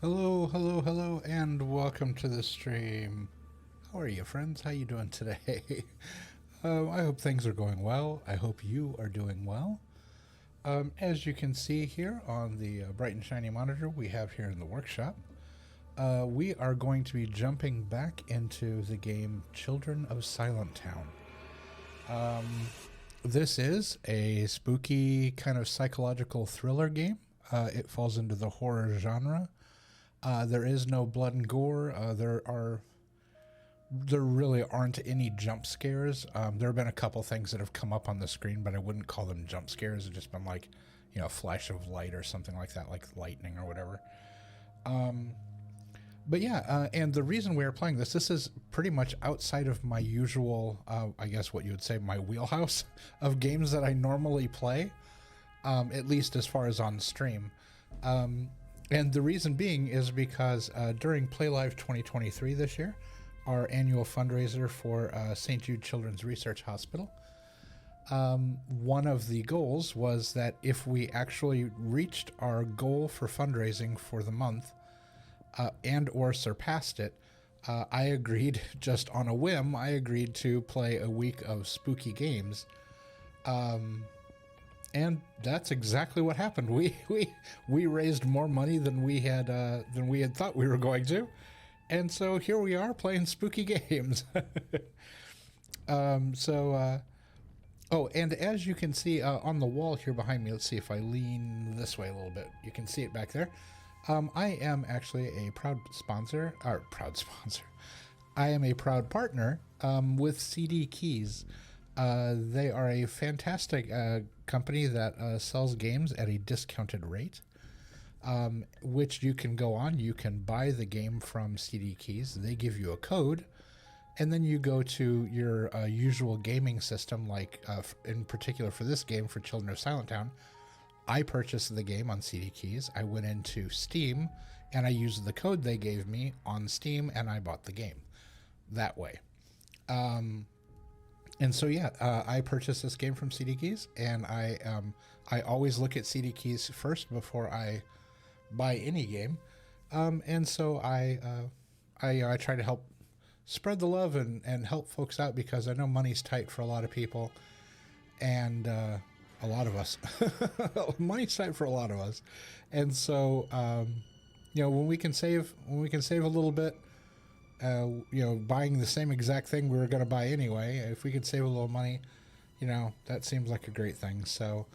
Hello, hello, hello, and welcome to the stream. How are you, friends? How you doing today? I hope things are going well. I hope you are doing well. As you can see here on the bright and shiny monitor we have here in the workshop, we are going to be jumping back into the game Children of Silentown. This is a spooky kind of psychological thriller game. It falls into the horror genre. There is no blood and gore. There really aren't any jump scares. There have been a couple things that have come up on the screen, but I wouldn't call them jump scares. It's just been like, a flash of light or something like that, like lightning or whatever. But yeah, and the reason we are playing this is pretty much outside of my usual, I guess what you would say, my wheelhouse of games that I normally play, at least as far as on stream. And the reason being is because during Play Live 2023 this year, our annual fundraiser for St. Jude Children's Research Hospital, one of the goals was that if we actually reached our goal for fundraising for the month and or surpassed it, I agreed, just on a whim, I agreed to play a week of spooky games. And that's exactly what happened. We raised more money than we had thought we were going to, and so here we are playing spooky games. Oh, and as you can see on the wall here behind me, let's see if I lean this way a little bit. You can see it back there. I am actually a proud sponsor. I am a proud partner with CD Keys. They are a fantastic company that sells games at a discounted rate, which you can go on. You can buy the game from CD Keys. They give you a code, and then you go to your usual gaming system, like in particular for this game, for Children of Silentown. I purchased the game on CD Keys. I went into Steam, and I used the code they gave me on Steam, and I bought the game that way. And so yeah, I purchased this game from CD Keys, and I always look at CD Keys first before I buy any game, and so I try to help spread the love and help folks out, because I know money's tight for a lot of people, and a lot of us. Money's tight for a lot of us, and so when we can save a little bit. Buying the same exact thing we were going to buy anyway, if we could save a little money, that seems like a great thing. So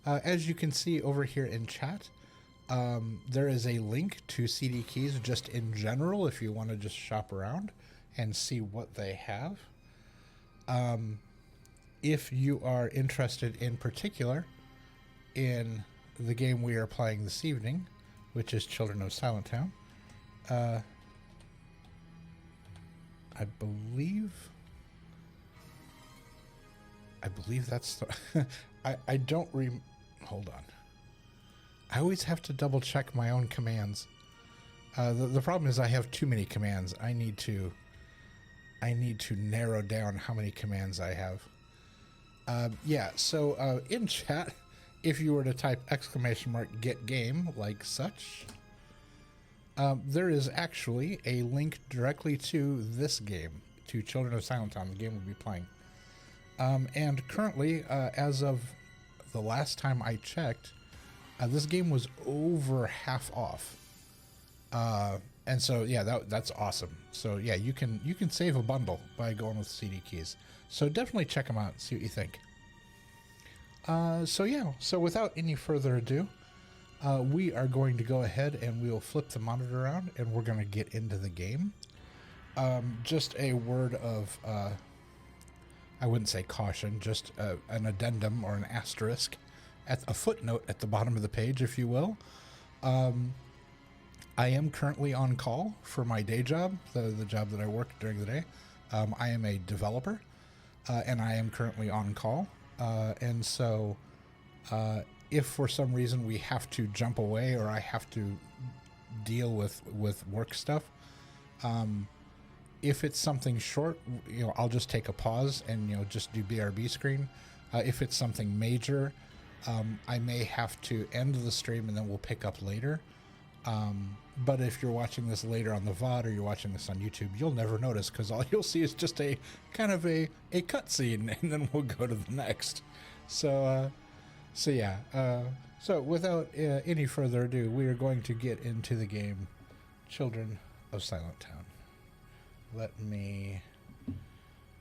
as you can see over here in chat, there is a link to CD Keys just in general if you want to just shop around and see what they have. If you are interested in particular in the game we are playing this evening, which is Children of Silentown, I believe that's the I don't hold on. I always have to double check my own commands. The problem is I have too many commands. I need to narrow down how many commands I have. So in chat, if you were to type !get game like such, there is actually a link directly to this game, to Children of Silentown, the game we'll be playing. And currently, as of the last time I checked, this game was over half off. And so yeah, that's awesome. So yeah, you can save a bundle by going with CD Keys. So definitely check them out and see what you think. So without any further ado, we are going to go ahead and we will flip the monitor around, and we're going to get into the game. Just a word of, I wouldn't say caution, just an addendum or an asterisk, at a footnote at the bottom of the page, if you will. I am currently on call for my day job, the job that I work during the day. I am a developer, and I am currently on call. And so if for some reason we have to jump away, or I have to deal with work stuff, if it's something short, I'll just take a pause and just do BRB screen. If it's something major, I may have to end the stream and then we'll pick up later. But if you're watching this later on the VOD or you're watching this on YouTube, you'll never notice because all you'll see is just a kind of a cutscene, and then we'll go to the next. So yeah. So without any further ado, we are going to get into the game Children of Silentown. Let me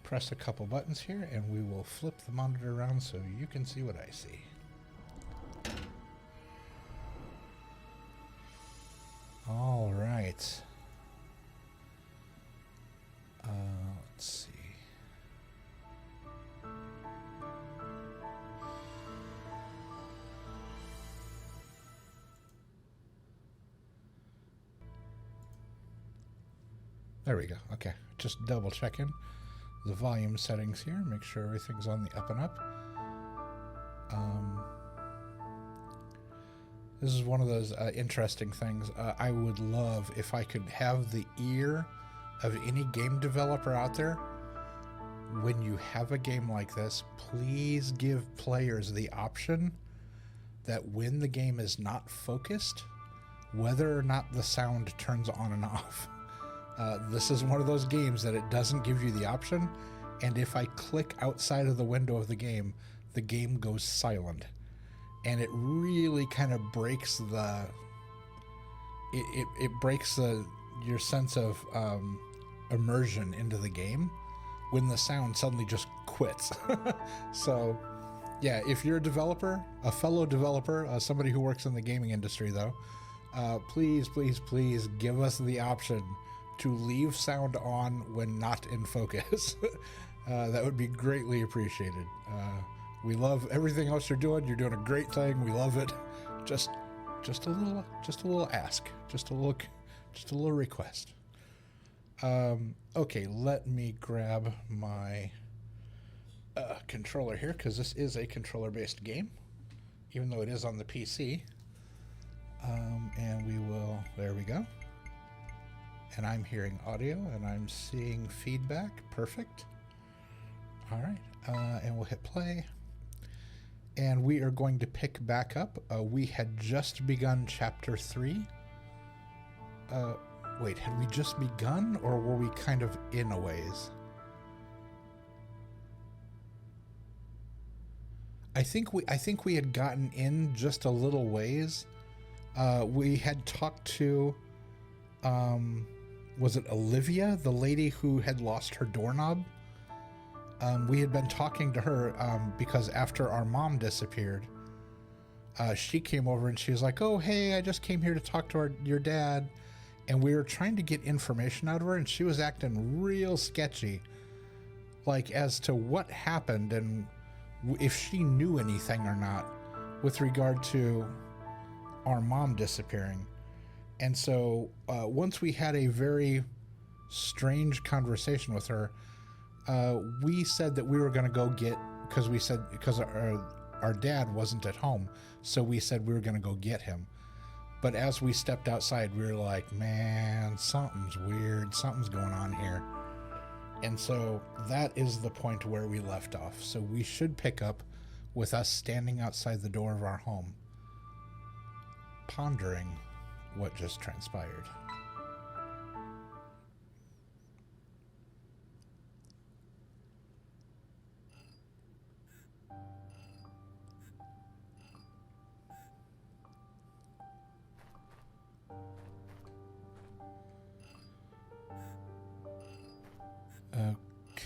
press a couple buttons here, and we will flip the monitor around so you can see what I see. All right. Let's see. There we go. Okay. Just double checking the volume settings here. Make sure everything's on the up and up. This is one of those interesting things. I would love if I could have the ear of any game developer out there. When you have a game like this, please give players the option that when the game is not focused, whether or not the sound turns on and off. This is one of those games that it doesn't give you the option, and if I click outside of the window of the game goes silent. And it really kind of breaks the it breaks your sense of immersion into the game when the sound suddenly just quits. So yeah, if you're a developer, a fellow developer, somebody who works in the gaming industry though, please give us the option to leave sound on when not in focus. That would be greatly appreciated. We love everything else you're doing. You're doing a great thing. We love it. Just a little ask. Just a little request. Okay, let me grab my controller here because this is a controller-based game, even though it is on the PC. And we will. There we go. And I'm hearing audio and I'm seeing feedback. Perfect. All right, and we'll hit play. And we are going to pick back up. We had just begun chapter 3. Wait, had we just begun, or were we kind of in a ways? I think we had gotten in just a little ways. We had talked to, was it Olivia, the lady who had lost her doorknob? We had been talking to her because after our mom disappeared, she came over and she was like, "Oh, hey, I just came here to talk to your dad." And we were trying to get information out of her, and she was acting real sketchy, like as to what happened and if she knew anything or not with regard to our mom disappearing. And so once we had a very strange conversation with her, we said that we were going to go get, because our dad wasn't at home, so we said we were going to go get him. But as we stepped outside, we were like, man, something's weird, something's going on here. And so that is the point where we left off. So we should pick up with us standing outside the door of our home, pondering what just transpired.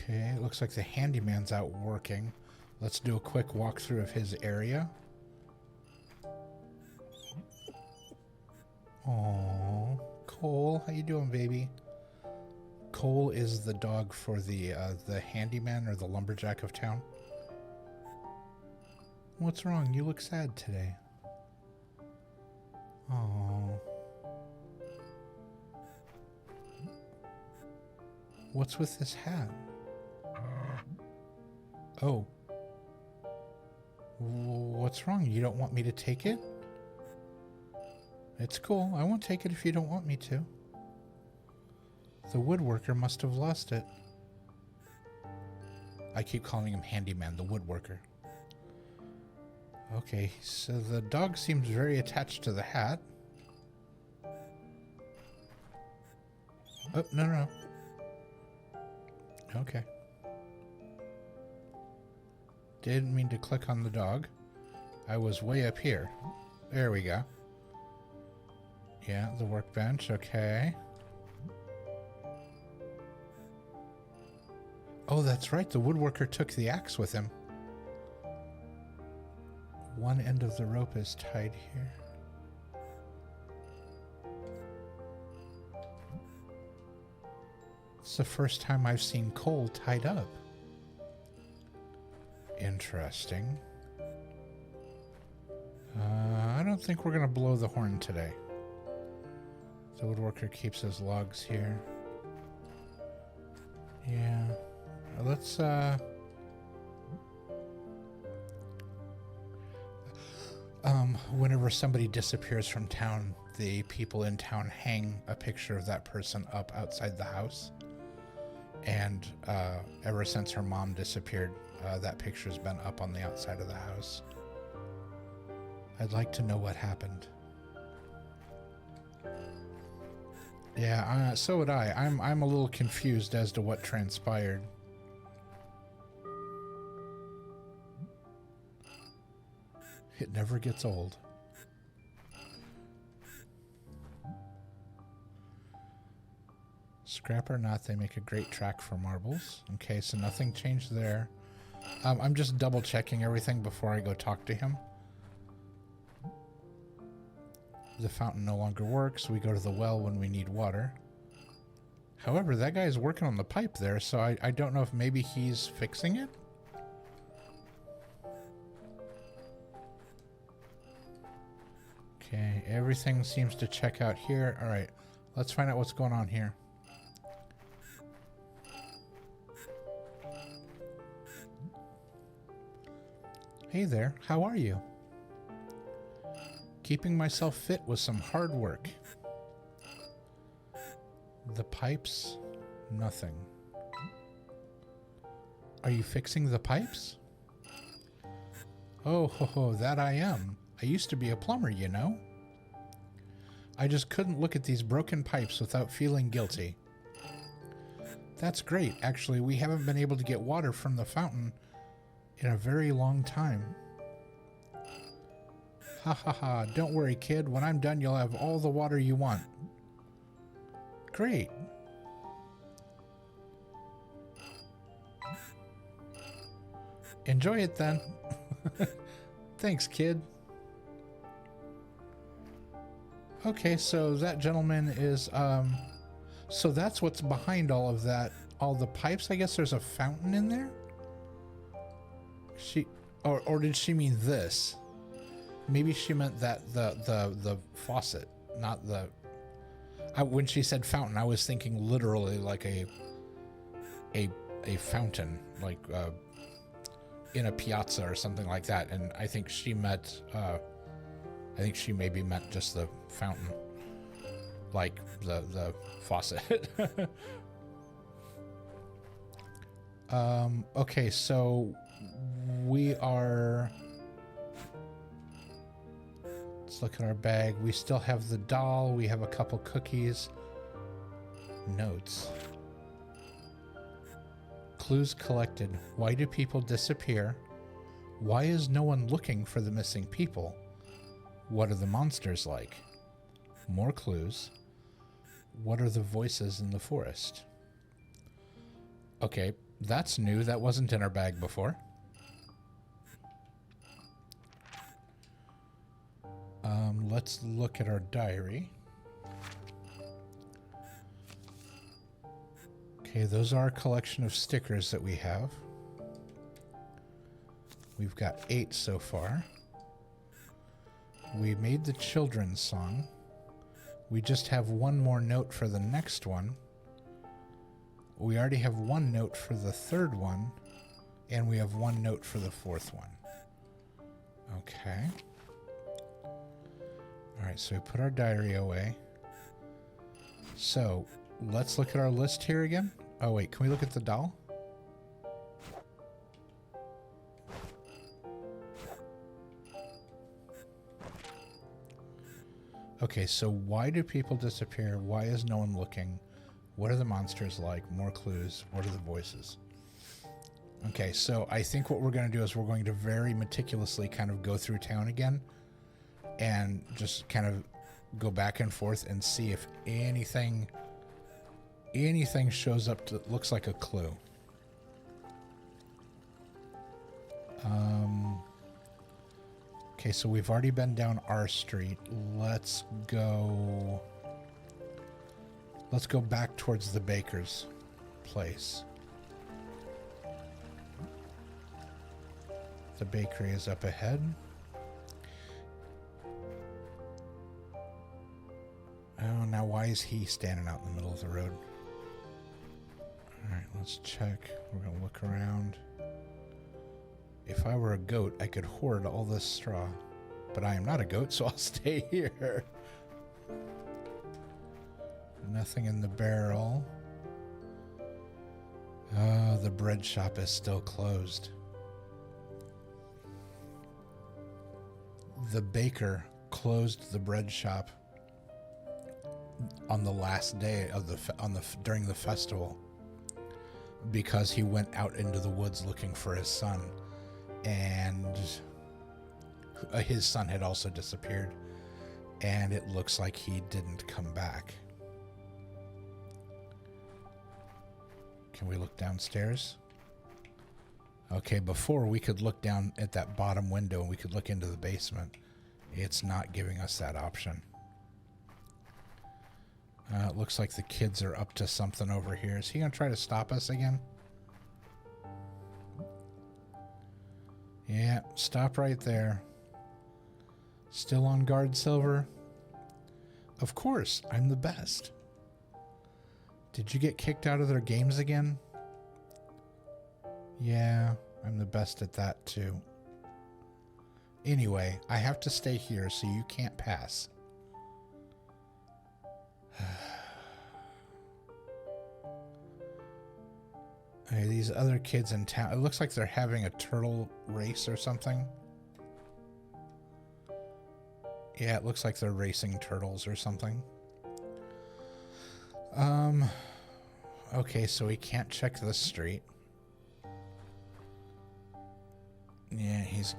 Okay, looks like the handyman's out working. Let's do a quick walkthrough of his area. Oh, Cole, how you doing, baby? Cole is the dog for the handyman or the lumberjack of town. What's wrong? You look sad today. Oh. What's with this hat? Oh. What's wrong? You don't want me to take it? It's cool. I won't take it if you don't want me to. The woodworker must have lost it. I keep calling him Handyman, the woodworker. Okay, so the dog seems very attached to the hat. Oh, no, no. Okay. Didn't mean to click on the dog. I was way up here. There we go. Yeah, the workbench. Okay. Oh, that's right. The woodworker took the axe with him. One end of the rope is tied here. It's the first time I've seen coal tied up. Interesting. I don't think we're going to blow the horn today. The woodworker keeps his logs here. Yeah. Let's, whenever somebody disappears from town, the people in town hang a picture of that person up outside the house. And ever since her mom disappeared, that picture's been up on the outside of the house. I'd like to know what happened. Yeah, so would I. I'm a little confused as to what transpired. It never gets old. Scrap or not, they make a great track for marbles. Okay, so nothing changed there. I'm just double checking everything before I go talk to him. The fountain no longer works. We go to the well when we need water. However, that guy's working on the pipe there, so I don't know if maybe he's fixing it? Okay, everything seems to check out here. All right, let's find out what's going on here. Hey there, how are you? Keeping myself fit was some hard work. The pipes? Nothing. Are you fixing the pipes? Oh, ho, ho, that I am. I used to be a plumber, you know. I just couldn't look at these broken pipes without feeling guilty. That's great. Actually, we haven't been able to get water from the fountain in a very long time. Ha ha ha, don't worry, kid. When I'm done, you'll have all the water you want. Great. Enjoy it then. Thanks, kid. Okay, so that gentleman is, so that's what's behind all of that. All the pipes, I guess there's a fountain in there? Or did she mean this? Maybe she meant that the faucet, not the... when she said fountain, I was thinking literally like a fountain, like in a piazza or something like that. And I think she meant, I think she maybe meant just the fountain, like the faucet. Okay, so we are... Let's look at our bag. We still have the doll. We have a couple cookies. Notes. Clues collected. Why do people disappear? Why is no one looking for the missing people? What are the monsters like? More clues. What are the voices in the forest? Okay, that's new. That wasn't in our bag before. Let's look at our diary. Okay, those are a collection of stickers that we have. We've got 8 so far. We made the children's song. We just have one more note for the next one. We already have one note for the third one, and we have one note for the fourth one. Okay. All right, so we put our diary away. So let's look at our list here again. Oh, wait, can we look at the doll? Okay, so why do people disappear? Why is no one looking? What are the monsters like? More clues. What are the voices? Okay, so I think what we're going to do is we're going to very meticulously kind of go through town again and just kind of go back and forth and see if anything shows up that looks like a clue. Okay, so we've already been down our street. Let's go back towards the baker's place. The bakery is up ahead. Oh, now why is he standing out in the middle of the road? Alright, let's check. We're going to look around. If I were a goat, I could hoard all this straw. But I am not a goat, so I'll stay here. Nothing in the barrel. Oh, the bread shop is still closed. The baker closed the bread shop on the last day of during the festival because he went out into the woods looking for his son, and his son had also disappeared, and it looks like he didn't come back. Can we look downstairs? Okay, before we could look down at that bottom window and we could look into the basement. It's not giving us that option. It looks like the kids are up to something over here. Is he going to try to stop us again? Yeah, stop right there. Still on guard, Silver? Of course, I'm the best. Did you get kicked out of their games again? Yeah, I'm the best at that too. Anyway, I have to stay here so you can't pass. Okay, these other kids in town, it looks like they're having a turtle race or something. Yeah, it looks like they're racing turtles or something. Okay, so we can't check this street. Yeah, he's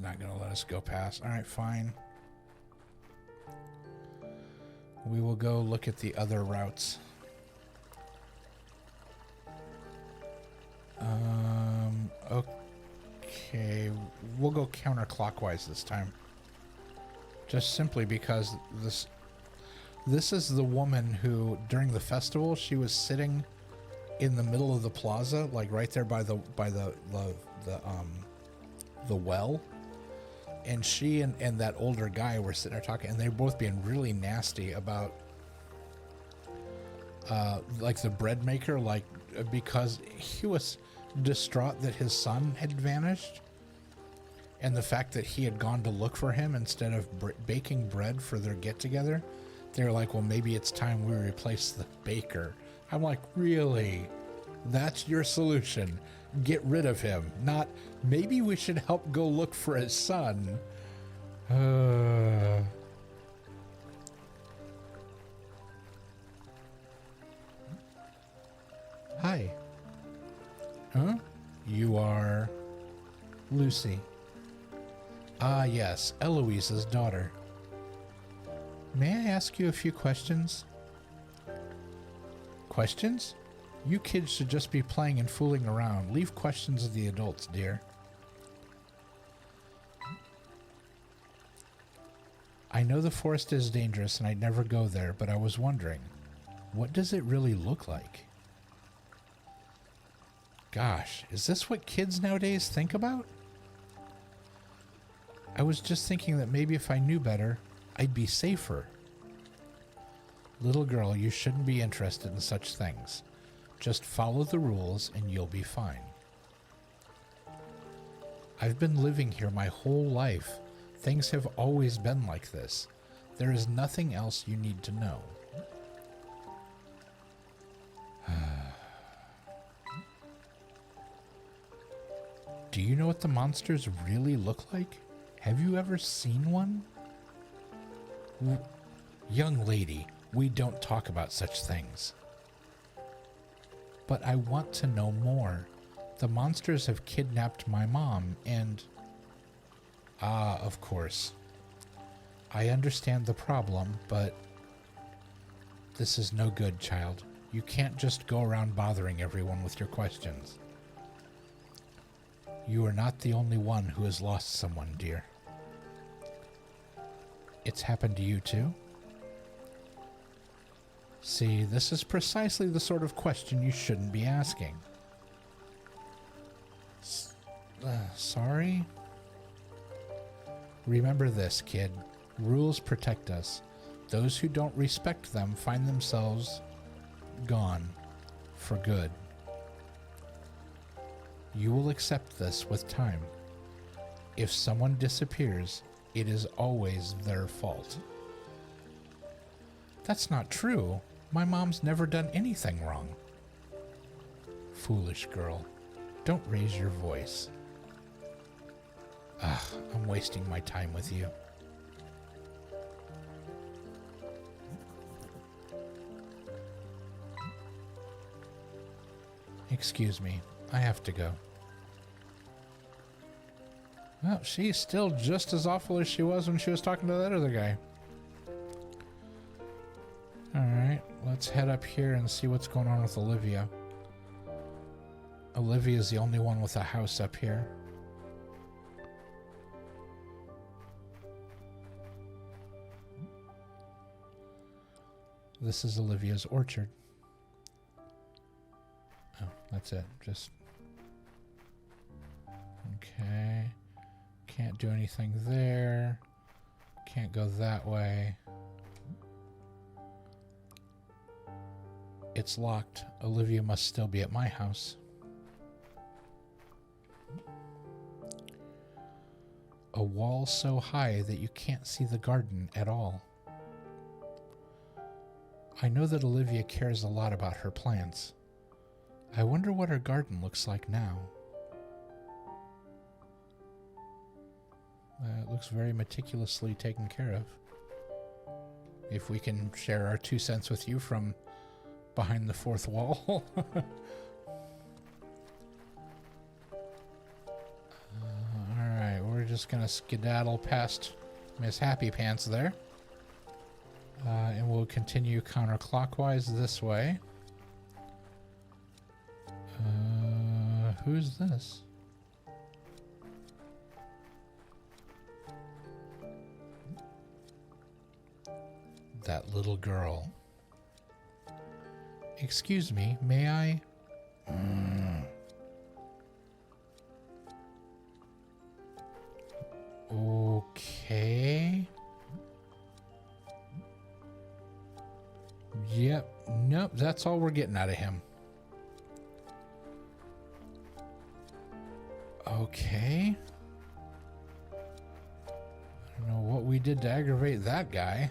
not gonna let us go past. All right, fine. We will go look at the other routes. Okay, we'll go counterclockwise this time. Just simply because this is the woman who, during the festival, she was sitting in the middle of the plaza, like right there by the well, and she and that older guy were sitting there talking, and they were both being really nasty about like the bread maker, like because he was distraught that his son had vanished, and the fact that he had gone to look for him instead of baking bread for their get-together. They're like, well, maybe it's time we replace the baker. I'm like, really? That's your solution? Get rid of him. Not, maybe we should help go look for his son. Hi. Huh? You are Lucy. Ah, yes, Eloise's daughter. May I ask you a few questions? Questions? You kids should just be playing and fooling around. Leave questions to the adults, dear. I know the forest is dangerous and I'd never go there, but I was wondering, what does it really look like? Gosh, is this what kids nowadays think about? I was just thinking that maybe if I knew better, I'd be safer. Little girl, you shouldn't be interested in such things. Just follow the rules and you'll be fine. I've been living here my whole life. Things have always been like this. There is nothing else you need to know. Do you know what the monsters really look like? Have you ever seen one? Young lady, We don't talk about such things. But I want to know more. The monsters have kidnapped my mom and... Ah, of course. I understand the problem, but... This is no good, child. You can't just go around bothering everyone with your questions. You are not the only one who has lost someone, dear. It's happened to you too? See, this is precisely the sort of question you shouldn't be asking. Sorry? Remember this, kid. Rules protect us. Those who don't respect them find themselves gone for good. You will accept this with time. If someone disappears, it is always their fault. That's not true. My mom's never done anything wrong. Foolish girl. Don't raise your voice. Ah, I'm wasting my time with you. Excuse me, I have to go. Well, she's still just as awful as she was when she was talking to that other guy. Alright, let's head up here and see what's going on with Olivia. Olivia's the only one with a house up here. This is Olivia's orchard. Oh, that's it. Just... Okay. Can't do anything there. Can't go that way. It's locked. Olivia must still be at my house. A wall so high that you can't see the garden at all. I know that Olivia cares a lot about her plants. I wonder what her garden looks like now. It looks very meticulously taken care of. If we can share our 2 cents with you from behind the fourth wall. Alright, we're just gonna skedaddle past Miss Happy Pants there. And we'll continue counterclockwise this way. Who's this? That little girl. Excuse me, may I? Okay. Yep. Nope. That's all we're getting out of him. Okay. I don't know what we did to aggravate that guy.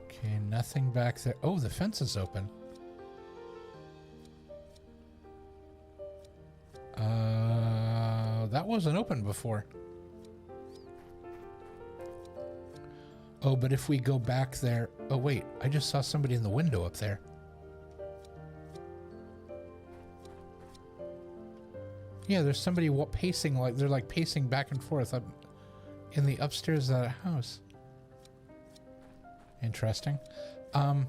Okay, nothing back there. Oh, the fence is open. That wasn't open before. Oh, but if we go back there... Oh, wait. I just saw somebody in the window up there. Yeah, there's somebody pacing, like they're like pacing back and forth up in the upstairs of that house. Interesting. I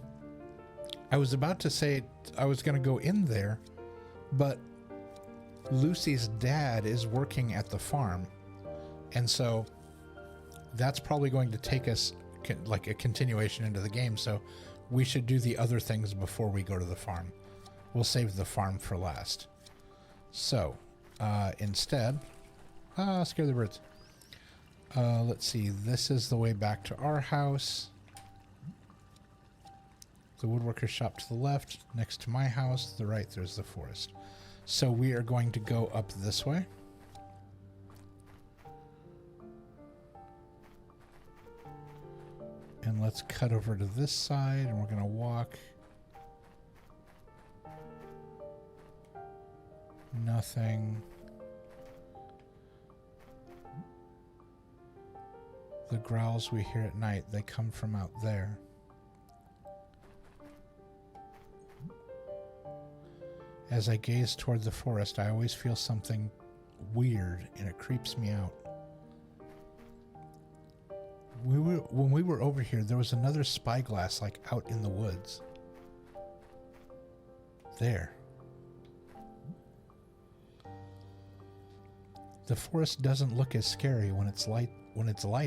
was about to say I was going to go in there, but Lucy's dad is working at the farm, and so that's probably going to take us like a continuation into the game, so we should do the other things before we go to the farm. We'll save the farm for last. So, instead... scare the birds. Let's see, this is the way back to our house. The woodworker's shop to the left, next to my house. To the right, there's the forest. So we are going to go up this way. And let's cut over to this side, and we're going to walk. Nothing. The growls we hear at night, they come from out there. As I gaze toward the forest, I always feel something weird, and it creeps me out. When we were over here, there was another spyglass, like, out in the woods. There. The forest doesn't look as scary when it's light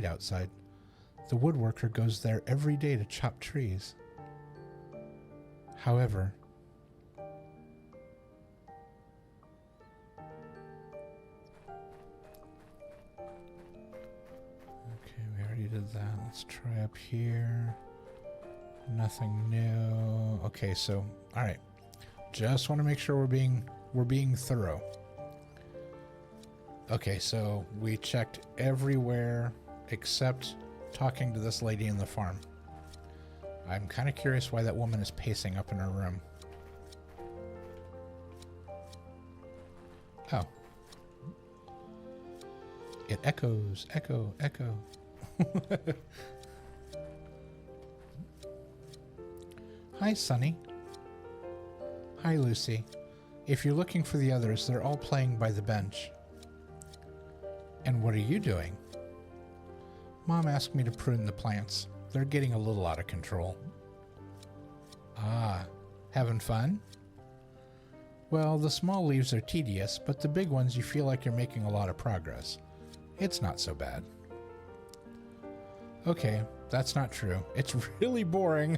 outside. The woodworker goes there every day to chop trees. However, okay, we already did that. Let's try up here. Nothing new. Okay, so all right. Just want to make sure we're being thorough. Okay, so we checked everywhere except talking to this lady in the farm. I'm kind of curious why that woman is pacing up in her room. Oh. It echoes, echo, echo. Hi, Sonny. Hi, Lucy. If you're looking for the others, they're all playing by the bench. And what are you doing? Mom asked me to prune the plants. They're getting a little out of control. Ah, having fun? Well, the small leaves are tedious, but the big ones you feel like you're making a lot of progress. It's not so bad. Okay, that's not true. It's really boring.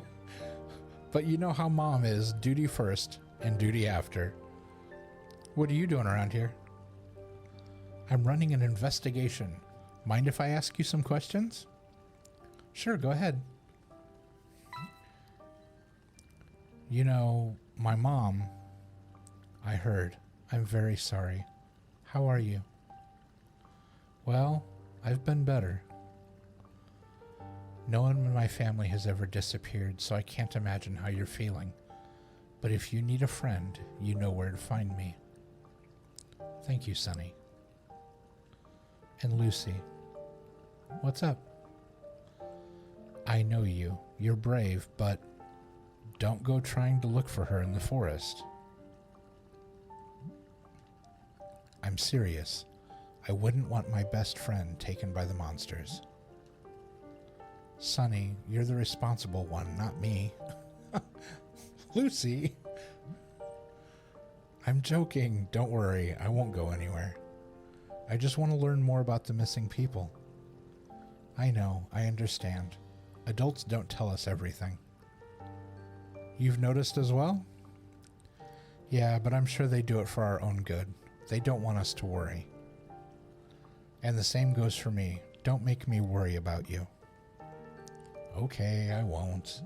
But you know how Mom is, duty first and duty after. What are you doing around here? I'm running an investigation. Mind if I ask you some questions? Sure, go ahead. You know, my mom, I heard. I'm very sorry. How are you? Well, I've been better. No one in my family has ever disappeared, so I can't imagine how you're feeling. But if you need a friend, you know where to find me. Thank you, Sonny. And Lucy, what's up? I know you. You're brave, but don't go trying to look for her in the forest. I'm serious. I wouldn't want my best friend taken by the monsters. Sonny, you're the responsible one, not me. Lucy! I'm joking. Don't worry. I won't go anywhere. I just want to learn more about the missing people. I know. I understand. Adults don't tell us everything. You've noticed as well? Yeah, but I'm sure they do it for our own good. They don't want us to worry. And the same goes for me. Don't make me worry about you. Okay, I won't.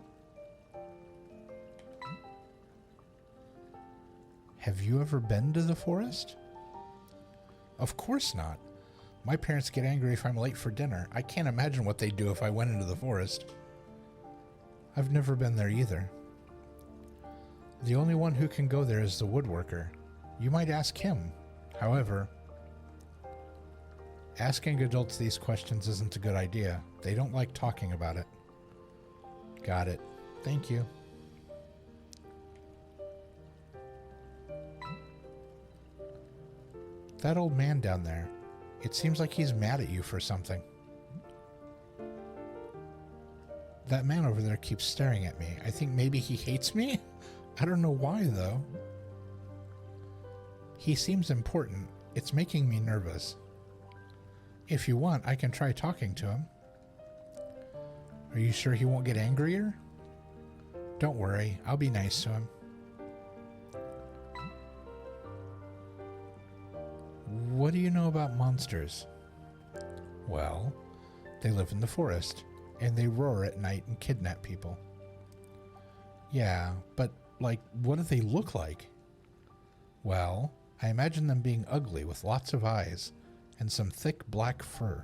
Have you ever been to the forest? Of course not. My parents get angry if I'm late for dinner. I can't imagine what they'd do if I went into the forest. I've never been there either. The only one who can go there is the woodworker. You might ask him. However, asking adults these questions isn't a good idea. They don't like talking about it. Got it. Thank you. That old man down there, it seems like he's mad at you for something. That man over there keeps staring at me. I think maybe he hates me? I don't know why, though. He seems important. It's making me nervous. If you want, I can try talking to him. Are you sure he won't get angrier? Don't worry, I'll be nice to him. What do you know about monsters? Well, they live in the forest, and they roar at night and kidnap people. Yeah, but, like, what do they look like? Well, I imagine them being ugly with lots of eyes and some thick black fur.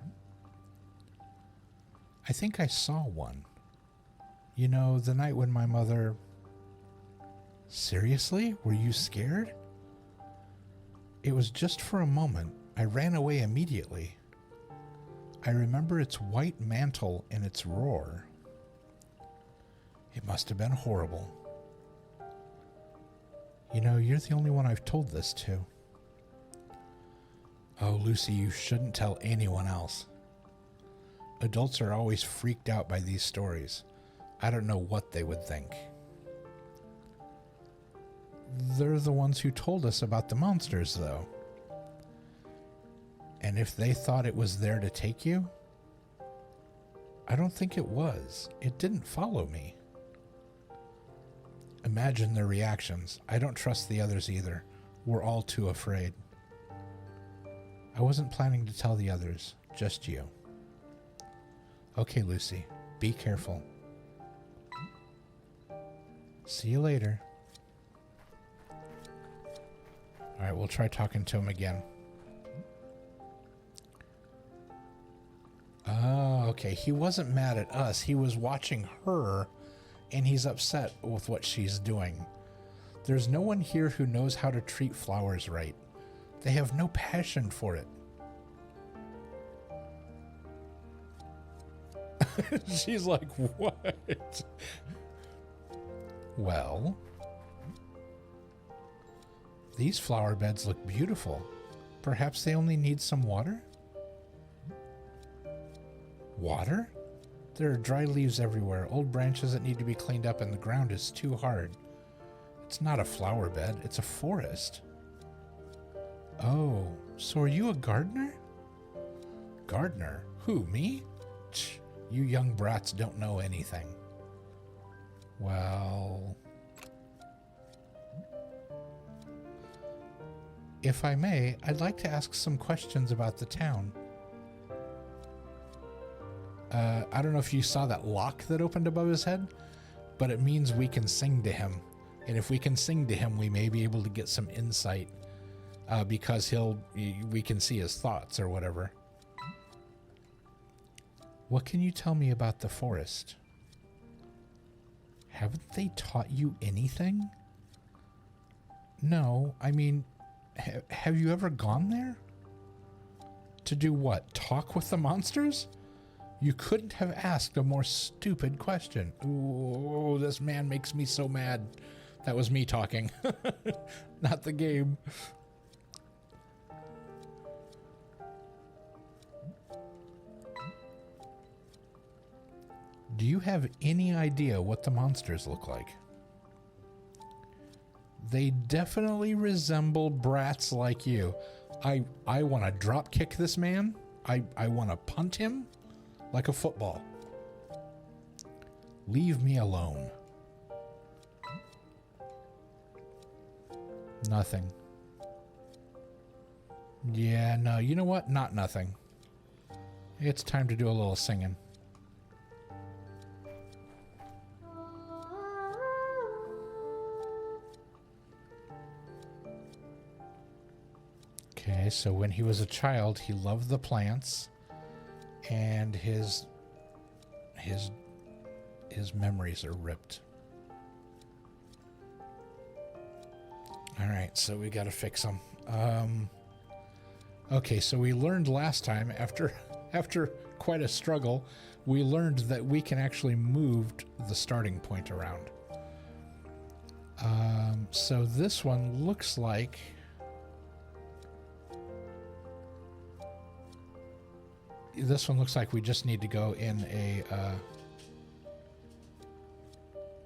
I think I saw one. You know, the night when my mother... Seriously? Were you scared? It was just for a moment. I ran away immediately. I remember its white mantle and its roar. It must have been horrible. You know, you're the only one I've told this to. Oh, Lucy, you shouldn't tell anyone else. Adults are always freaked out by these stories. I don't know what they would think. They're the ones who told us about the monsters, though. And if they thought it was there to take you, I don't think it was. It didn't follow me. Imagine their reactions. I don't trust the others either. We're all too afraid. I wasn't planning to tell the others, just you. Okay, Lucy, be careful. See you later. All right, we'll try talking to him again. Oh, okay. He wasn't mad at us. He was watching her, and he's upset with what she's doing. There's no one here who knows how to treat flowers right. They have no passion for it. She's like, what? Well, these flower beds look beautiful. Perhaps they only need some water? Water? There are dry leaves everywhere, old branches that need to be cleaned up, and the ground is too hard. It's not a flower bed, it's a forest. Oh, so are you a gardener? Gardener? Who, me? Tch, you young brats don't know anything. Well, if I may, I'd like to ask some questions about the town. I don't know if you saw that lock that opened above his head, but it means we can sing to him. And if we can sing to him, we may be able to get some insight, because we can see his thoughts or whatever. What can you tell me about the forest? Haven't they taught you anything? No, I mean, have you ever gone there? To do what? Talk with the monsters? You couldn't have asked a more stupid question. Ooh, this man makes me so mad. That was me talking, not the game. Do you have any idea what the monsters look like? They definitely resemble brats like you. I want to drop kick this man. I want to punt him like a football. Leave me alone. Nothing. Yeah, no, you know what? Not nothing. It's time to do a little singing. Okay, so when he was a child, he loved the plants, and his memories are ripped. All right, so we got to fix them. Okay, so we learned last time, after quite a struggle, we learned that we can actually move the starting point around. So this one looks like... This one looks like we just need to go in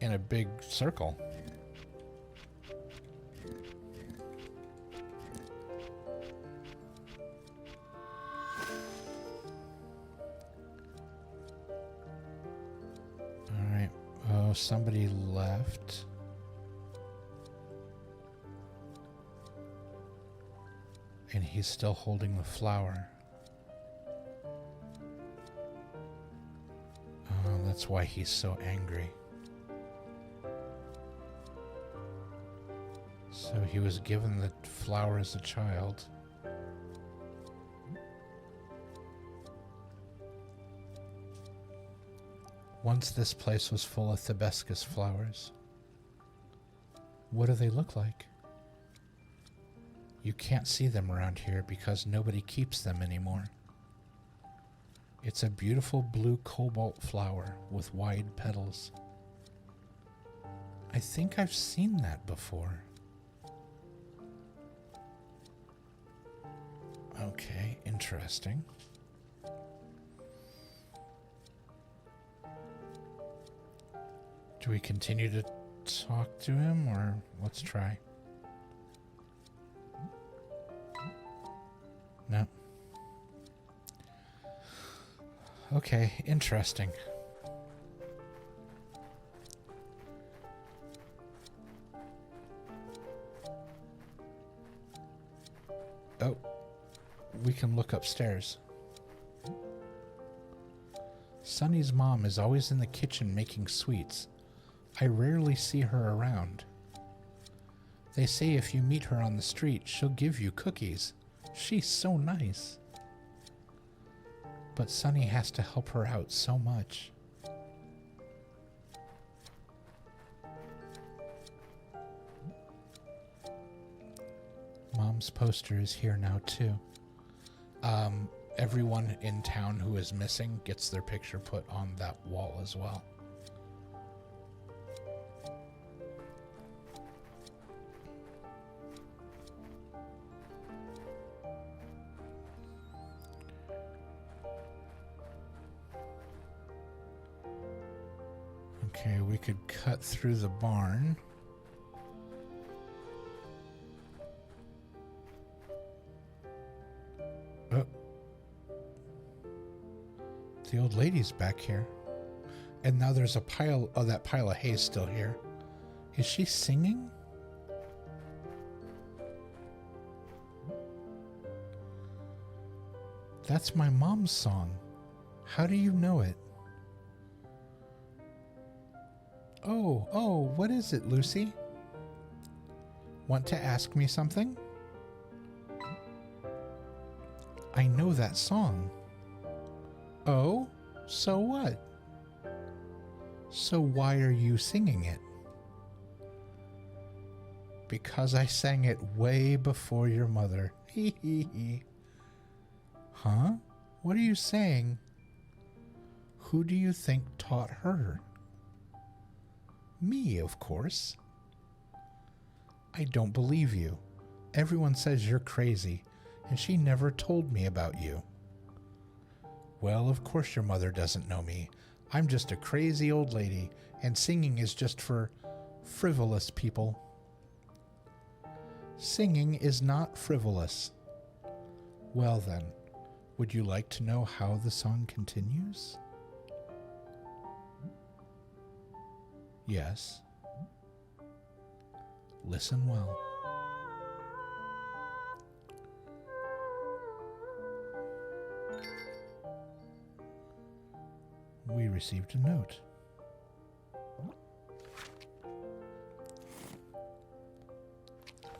a big circle. All right. Oh, somebody left. And he's still holding the flower. That's why he's so angry. So he was given the flower as a child. Once this place was full of hibiscus flowers. What do they look like? You can't see them around here because nobody keeps them anymore. It's a beautiful blue cobalt flower with wide petals. I think I've seen that before. Okay, interesting. Do we continue to talk to him, or let's try? No. Okay, interesting. Oh, we can look upstairs. Sunny's mom is always in the kitchen making sweets. I rarely see her around. They say if you meet her on the street, she'll give you cookies. She's so nice. But Sunny has to help her out so much. Mom's poster is here now too. Everyone in town who is missing gets their picture put on that wall as well. Okay, we could cut through the barn. Oh. The old lady's back here. And now there's a pile, oh, that pile of hay still here. Is she singing? That's my mom's song. How do you know it? Oh, what is it, Lucy? Want to ask me something? I know that song. Oh, so what? So why are you singing it? Because I sang it way before your mother. Hee hee hee. Huh? What are you saying? Who do you think taught her? Me, of course. I don't believe you. Everyone says you're crazy, and she never told me about you. Well, of course your mother doesn't know me. I'm just a crazy old lady, and singing is just for frivolous people. Singing is not frivolous. Well then, would you like to know how the song continues? Yes. Listen well. We received a note.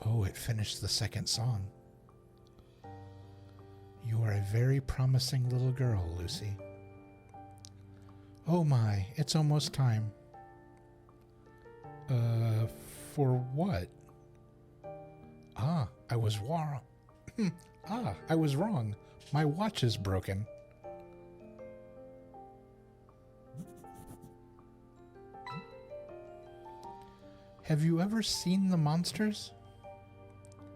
Oh, it finished the second song. You are a very promising little girl, Lucy. Oh my, it's almost time. For what? I was wrong. I was wrong. My watch is broken. Have you ever seen the monsters?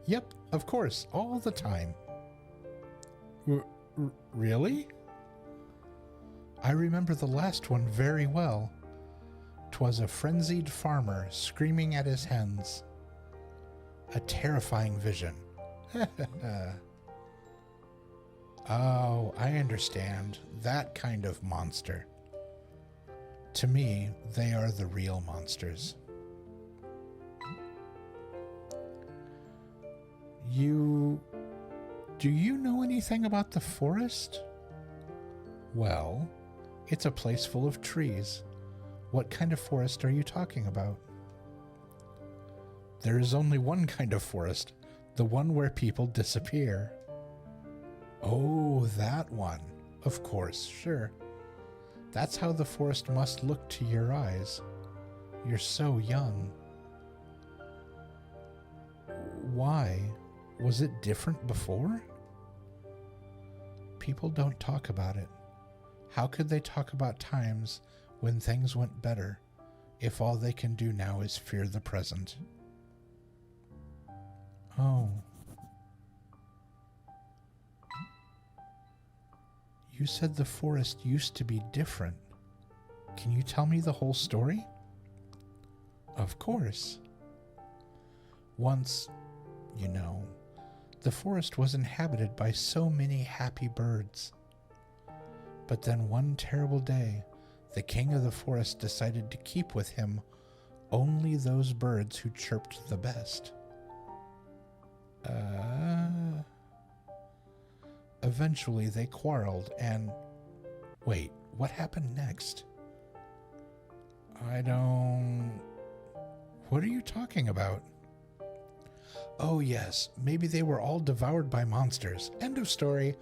Yep, of course, all the time. Really? I remember the last one very well. 'Twas a frenzied farmer screaming at his hens. A terrifying vision. Oh, I understand. That kind of monster. To me, they are the real monsters. Do you know anything about the forest? Well, it's a place full of trees. What kind of forest are you talking about? There is only one kind of forest, the one where people disappear. Oh, that one. Of course, sure. That's how the forest must look to your eyes. You're so young. Why? Was it different before? People don't talk about it. How could they talk about times when things went better if all they can do now is fear the present? Oh. You said the forest used to be different. Can you tell me the whole story? Of course. Once, you know, the forest was inhabited by so many happy birds. But then one terrible day, the king of the forest decided to keep with him only those birds who chirped the best. Eventually they quarreled and... Wait, what happened next? What are you talking about? Oh yes, maybe they were all devoured by monsters. End of story.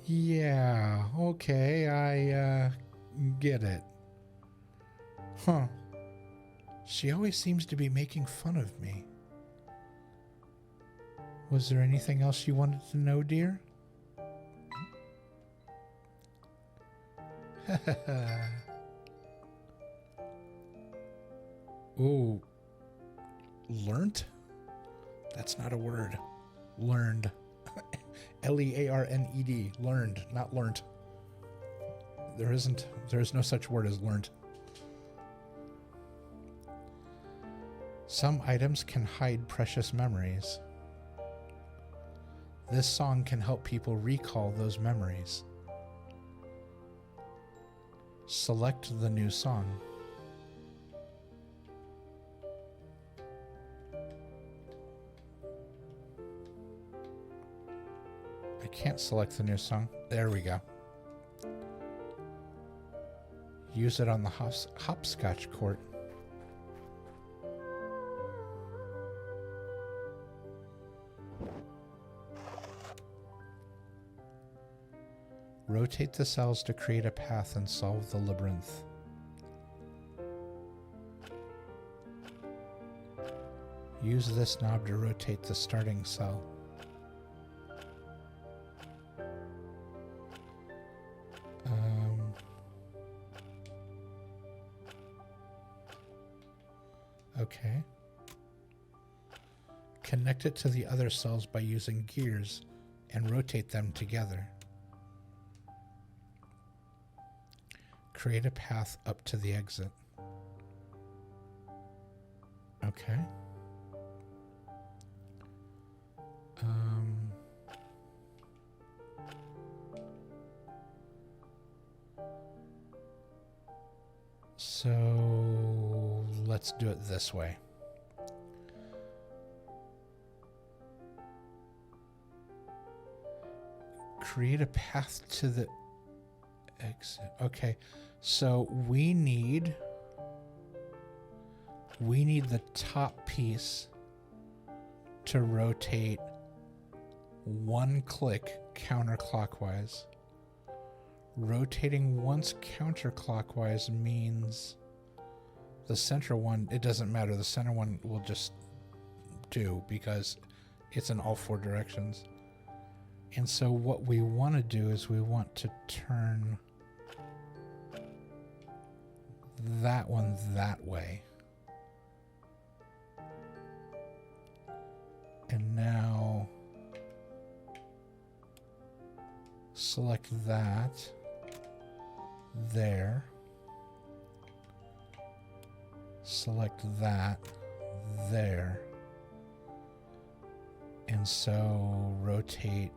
Yeah, okay, I get it. Huh. She always seems to be making fun of me. Was there anything else you wanted to know, dear? Ooh. Learnt? That's not a word. Learned. Learned. Learned, not learnt. There's no such word as learnt. Some items can hide precious memories. This song can help people recall those memories. Select the new song. I can't select the new song. There we go. Use it on the hopscotch court. Rotate the cells to create a path and solve the labyrinth. Use this knob to rotate the starting cell. Okay. Connect it to the other cells by using gears and rotate them together. Create a path up to the exit. Okay. So let's do it this way. Create a path to the exit. Okay. So we need the top piece to rotate one click counterclockwise. Rotating once counterclockwise means the center one, it doesn't matter. The center one will just do because it's in all four directions. And so what we want to do is we want to turn that one that way. And now select that there. Select that there. And so rotate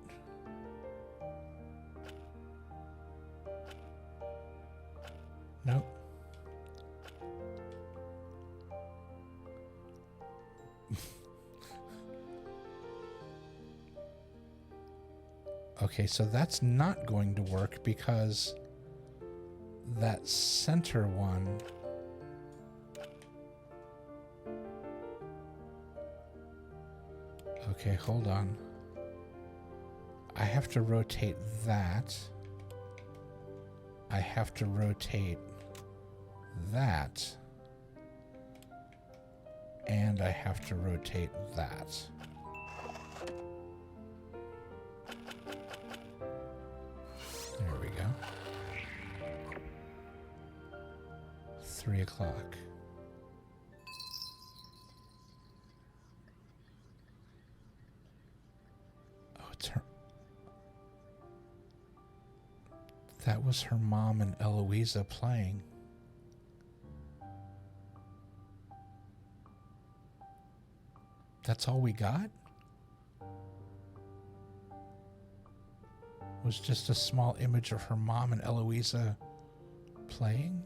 nope. Okay, so that's not going to work because that center one okay, hold on. I have to rotate that. I have to rotate that. And I have to rotate that. 3 o'clock. Oh, it's her. That was her mom and Eloisa playing. That's all we got? Was just a small image of her mom and Eloisa playing?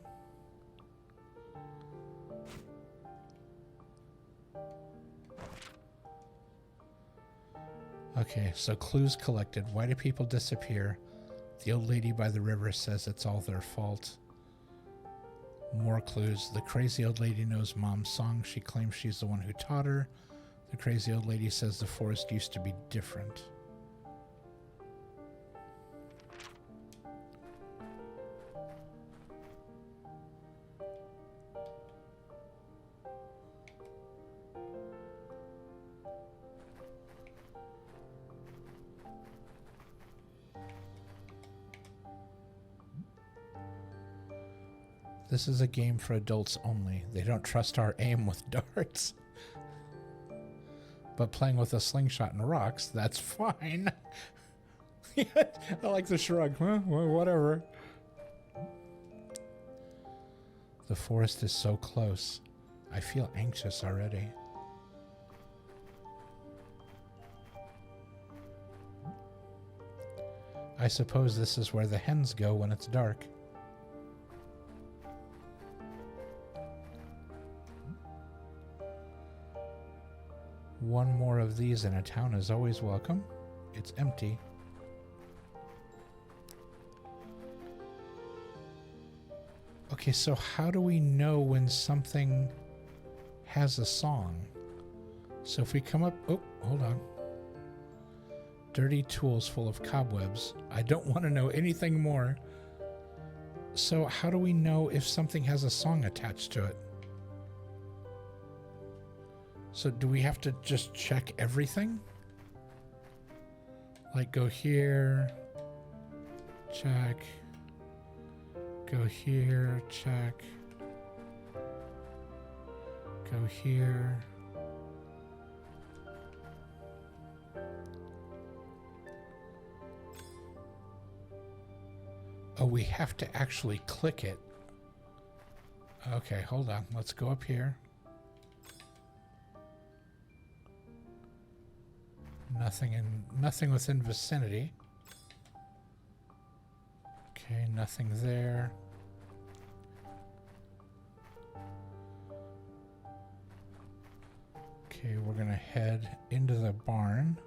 Okay, so clues collected. Why do people disappear? The old lady by the river says it's all their fault. More clues. The crazy old lady knows Mom's song. She claims she's the one who taught her. The crazy old lady says the forest used to be different. This is a game for adults only. They don't trust our aim with darts. But playing with a slingshot and rocks, that's fine. I like the shrug. Huh? Well, whatever. The forest is so close. I feel anxious already. I suppose this is where the hens go when it's dark. One more of these in a town is always welcome. It's empty. Okay, so how do we know when something has a song? So if we come up... Oh, hold on. Dirty tools full of cobwebs. I don't want to know anything more. So how do we know if something has a song attached to it? So do we have to just check everything? Like go here, check, go here, check, go here. Oh, we have to actually click it. Okay, hold on. Let's go up here. Nothing within vicinity. Okay, nothing there. Okay, we're gonna head into the barn.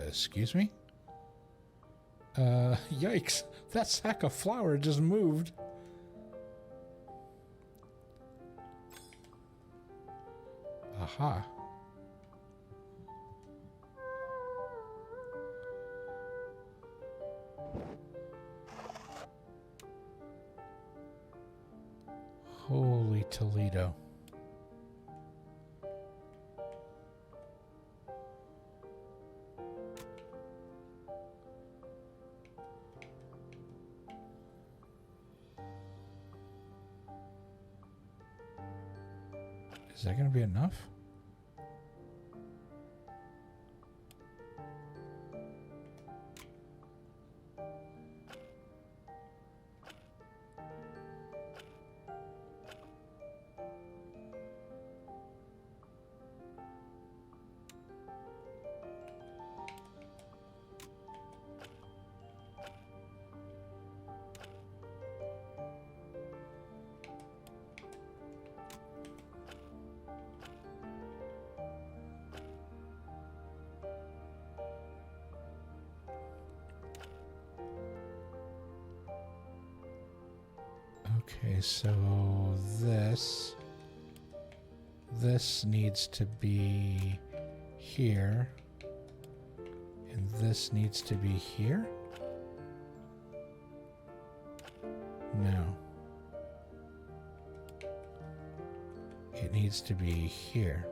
Excuse me? Yikes! That sack of flour just moved. Aha. Holy Toledo. Is that going to be enough? Okay, so this needs to be here, and this needs to be here? No. It needs to be here.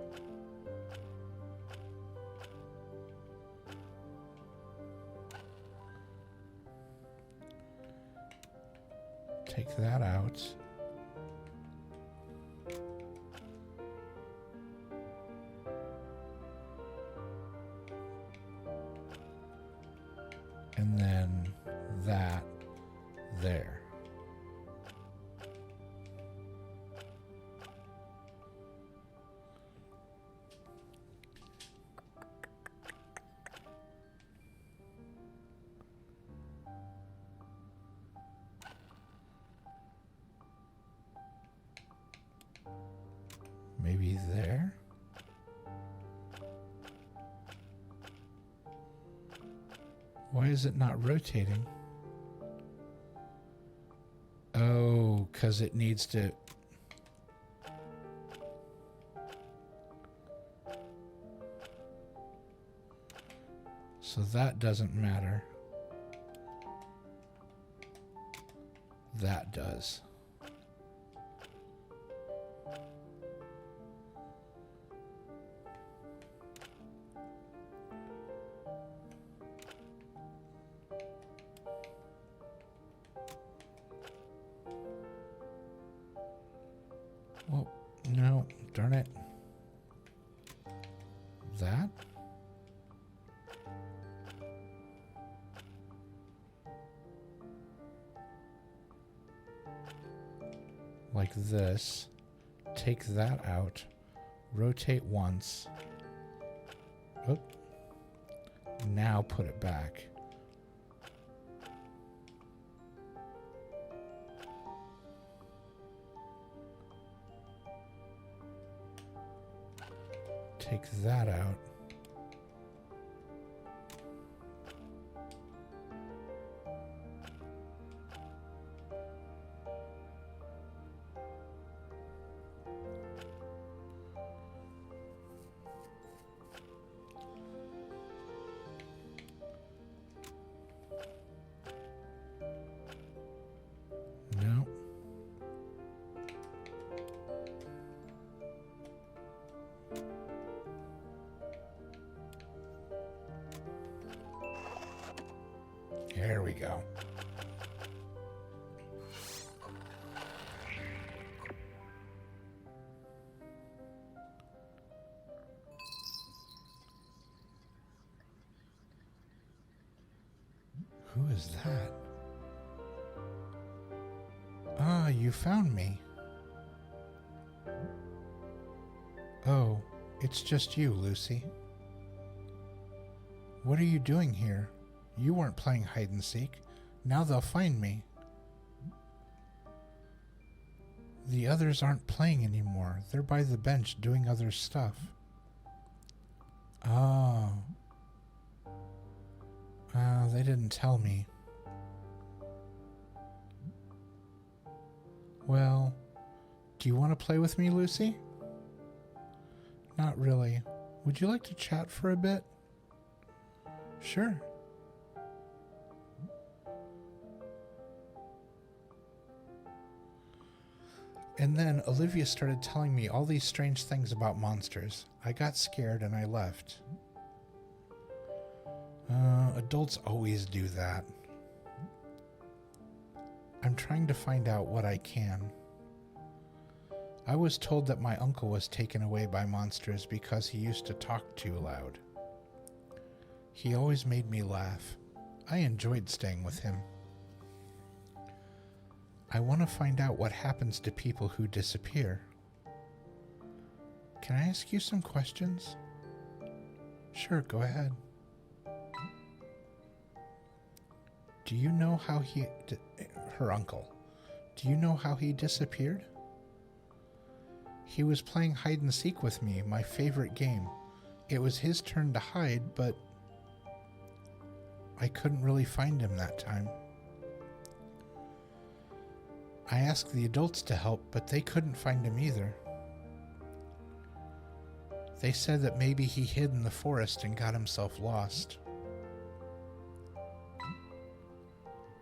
Take that out. And then that there. Maybe there? Why is it not rotating? Oh, because it needs to... So that doesn't matter. That does. Well, no, darn it. That? Like this. Take that out. Rotate once. Oop. Now put it back. Take that out. No. There we go. Who is that? Ah, you found me. Oh, it's just you, Lucy. What are you doing here? You weren't playing hide and seek. Now they'll find me. The others aren't playing anymore. They're by the bench doing other stuff. Oh. They didn't tell me. Well, do you want to play with me, Lucy? Not really. Would you like to chat for a bit? Sure. And then Olivia started telling me all these strange things about monsters. I got scared and I left. Adults always do that. I'm trying to find out what I can. I was told that my uncle was taken away by monsters because he used to talk too loud. He always made me laugh. I enjoyed staying with him. I want to find out what happens to people who disappear. Can I ask you some questions? Sure, go ahead. Do you know how her uncle, do you know how he disappeared? He was playing hide and seek with me, my favorite game. It was his turn to hide, but I couldn't really find him that time. I asked the adults to help, but they couldn't find him either. They said that maybe he hid in the forest and got himself lost.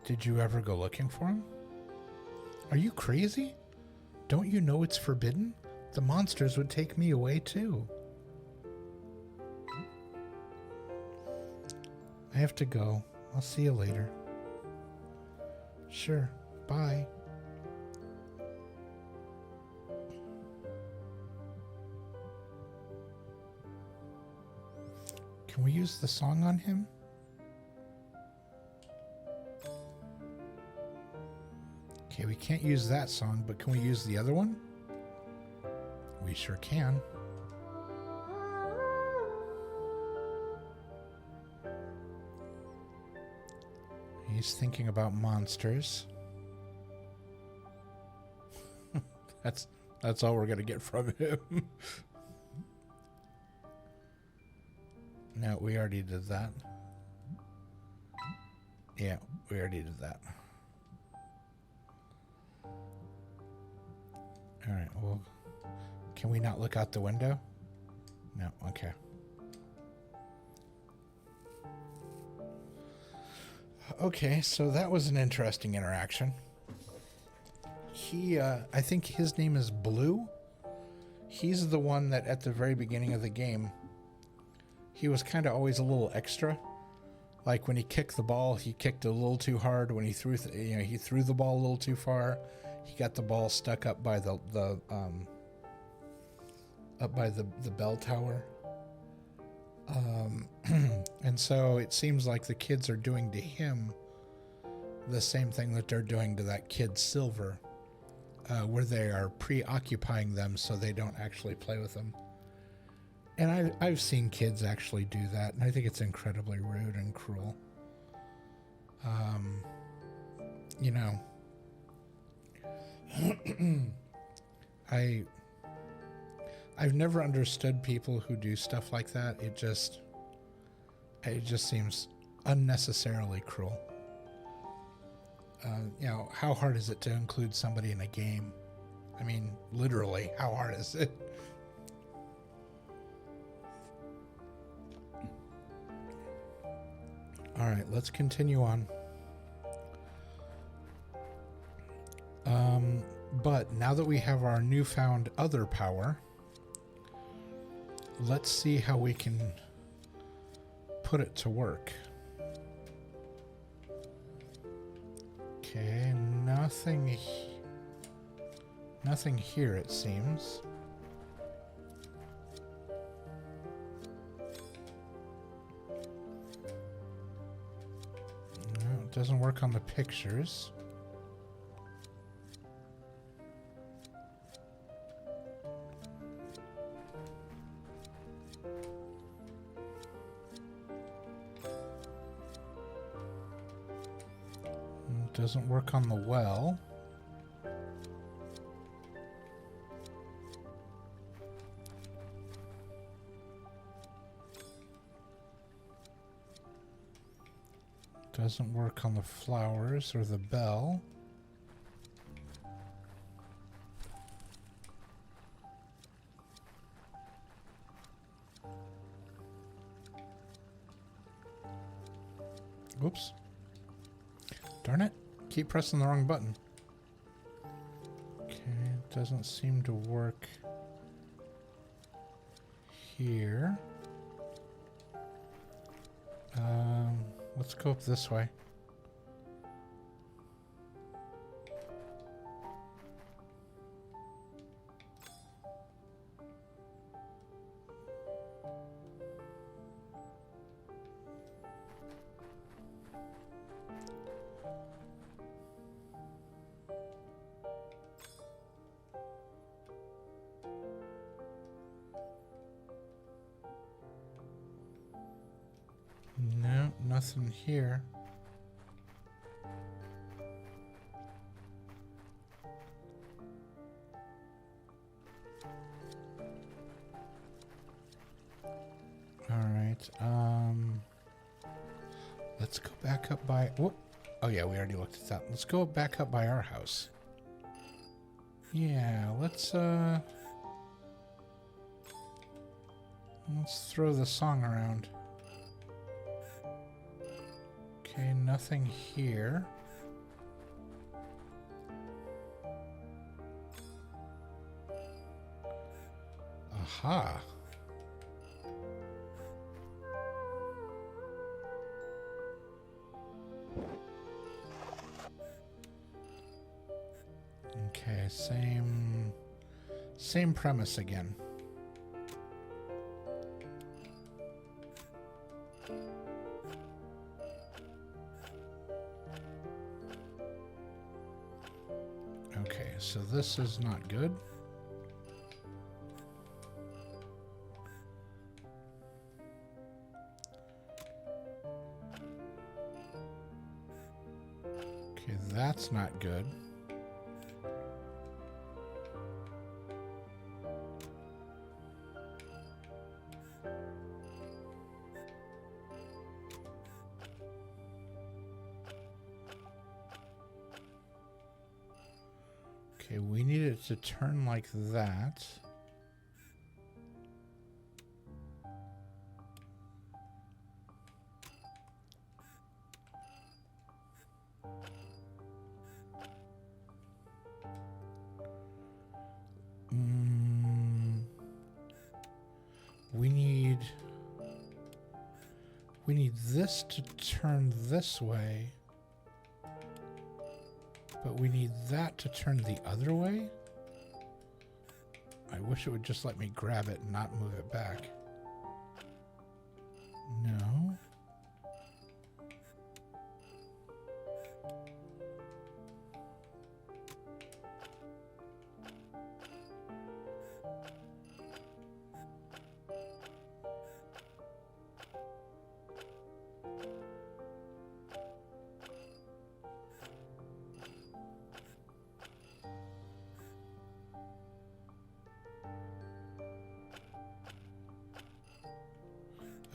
Did you ever go looking for him? Are you crazy? Don't you know it's forbidden? The monsters would take me away too. I have to go. I'll see you later. Sure. Bye. we use the song on him? Okay, we can't use that song, but can we use the other one? We sure can. He's thinking about monsters. That's all we're gonna get from him. No, we already did that. Yeah, we already did that. Alright, well, can we not look out the window? No, okay. Okay, so that was an interesting interaction. I think his name is Blue. He's the one that at the very beginning of the game, he was kind of always a little extra. Like when he kicked the ball, he kicked it a little too hard. When he threw, he threw the ball a little too far. He got the ball stuck up by the bell tower. And so it seems like the kids are doing to him the same thing that they're doing to that kid Silver, where they are preoccupying them so they don't actually play with them. And I've seen kids actually do that, and I think it's incredibly rude and cruel. You know, I've never understood people who do stuff like that. It just seems unnecessarily cruel. You know, how hard is it to include somebody in a game? I mean, literally, how hard is it? All right, let's continue on. But now that we have our newfound other power, let's see how we can put it to work. Okay, nothing here, it seems. No, it doesn't work on the pictures. Doesn't work on the well. Doesn't work on the flowers or the bell. Oops. Darn it. Keep pressing the wrong button. Okay, it doesn't seem to work here. Let's go up this way. No, nothing here. All right. Let's go back up by. Whoop. Oh yeah, we already looked at that. Let's go back up by our house. Yeah, let's throw the song around. Okay, nothing here. Aha. Okay, same premise again. so this is not good. Okay, that's not good. Okay, we need it to turn like that. We need this to turn this way. But we need that to turn the other way? I wish it would just let me grab it and not move it back. No.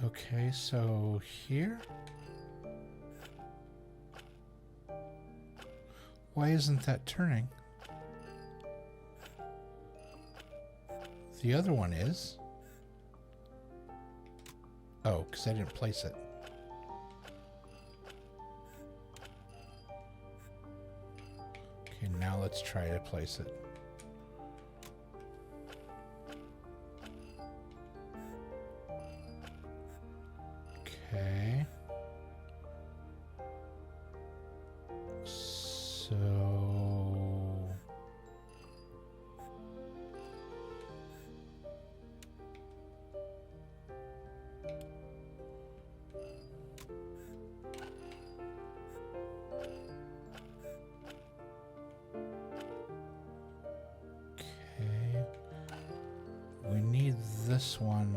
Okay, so here? Why isn't that turning? The other one is. Oh, because I didn't place it. Okay, now let's try to place it. Okay. So okay. We need this one.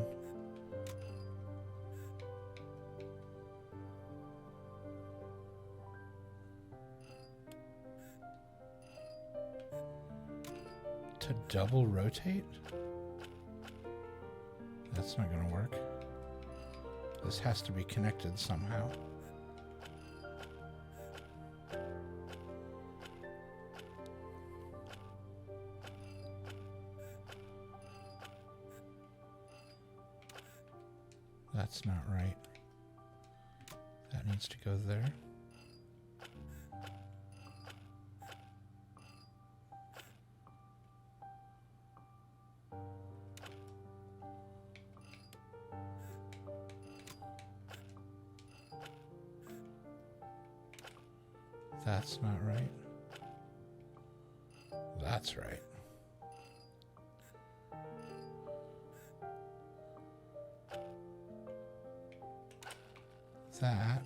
To double rotate? That's not going to work. This has to be connected somehow. That's not right. That needs to go there. That's not right. That's right. That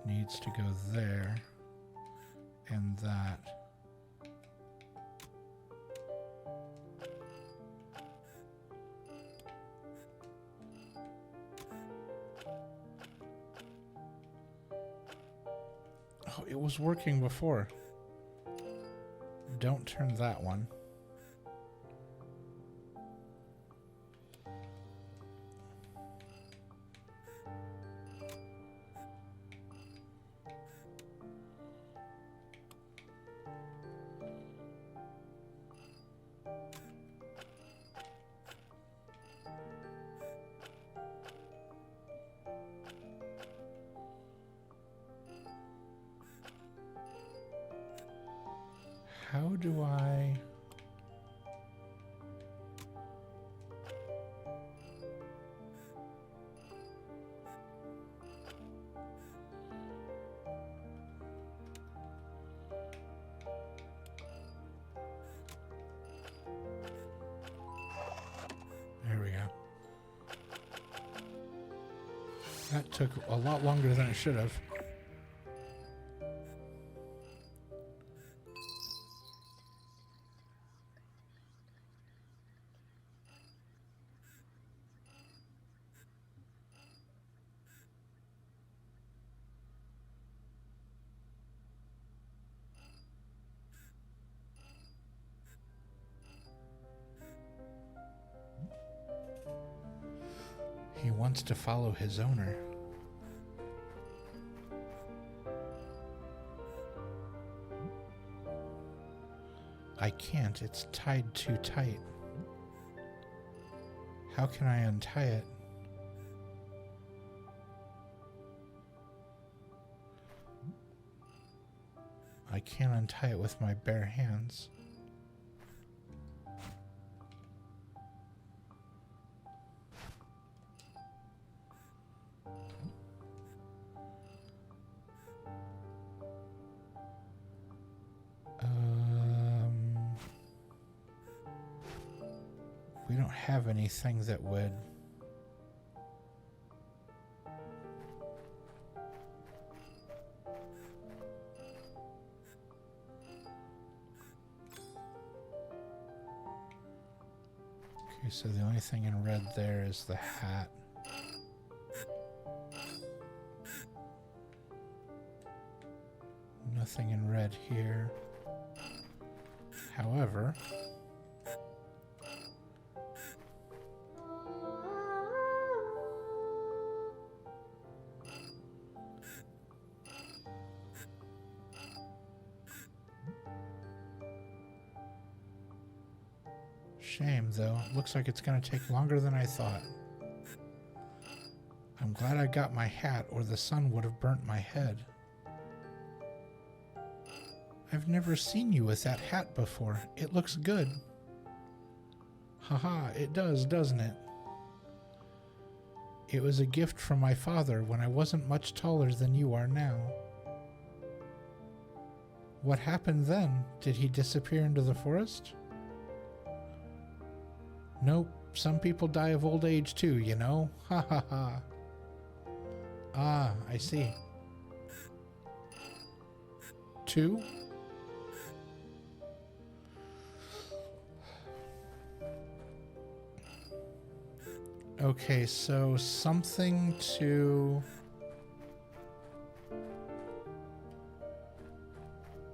needs to go there, and that. Oh, it was working before. Don't turn that one. How do I... There we go. That took a lot longer than it should have. wants to follow his owner. I can't. It's tied too tight. How can I untie it? I can't untie it with my bare hands. We don't have anything that would... Okay, so the only thing in red there is the hat. Nothing in red here. However... Shame, though. Looks like it's going to take longer than I thought. I'm glad I got my hat, or the sun would have burnt my head. I've never seen you with that hat before. It looks good. Haha, it does, doesn't it? It was a gift from my father when I wasn't much taller than you are now. What happened then? Did he disappear into the forest? Nope, some people die of old age too, you know? Ha ha ha. Ah, I see. 2? Okay, so something to...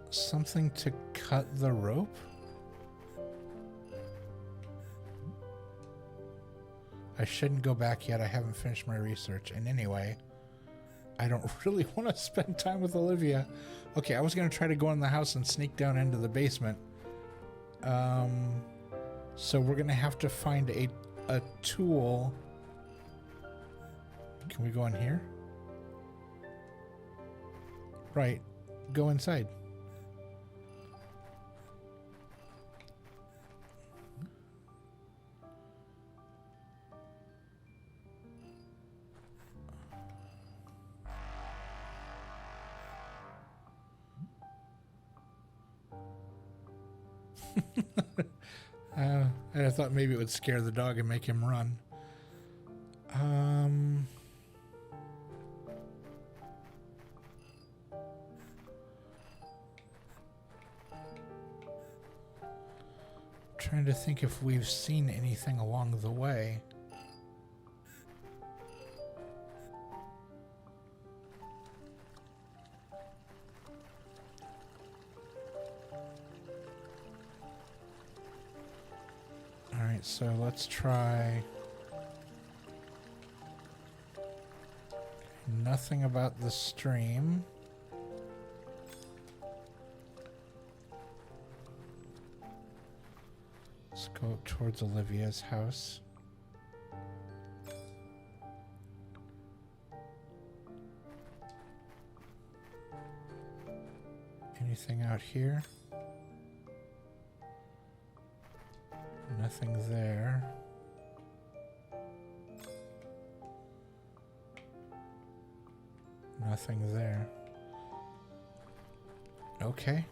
Something to cut the rope? I shouldn't go back yet. I haven't finished my research. And anyway, I don't really want to spend time with Olivia. Okay, I was going to try to go in the house and sneak down into the basement. So we're going to have to find a tool. Can we go in here? Right. Go inside. I thought maybe it would scare the dog and make him run. Trying to think if we've seen anything along the way. Alright, so let's try... Nothing about the stream. Let's go up towards Olivia's house. Anything out here? Nothing there. Nothing there. Okay.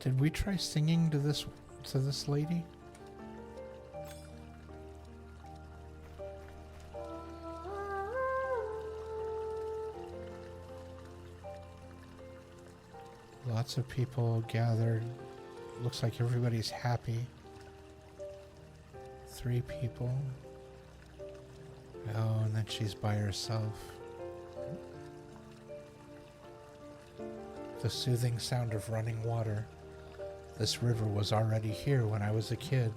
Did we try singing to this lady? Lots of people gathered. Looks like everybody's happy. 3 people. Oh, and then she's by herself. The soothing sound of running water. This river was already here when I was a kid.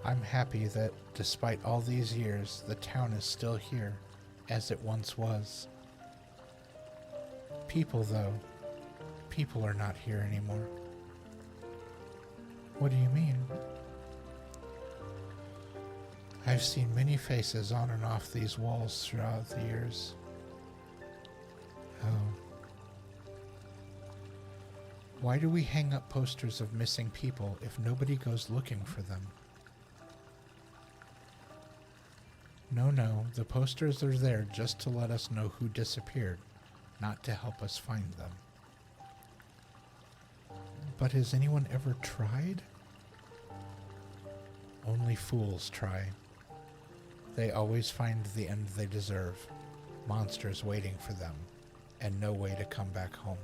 I'm happy that, despite all these years, the town is still here, as it once was. People, though, people are not here anymore. What do you mean? I've seen many faces on and off these walls throughout the years. Oh. Why do we hang up posters of missing people if nobody goes looking for them? No, the posters are there just to let us know who disappeared, not to help us find them. But has anyone ever tried? Only fools try. They always find the end they deserve, monsters waiting for them, and no way to come back home.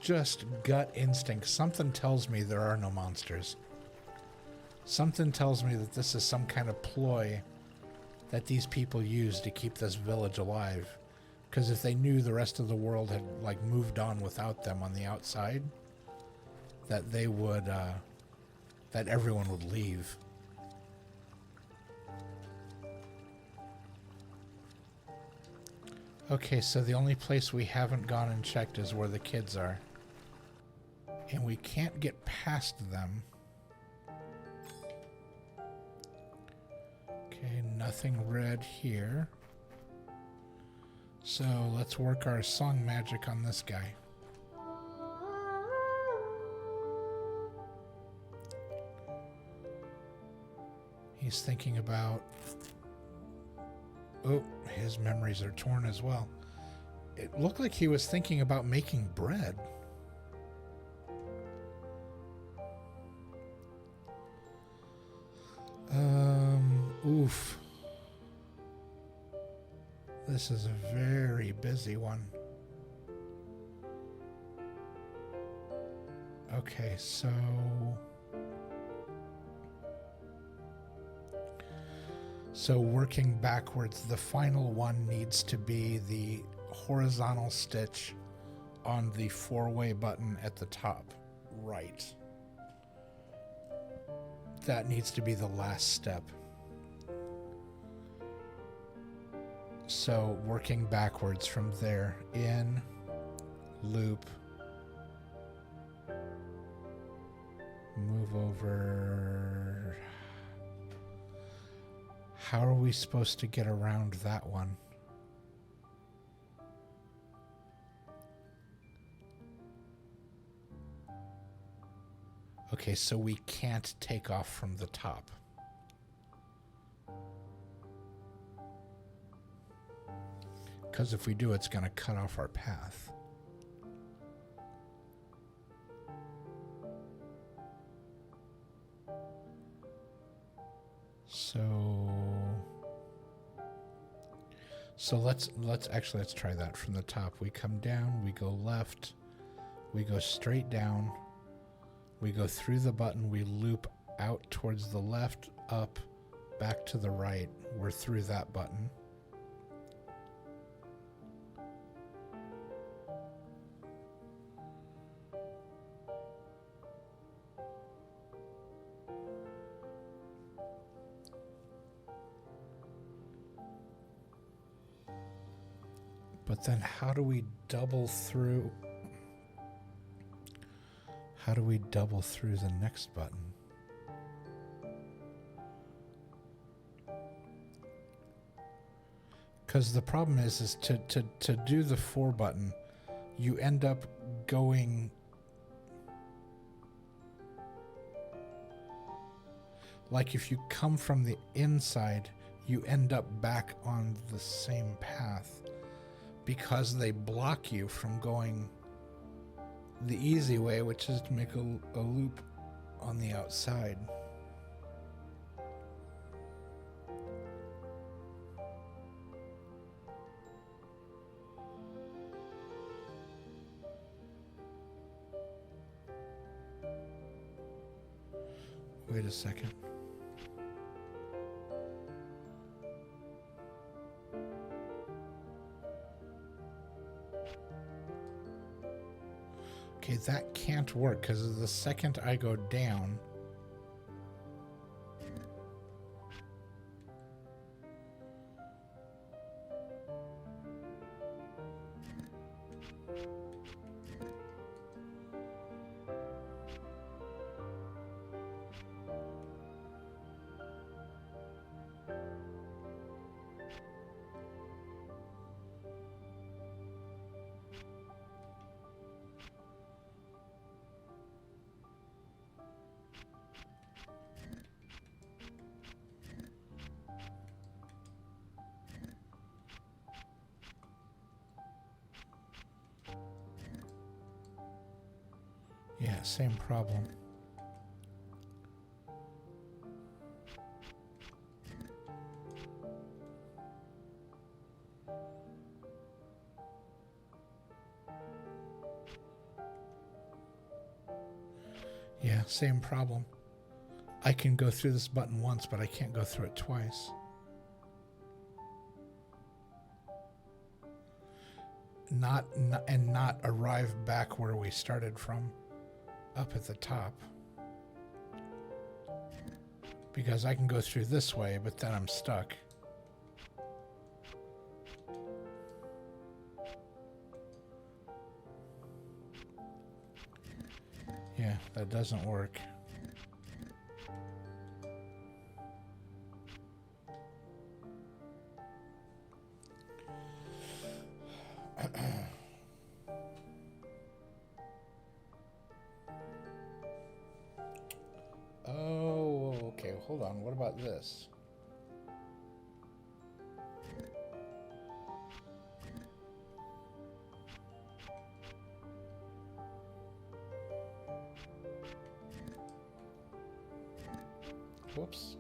Just gut instinct. Something tells me there are no monsters. Something tells me that this is some kind of ploy that these people use to keep this village alive. Because if they knew the rest of the world had like moved on without them on the outside, that they would, that everyone would leave. Okay, so the only place we haven't gone and checked is where the kids are. And we can't get past them. Okay, nothing red here. So let's work our song magic on this guy. He's thinking about... Oh, his memories are torn as well. It looked like he was thinking about making bread. Oof. This is a very busy one. Okay, so... So working backwards, the final one needs to be the horizontal stitch on the four-way button at the top right. That needs to be the last step. So working backwards from there, in, loop, move over. How are we supposed to get around that one? Okay, so we can't take off from the top. Because if we do, it's going to cut off our path. So let's try that from the top. We come down, we go left, we go straight down, we go through the button, we loop out towards the left, up, back to the right. We're through that button. But then how do we double through? How do we double through the next button? Because the problem is to do the 4 button, you end up going... Like if you come from the inside, you end up back on the same path. Because they block you from going the easy way, which is to make a loop on the outside. Wait a second. Okay, that can't work because the second I go down, yeah, same problem. Yeah, same problem. I can go through this button once, but I can't go through it twice. Not arrive back where we started from, up at the top. Because I can go through this way, but then I'm stuck. Yeah, that doesn't work. Oh, okay, hold on. What about this? Whoops.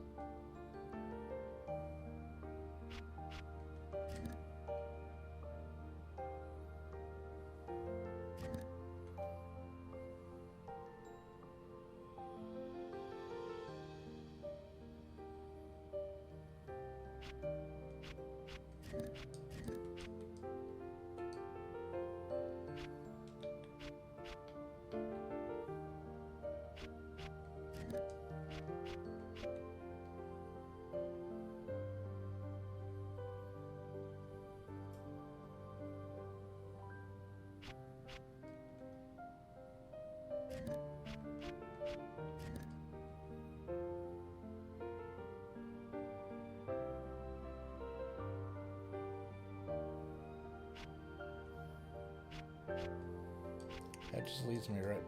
That just leads me right.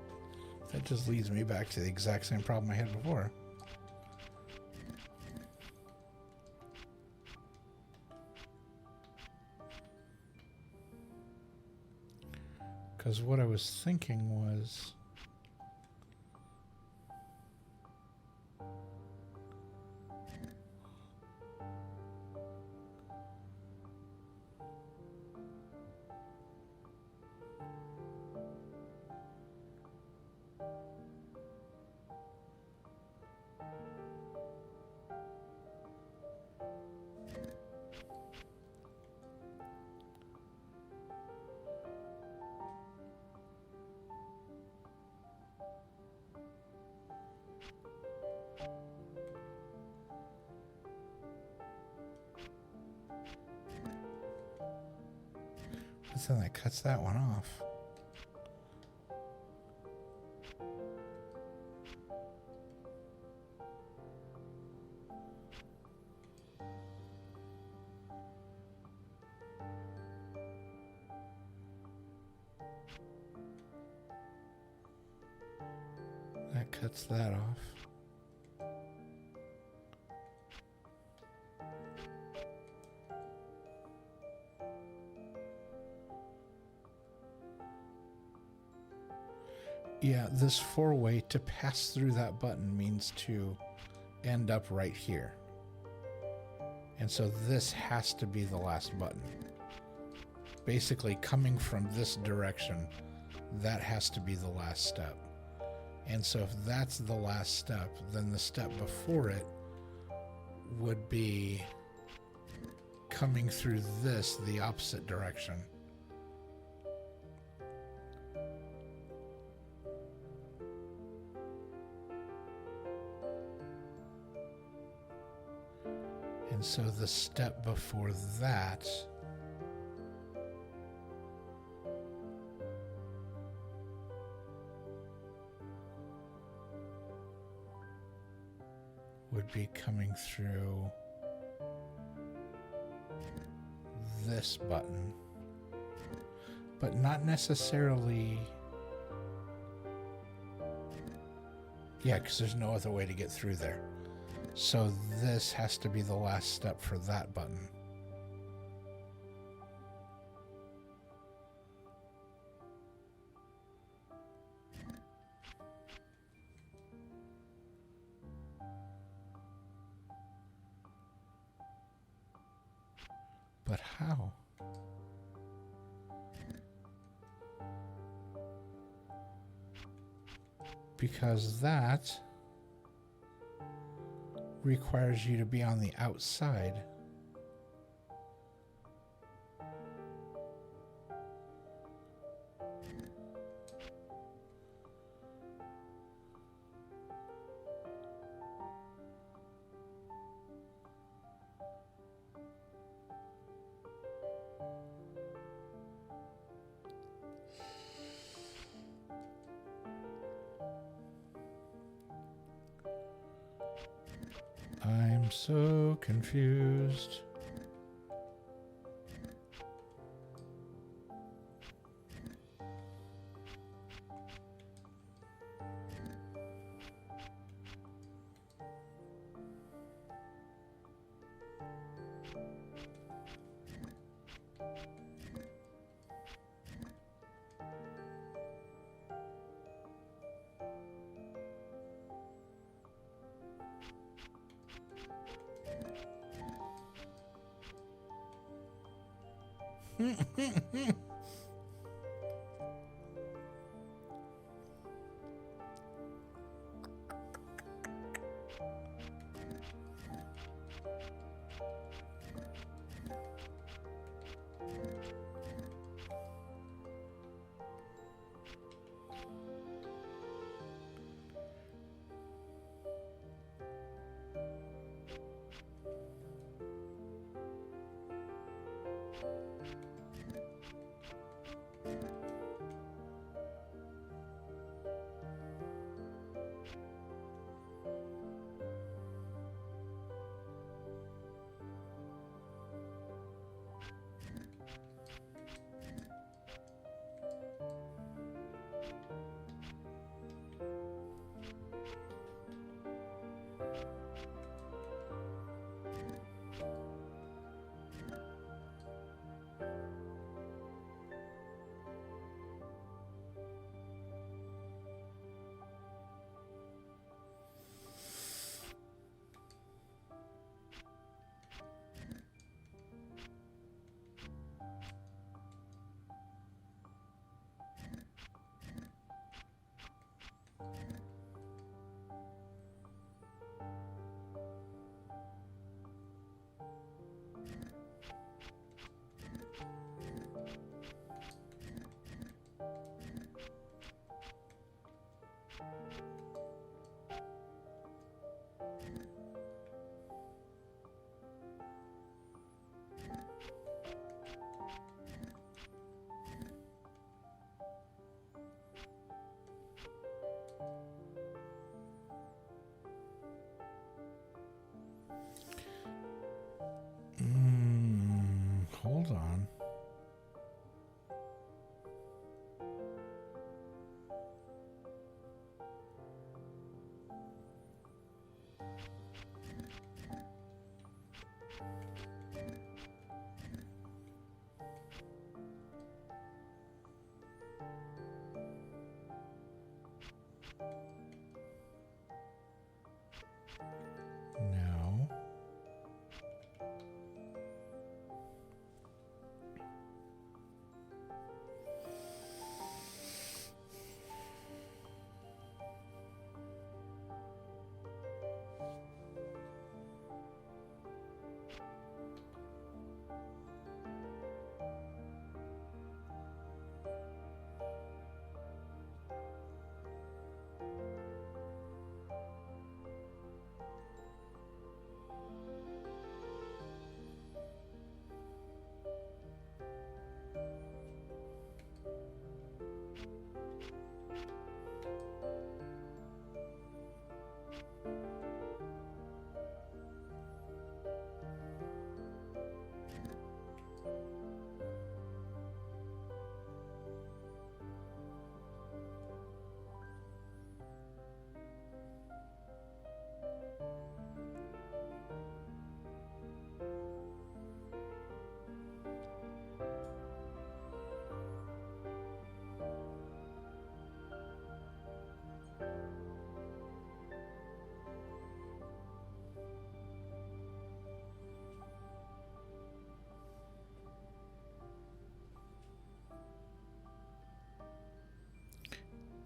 That just leads me back to the exact same problem I had before. Because what I was thinking was, but then that cuts that one off. That cuts that off. Yeah, this four-way to pass through that button means to end up right here. And so this has to be the last button. Basically, coming from this direction, that has to be the last step. And so if that's the last step, then the step before it would be coming through this the opposite direction. And so the step before that would be coming through this button, but not necessarily. Yeah, because there's no other way to get through there. So this has to be the last step for that button. But how? Because that requires you to be on the outside. I'm so confused. Hold on. No.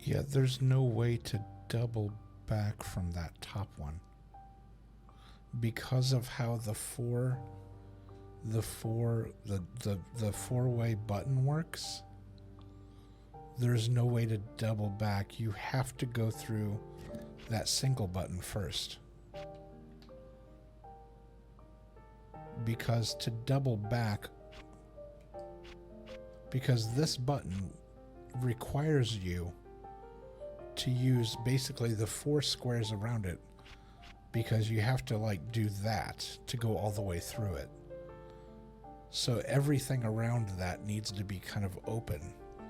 Yeah, there's no way to double back from that top one because of how the four-way button works. There's no way to double back. You have to go through that single button first. Because to double back, because this button requires you to use basically the 4 squares around it, because you have to like do that to go all the way through it. So everything around that needs to be kind of open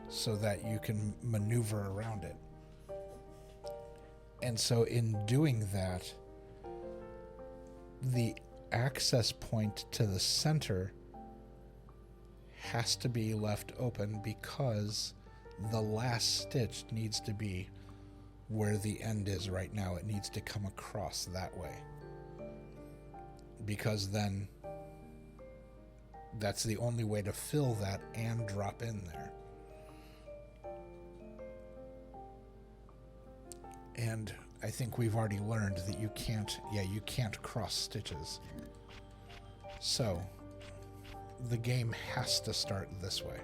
so that you can maneuver around it. And so in doing that, the access point to the center has to be left open because the last stitch needs to be where the end is right now. It needs to come across that way, because then that's the only way to fill that and drop in there. And I think we've already learned that you can't cross stitches. So the game has to start this way.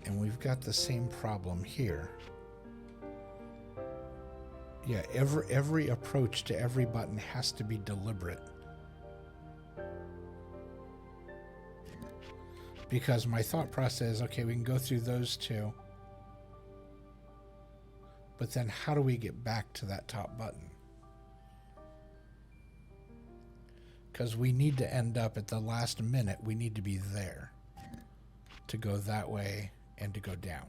And we've got the same problem here. Yeah, every approach to every button has to be deliberate. Because my thought process is, okay, we can go through those two, but then how do we get back to that top button? Because we need to end up at the last minute, we need to be there to go that way and to go down.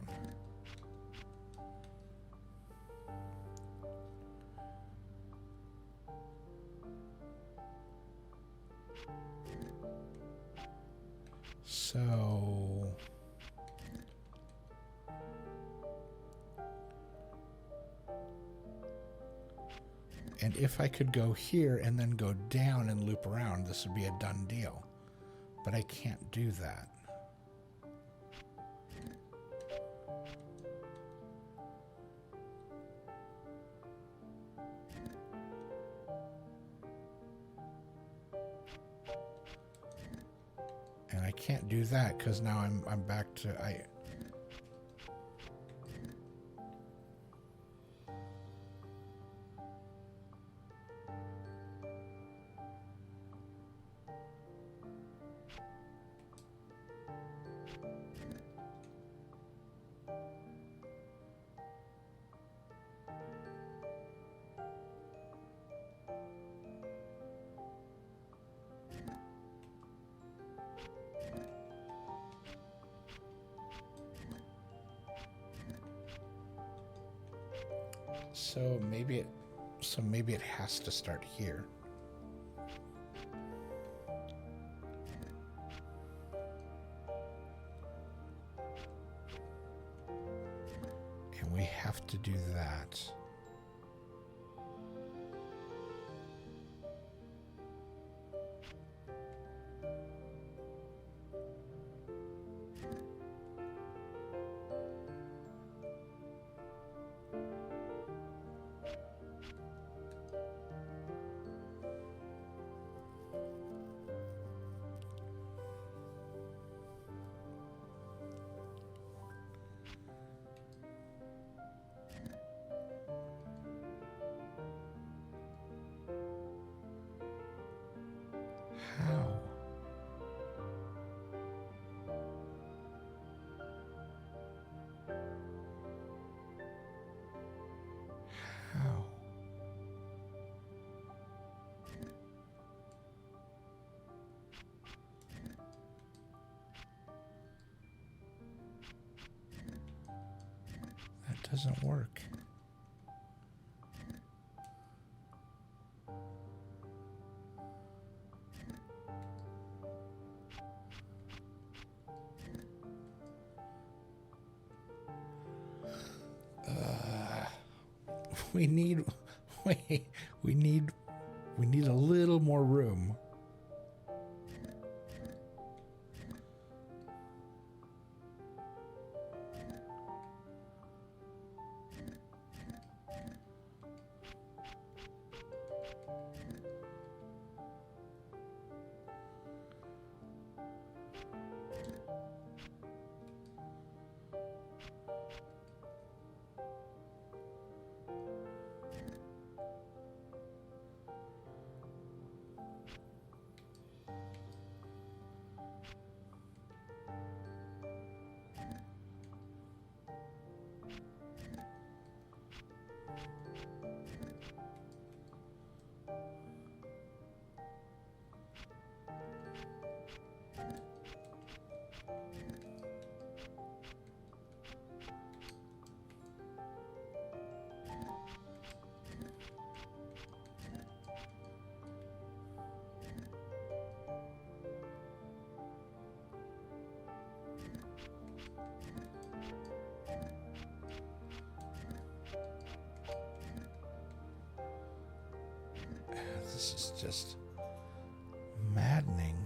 So and if I could go here and then go down and loop around, this would be a done deal. But I can't do that. And I can't do that because now I'm back to So maybe it has to start here. And we have to do that. doesn't work. We need, we need a little more room. This is just maddening.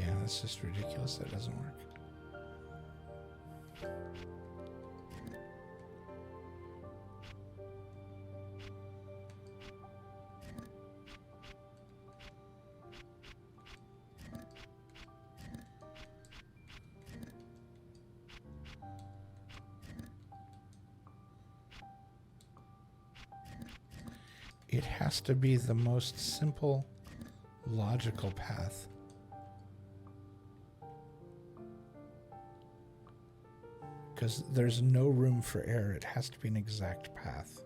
Yeah, that's just ridiculous. That doesn't work. It has to be the most simple, logical path. Because there's no room for error. It has to be an exact path.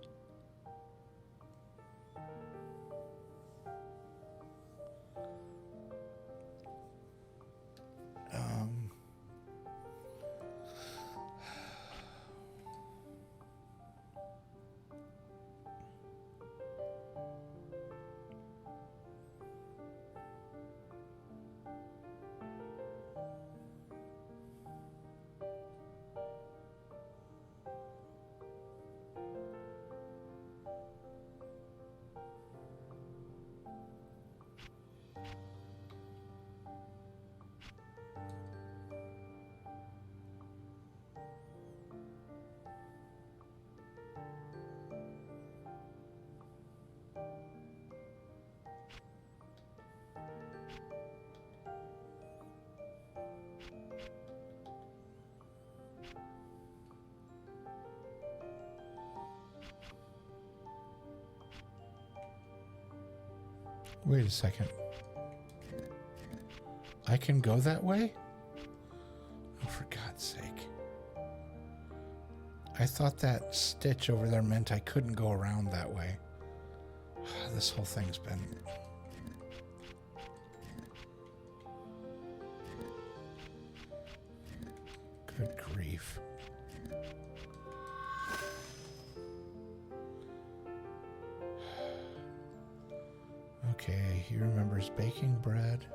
Wait a second. I can go that way? Oh, for God's sake. I thought that stitch over there meant I couldn't go around that way. This whole thing's been... Good grief. Okay, he remembers baking bread.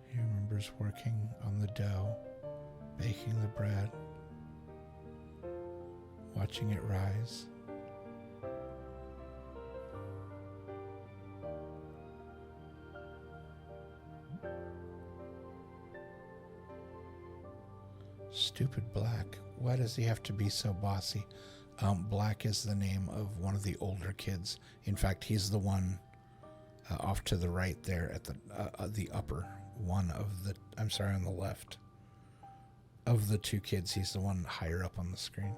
He remembers working on the dough, baking the bread, watching it rise. Stupid Black. Why does he have to be so bossy? Black is the name of one of the older kids. In fact, he's the one off to the right there at the upper one of the... I'm sorry, on the left. Of the two kids, he's the one higher up on the screen.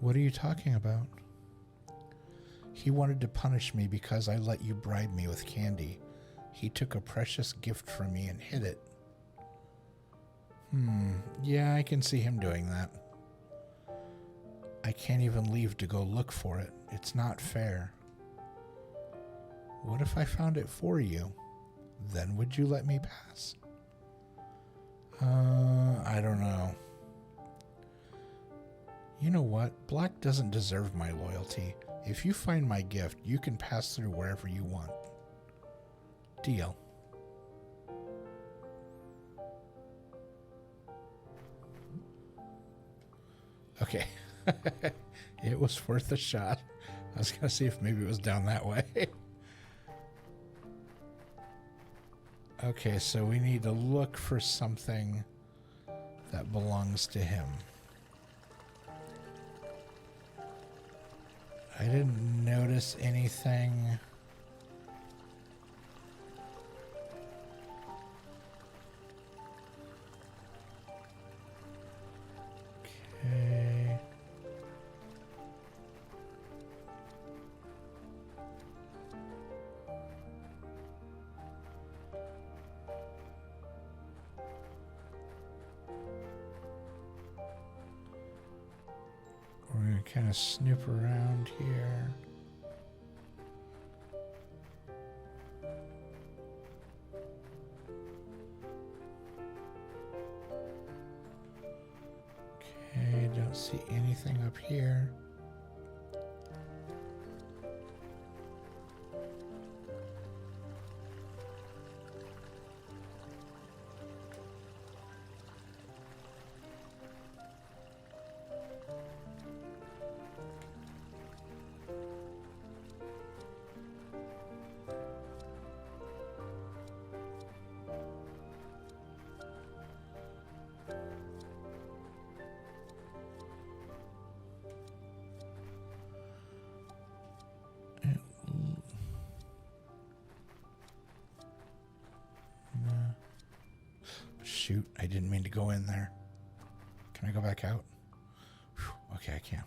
What are you talking about? He wanted to punish me because I let you bribe me with candy. He took a precious gift from me and hid it. Yeah, I can see him doing that. I can't even leave to go look for it. It's not fair. What if I found it for you? Then would you let me pass? I don't know. You know what? Black doesn't deserve my loyalty. If you find my gift, you can pass through wherever you want. Deal. Okay. It was worth a shot. I was going to see if maybe it was down that way. Okay, so we need to look for something that belongs to him. I didn't notice anything. Okay. We're going to kind of snoop around here. Okay, don't see anything up here. Shoot, I didn't mean to go in there. Can I go back out? Whew, okay, I can.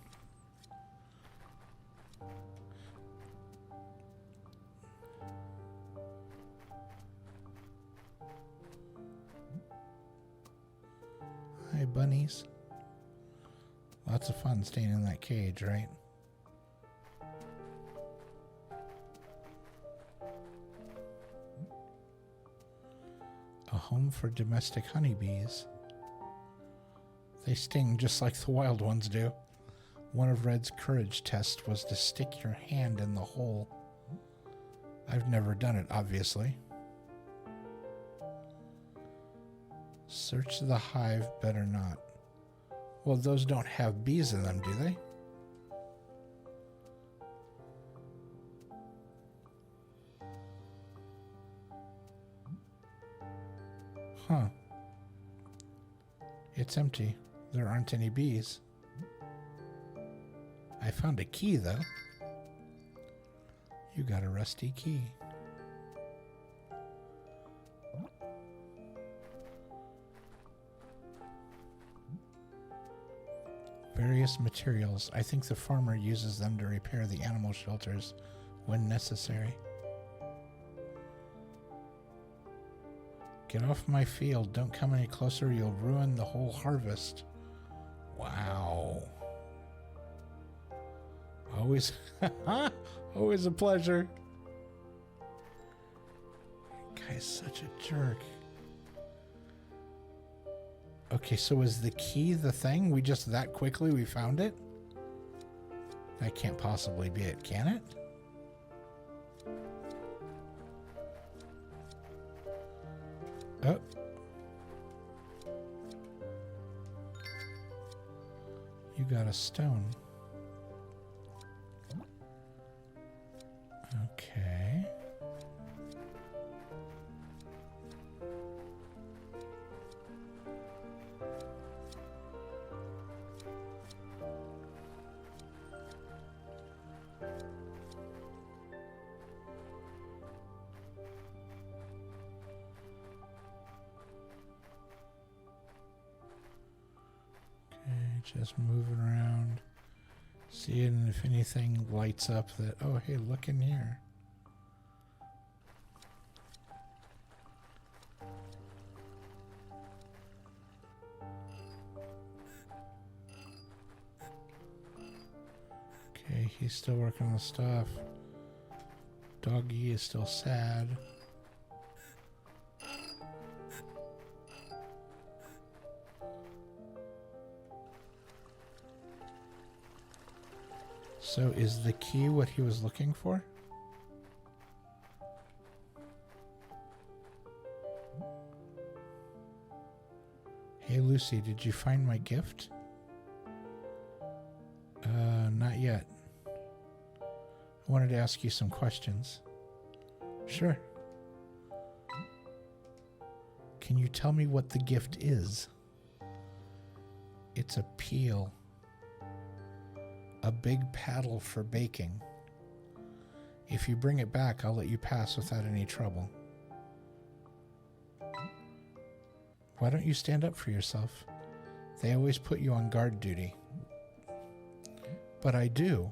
Hi, bunnies. Lots of fun staying in that cage, right? A home for domestic honeybees. They sting just like the wild ones do. One of Red's courage tests was to stick your hand in the hole. I've never done it, obviously. Search the hive, better not. Well, those don't have bees in them, do they? Huh. It's empty. There aren't any bees. I found a key, though. You got a rusty key. Various materials. I think the farmer uses them to repair the animal shelters when necessary. Get off my field. Don't come any closer. You'll ruin the whole harvest. Wow. Always, always a pleasure. Guy's such a jerk. Okay, so is the key the thing? We just that quickly we found it? That can't possibly be it, can it? Oh. You got a stone. Okay. Just moving around. Seeing if anything lights up that, oh, hey, look in here. Okay, he's still working on the stuff. Doggy is still sad. So is the key what he was looking for? Hey Lucy, did you find my gift? Not yet. I wanted to ask you some questions. Sure. Can you tell me what the gift is? It's a peel. A big paddle for baking. If you bring it back, I'll let you pass without any trouble. Why don't you stand up for yourself? They always put you on guard duty. But I do.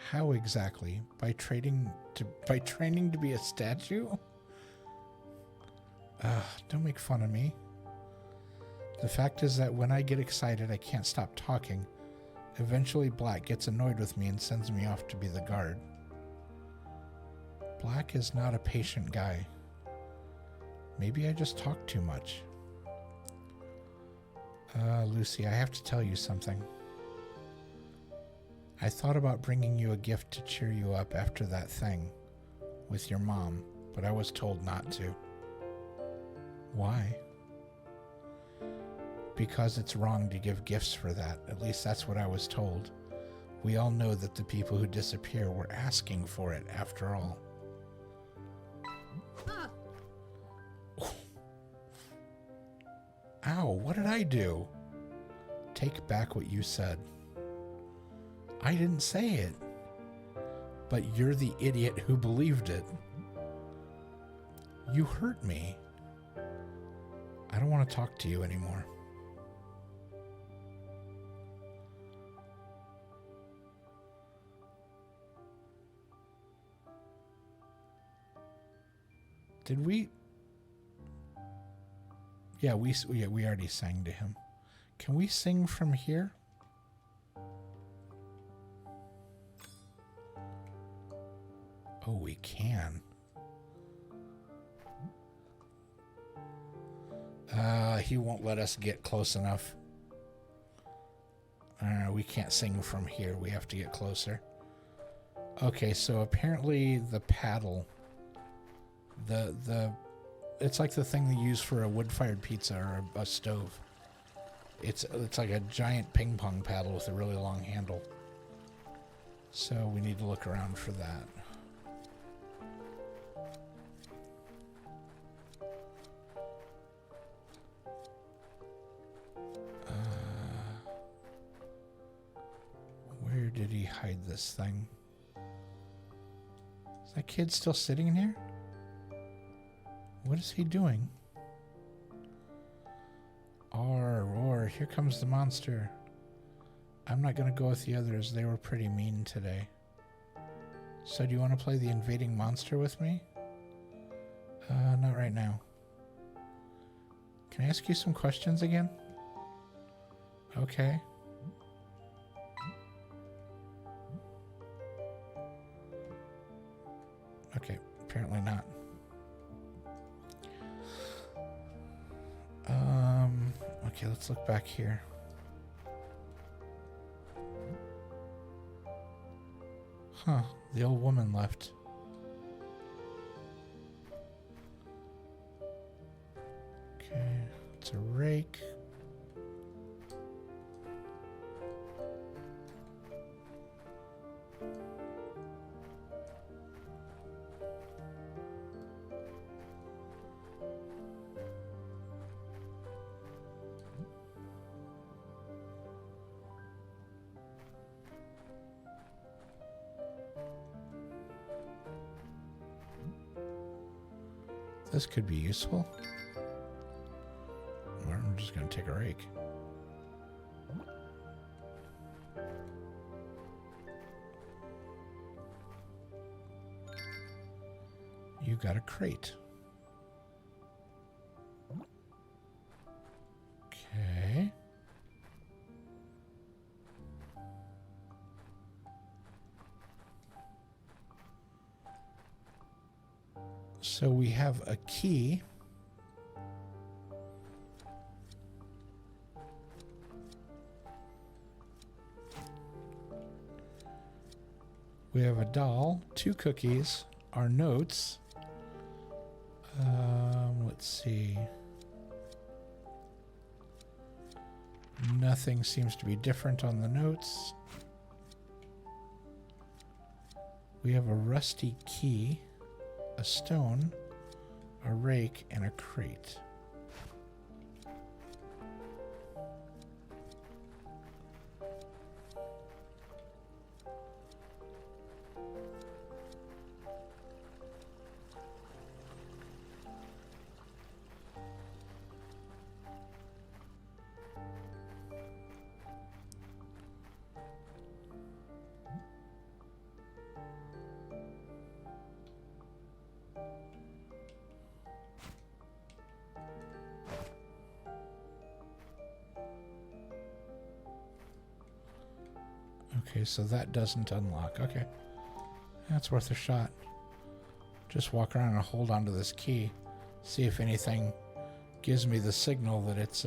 How exactly? By training to be a statue? Don't make fun of me. The fact is that when I get excited, I can't stop talking. Eventually, Black gets annoyed with me and sends me off to be the guard. Black is not a patient guy. Maybe I just talk too much. Lucy, I have to tell you something. I thought about bringing you a gift to cheer you up after that thing with your mom, but I was told not to. Why? Because it's wrong to give gifts for that. At least that's what I was told. We all know that the people who disappear were asking for it after all. Ow, what did I do? Take back what you said. I didn't say it. But you're the idiot who believed it. You hurt me. I don't want to talk to you anymore. Did we? Yeah, we already sang to him. Can we sing from here? Oh, we can. He won't let us get close enough. We can't sing from here. We have to get closer. Okay, so apparently the paddle, it's like the thing they use for a wood-fired pizza or a stove. It's like a giant ping pong paddle with a really long handle. So we need to look around for that. Where did he hide this thing? Is that kid still sitting in here? What is he doing? Roar, here comes the monster. I'm not going to go with the others. They were pretty mean today. So do you want to play the invading monster with me? Not right now. Can I ask you some questions again? Okay. Okay, apparently not. Okay, let's look back here. Huh, the old woman left. Okay, it's a rake. This could be useful. Or I'm just going to take a rake. You got a crate. Okay. So we have a key. We have a doll, 2 cookies, our notes. Let's see. Nothing seems to be different on the notes. We have a rusty key, a stone, a rake, and a crate. Okay, so that doesn't unlock. Okay. That's worth a shot. Just walk around and hold onto this key. See if anything gives me the signal that it's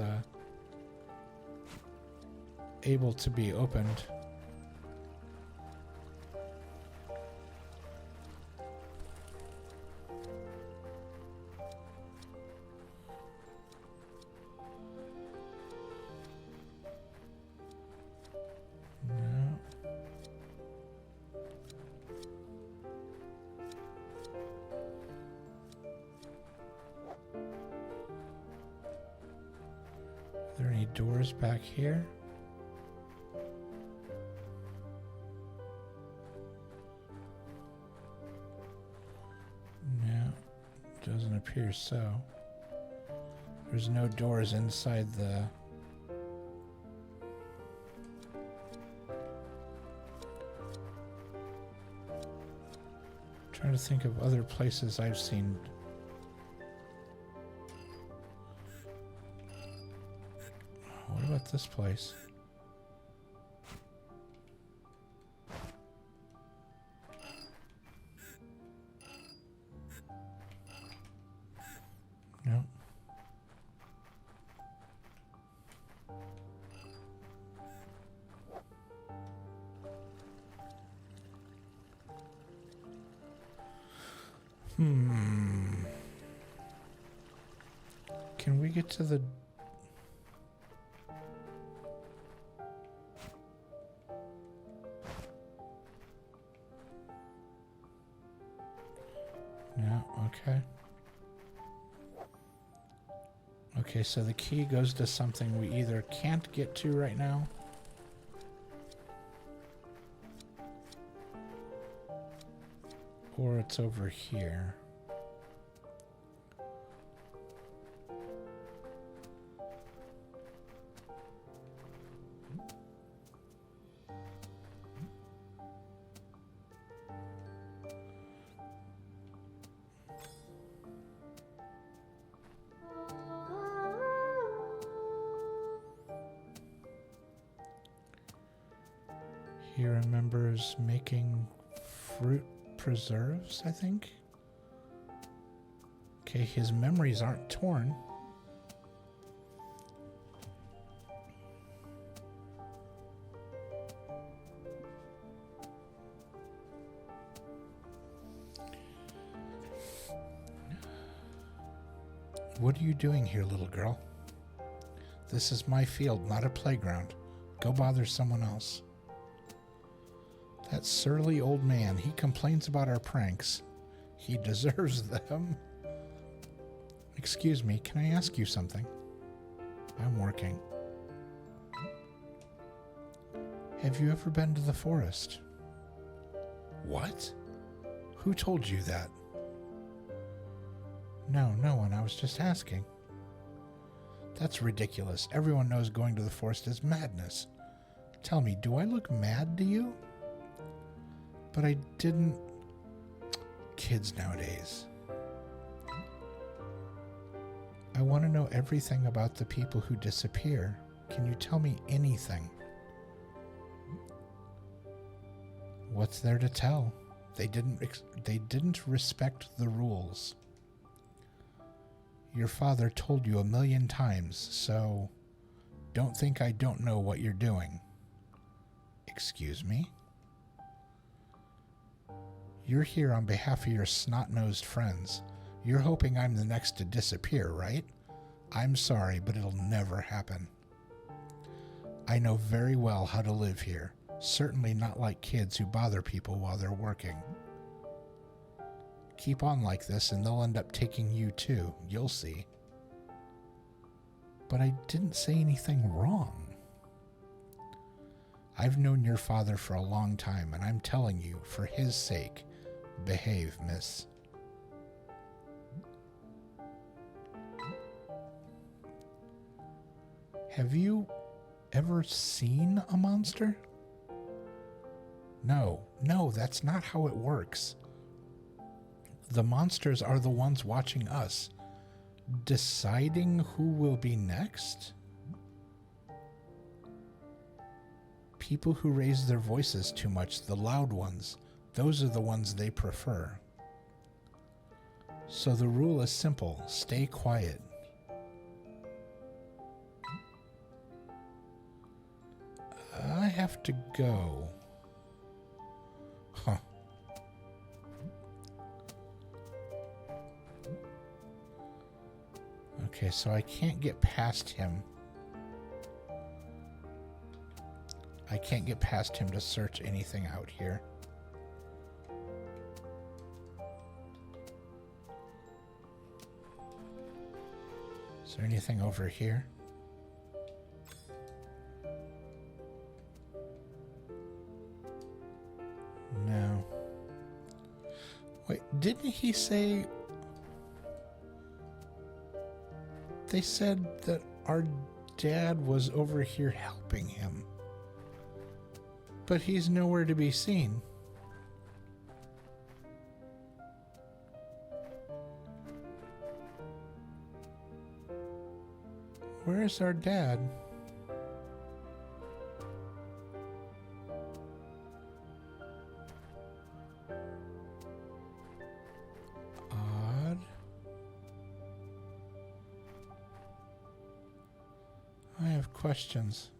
able to be opened. Are there any doors back here? No, doesn't appear so. There's no doors inside the... Trying to think of other places I've seen. What about this place? No. Can we get to the... No, okay. Okay, so the key goes to something we either can't get to right now, or it's over here. He remembers making fruit preserves, I think. Okay, his memories aren't torn. What are you doing here, little girl? This is my field, not a playground. Go bother someone else. That surly old man, he complains about our pranks. He deserves them. Excuse me, can I ask you something? I'm working. Have you ever been to the forest? What? Who told you that? No, no one. I was just asking. That's ridiculous. Everyone knows going to the forest is madness. Tell me, do I look mad to you? But I didn't... Kids nowadays. I want to know everything about the people who disappear. Can you tell me anything? What's there to tell? They didn't respect the rules. Your father told you 1,000,000 times, so don't think I don't know what you're doing. Excuse me? You're here on behalf of your snot-nosed friends. You're hoping I'm the next to disappear, right? I'm sorry, but it'll never happen. I know very well how to live here. Certainly not like kids who bother people while they're working. Keep on like this and they'll end up taking you too. You'll see. But I didn't say anything wrong. I've known your father for a long time, and I'm telling you, for his sake, behave, miss. Have you ever seen a monster? No, that's not how it works. The monsters are the ones watching us, deciding who will be next. People who raise their voices too much, the loud ones, those are the ones they prefer. So the rule is simple, stay quiet. I have to go. Huh. Okay, so I can't get past him. I can't get past him to search anything out here. Is there anything over here? No. Wait, didn't he say... They said that our dad was over here helping him. But he's nowhere to be seen. Where is our dad? Odd. I have questions.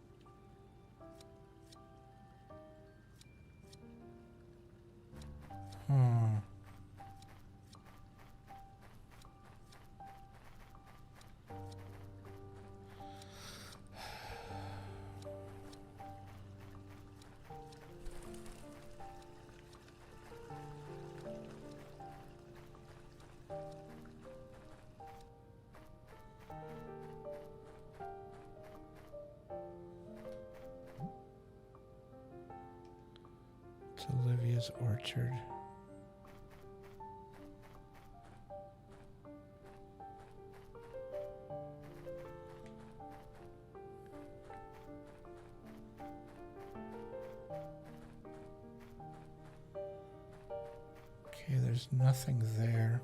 It's Olivia's orchard. Okay, there's nothing there.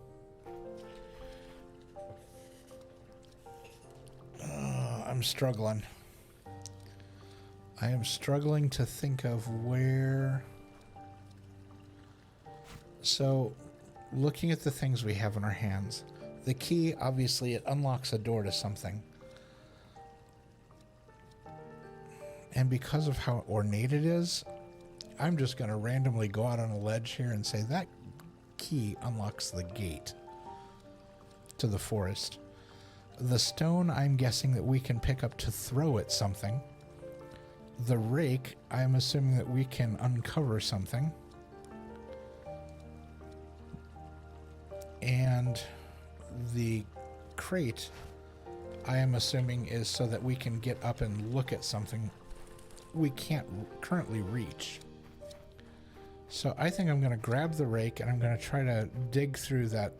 I'm struggling. I am struggling to think of where... So, looking at the things we have in our hands, the key, obviously, it unlocks a door to something. And because of how ornate it is, I'm just going to randomly go out on a ledge here and say that key unlocks the gate to the forest. The stone, I'm guessing that we can pick up to throw at something. The rake, I'm assuming that we can uncover something. And the crate, I am assuming, is so that we can get up and look at something we can't currently reach. So I think I'm going to grab the rake and I'm going to try to dig through that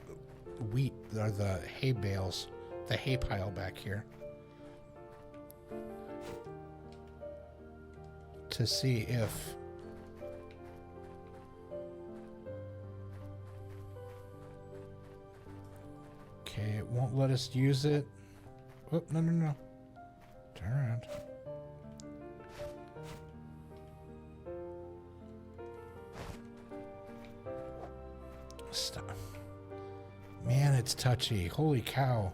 wheat, or the hay bales, the hay pile back here, to see if... Okay, it won't let us use it. Oh, no, no, no. Turn around. Stop. Man, it's touchy. Holy cow.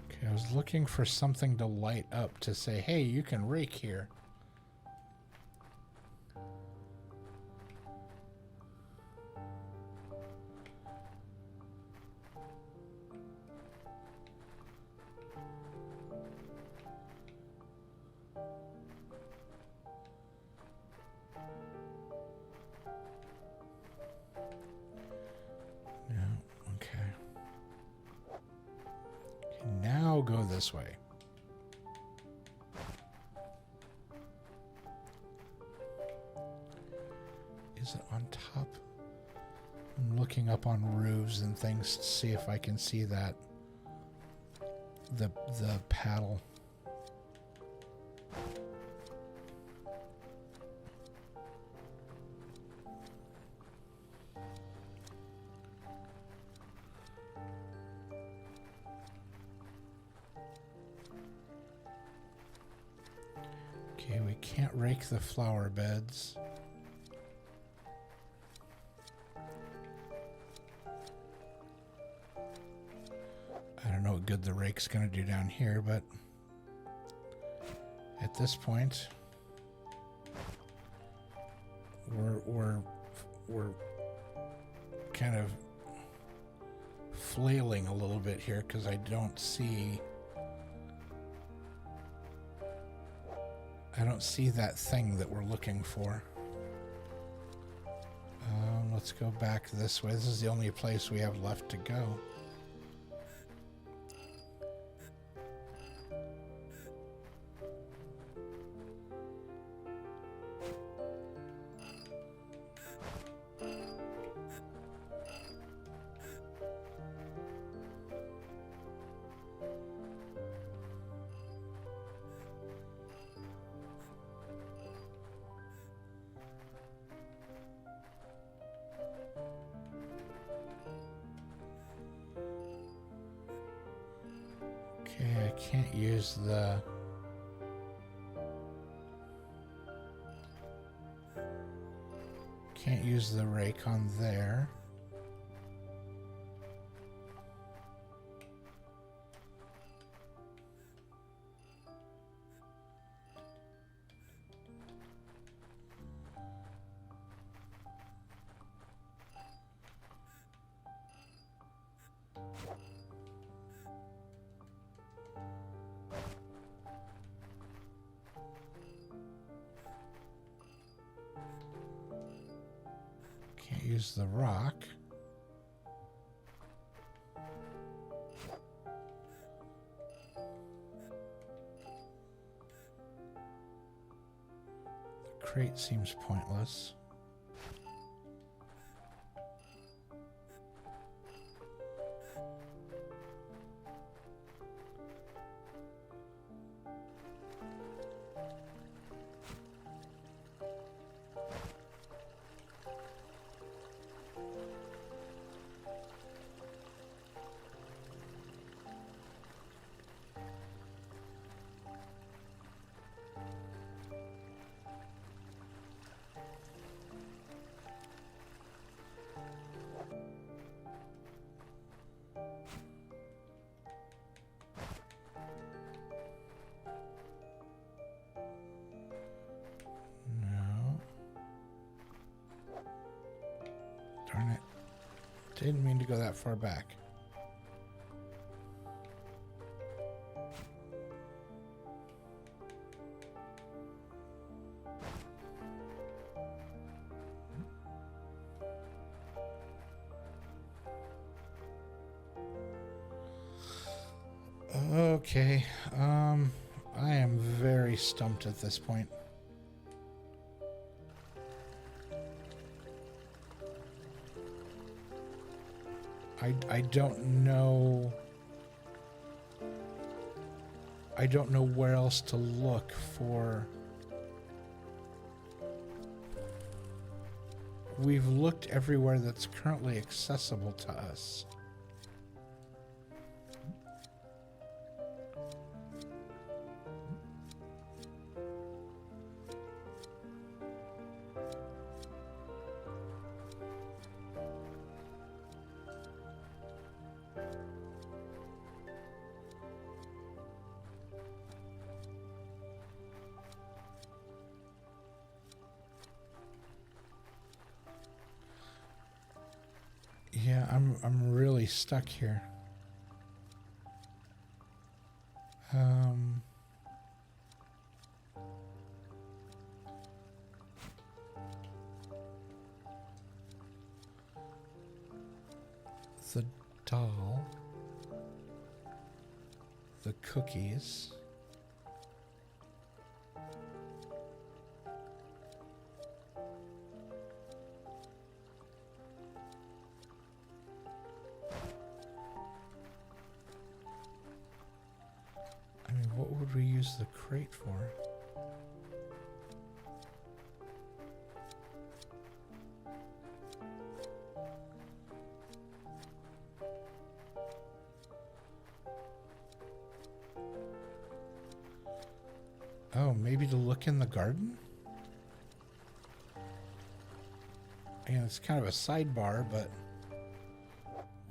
Okay, I was looking for something to light up to say, hey, you can rake here. Now go this way. Is it on top? I'm looking up on roofs and things to see if I can see that. The paddle. Okay, we can't rake the flower beds. I don't know what good the rake's going to do down here, but at this point, we're kind of flailing a little bit here because I don't see that thing that we're looking for. Let's go back this way. This is the only place we have left to go. Okay, I can't use the... Can't use the rake on there. Can't use the rock. The crate seems pointless. Darn it. Didn't mean to go that far back. Okay, I am very stumped at this point. I don't know I don't know where else to look for... We've looked everywhere that's currently accessible to us. Yeah, I'm really stuck here. The doll, the cookies. I mean, what would we use the crate for? Oh, maybe to look in the garden? Again, it's kind of a sidebar, but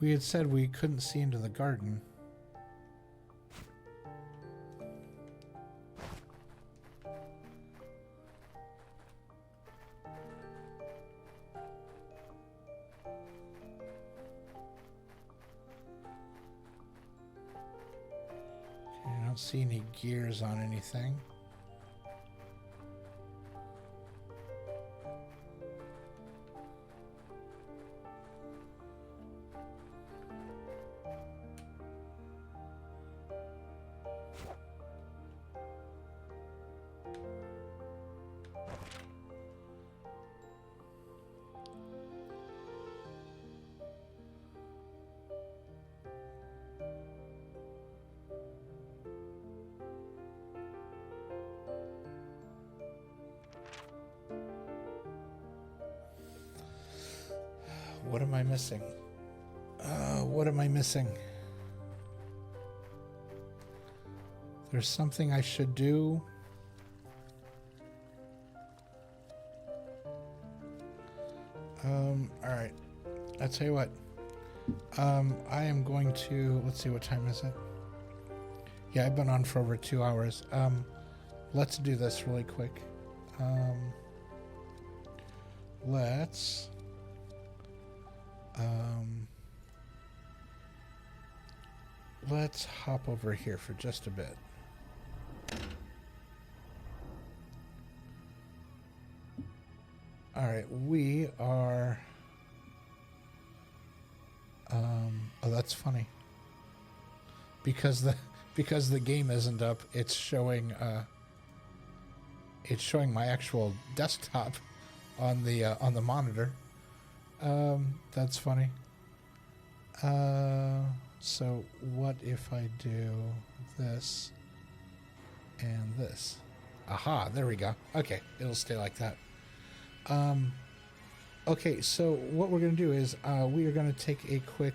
we had said we couldn't see into the garden. Okay, I don't see any gears on anything. What am I missing? What am I missing? There's something I should do. All right. I'll tell you what. I am going to, let's see, what time is it? Yeah, I've been on for over 2 hours. Let's do this really quick. Let's hop over here for just a bit. All right, we are... oh, that's funny. Because the game isn't up, it's showing my actual desktop on the monitor. That's funny. So what if I do this and this? Aha, there we go. Okay, it'll stay like that. Okay, so what we're going to do is we are going to take a quick,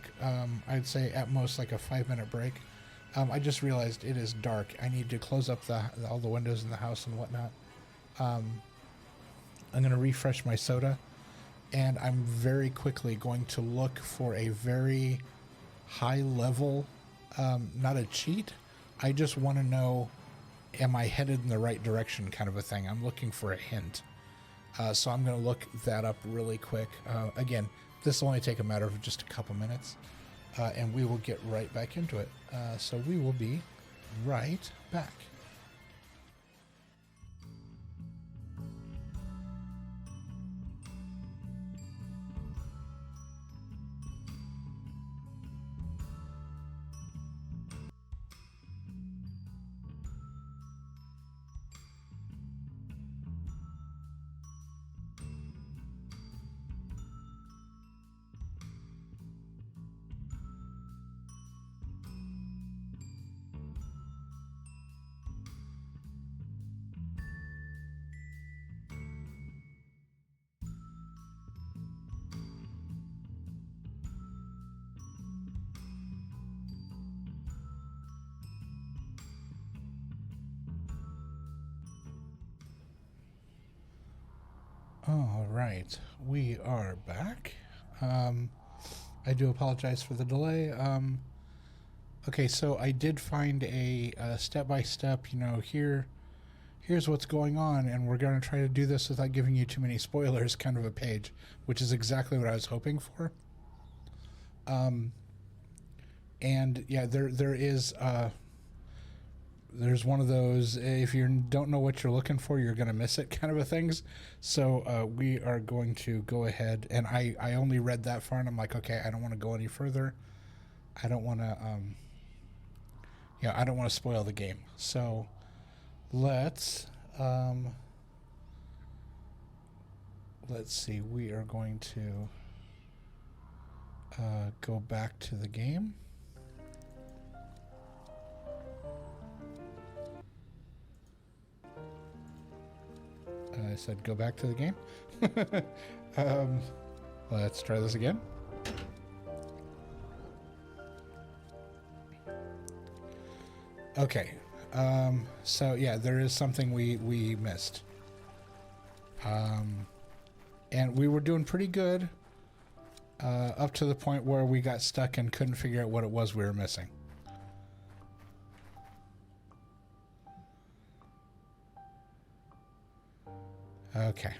I'd say at most like a 5-minute break. I just realized it is dark. I need to close up all the windows in the house and whatnot. I'm going to refresh my soda, and I'm very quickly going to look for a very high level, not a cheat. I just want to know, am I headed in the right direction kind of a thing. I'm looking for a hint. So I'm going to look that up really quick. Again, this will only take a matter of just a couple minutes, and we will get right back into it. So we will be right back. All right, we are back. I do apologize for the delay. Okay, so I did find a step-by-step, here's what's going on, and we're going to try to do this without giving you too many spoilers kind of a page, which is exactly what I was hoping for. And yeah, there is there's one of those, if you don't know what you're looking for, you're going to miss it kind of a things. So we are going to go ahead, and I only read that far, and I'm like, okay, I don't want to go any further. I don't want to I don't want to spoil the game. So let's see. We are going to go back to the game. I said go back to the game. Let's try this again. Okay. So yeah, there is something we missed. And we were doing pretty good up to the point where we got stuck and couldn't figure out what it was we were missing. Okay.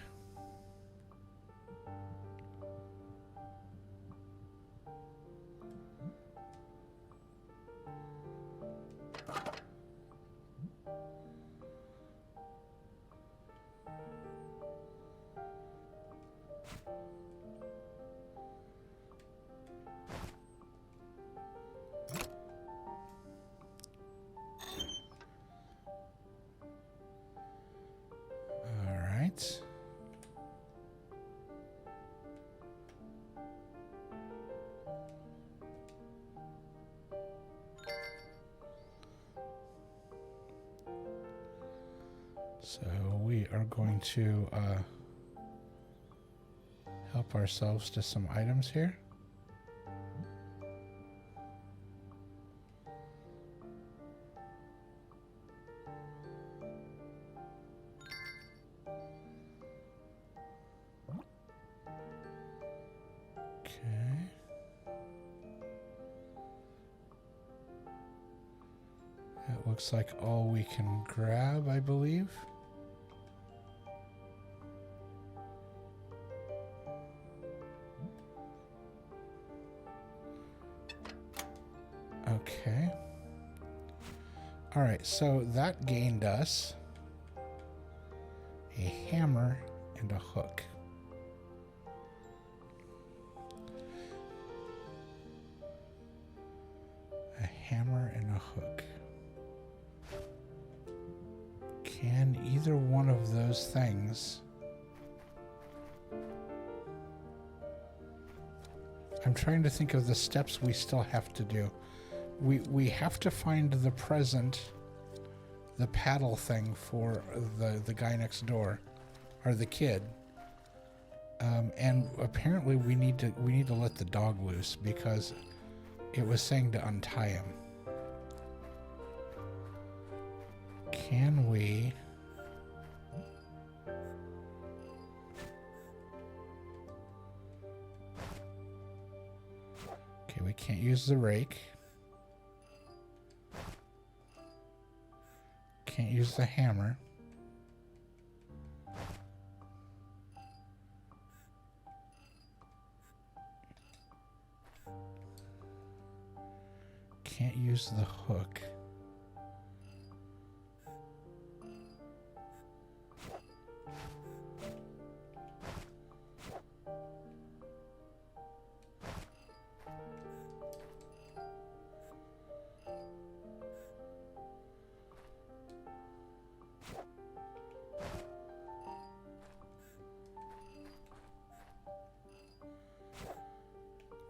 All right. So we are going to help ourselves to some items here. Okay. That looks like all we can grab, I believe. Okay. All right, so that gained us a hammer and a hook. A hammer and a hook. Can either one of those things... I'm trying to think of the steps we still have to do. We have to find the present, the paddle thing for the guy next door, or the kid. And apparently we need to let the dog loose because it was saying to untie him. Can we... Okay, we can't use the rake. Can't use the hammer. Can't use the hook.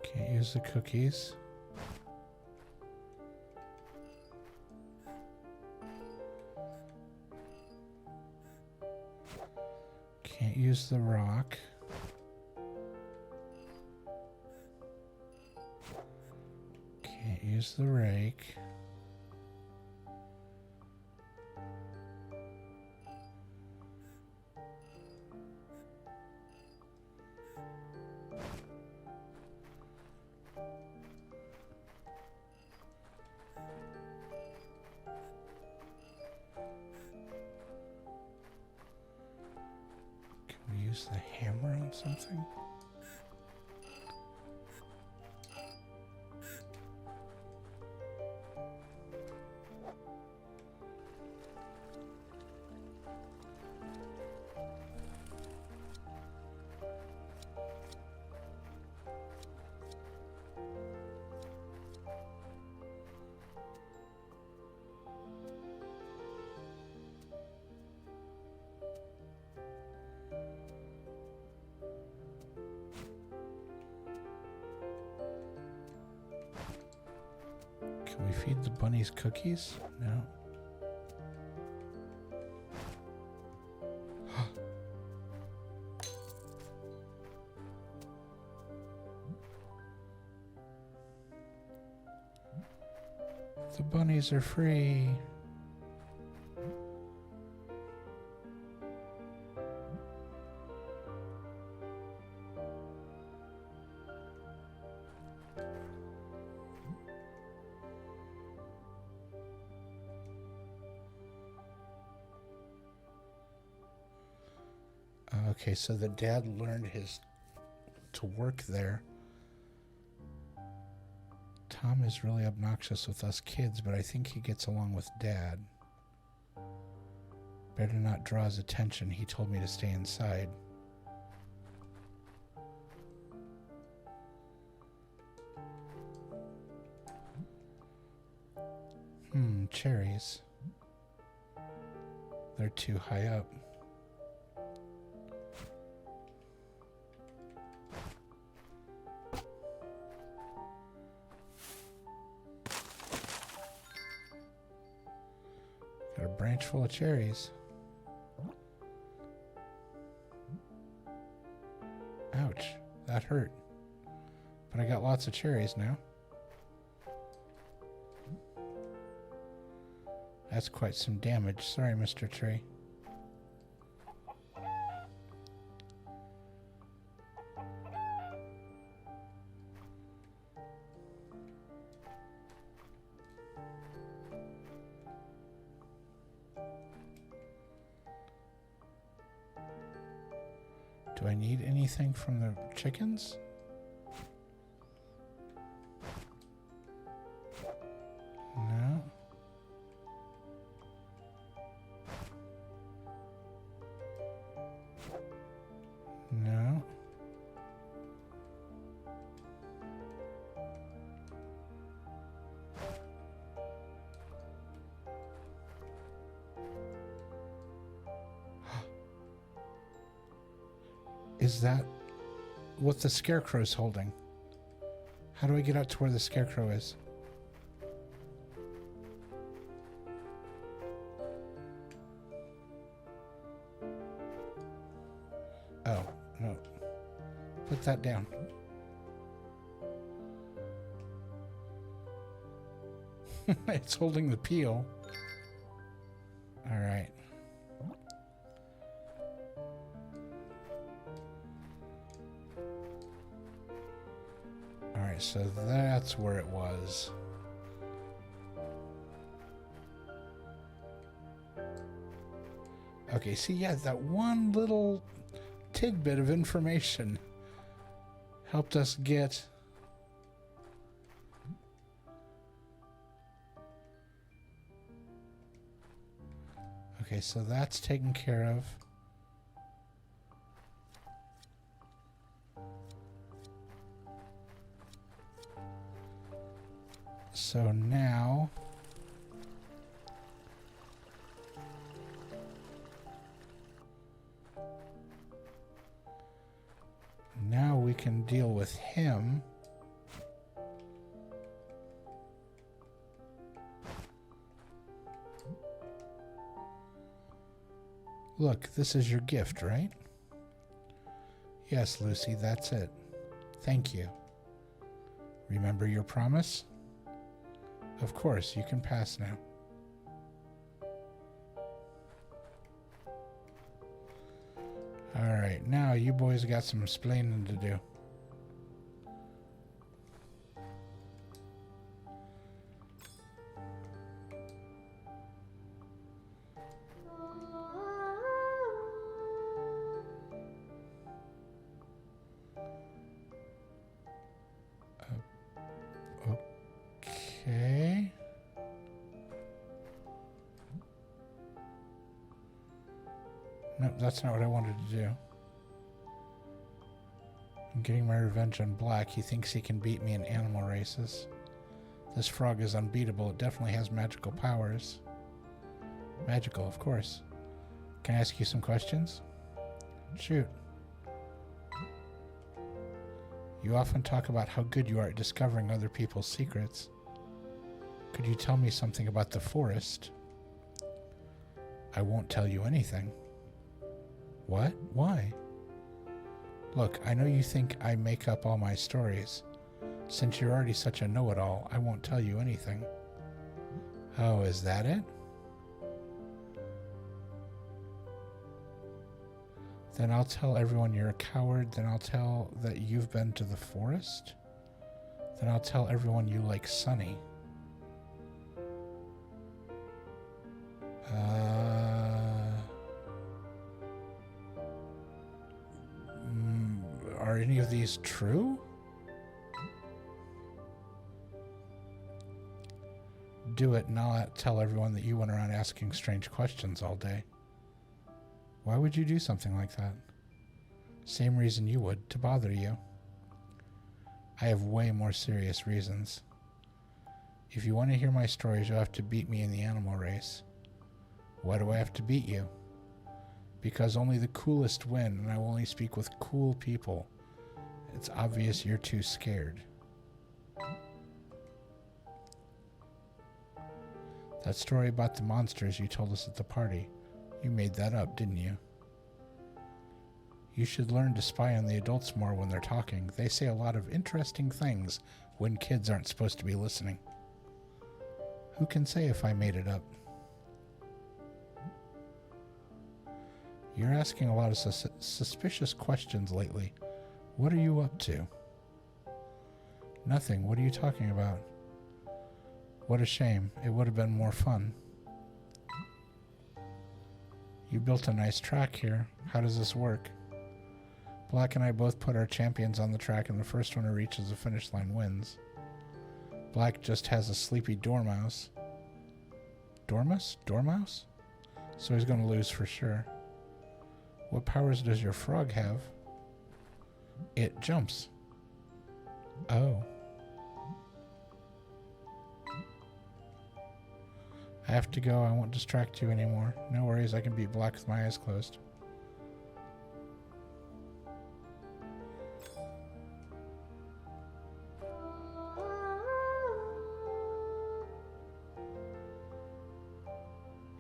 Can't use the cookies. Can't use the rock. Can't use the rake. use the hammer on something? Can we feed the bunnies cookies? No. The bunnies are free. Okay, so the dad learned to work there. Tom is really obnoxious with us kids, but I think he gets along with Dad. Better not draw his attention. He told me to stay inside. Cherries. They're too high up. Got a branch full of cherries. Ouch, that hurt. But I got lots of cherries now. That's quite some damage. Sorry, Mr. Tree. Do I need anything from the chickens? No. No. Is that what the scarecrow's holding? How do I get out to where the scarecrow is? Oh, no. Put that down. It's holding the peel. All right. Alright, so that's where it was. Okay, see, yeah, that one little tidbit of information helped us get... Okay, so that's taken care of. So now we can deal with him. Look, this is your gift, right? Yes, Lucy, that's it. Thank you. Remember your promise? Of course, you can pass now. Alright, now you boys got some explaining to do. that's not what I wanted to do. I'm getting my revenge on Black. He thinks he can beat me in animal races. This frog is unbeatable. It definitely has magical powers. Magical, of course. Can I ask you some questions? Shoot. You often talk about how good you are at discovering other people's secrets. Could you tell me something about the forest? I won't tell you anything. What? Why? Look, I know you think I make up all my stories. Since you're already such a know-it-all, I won't tell you anything. Oh, is that it? Then I'll tell everyone you're a coward. Then I'll tell that you've been to the forest. Then I'll tell everyone you like Sunny. Are any of these true? Do it, and I'll tell everyone that you went around asking strange questions all day. Why would you do something like that? Same reason you would, to bother you. I have way more serious reasons. If you want to hear my stories, you'll have to beat me in the animal race. Why do I have to beat you? Because only the coolest win, and I will only speak with cool people. It's obvious you're too scared. That story about the monsters you told us at the party, you made that up, didn't you? You should learn to spy on the adults more when they're talking. They say a lot of interesting things when kids aren't supposed to be listening. Who can say if I made it up? You're asking a lot of suspicious questions lately. What are you up to? Nothing. What are you talking about? What a shame. It would have been more fun. You built a nice track here. How does this work? Black and I both put our champions on the track, and the first one who reaches the finish line wins. Black just has a sleepy dormouse. Dormouse? Dormouse? So he's going to lose for sure. What powers does your frog have? It jumps. Oh. I have to go. I won't distract you anymore. No worries, I can beat Black with my eyes closed.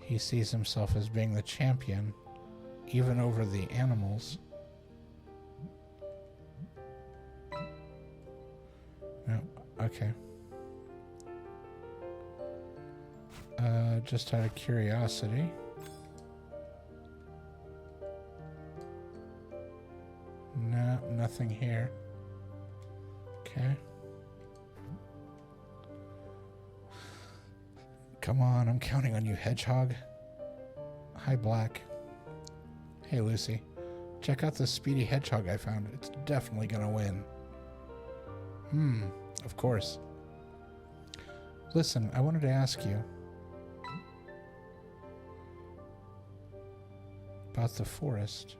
He sees himself as being the champion, even over the animals. No, okay. Just out of curiosity. No, nothing here. Okay. Come on, I'm counting on you, Hedgehog. Hi, Black. Hey, Lucy. Check out this speedy hedgehog I found. It's definitely gonna win. Of course. Listen, I wanted to ask you about the forest.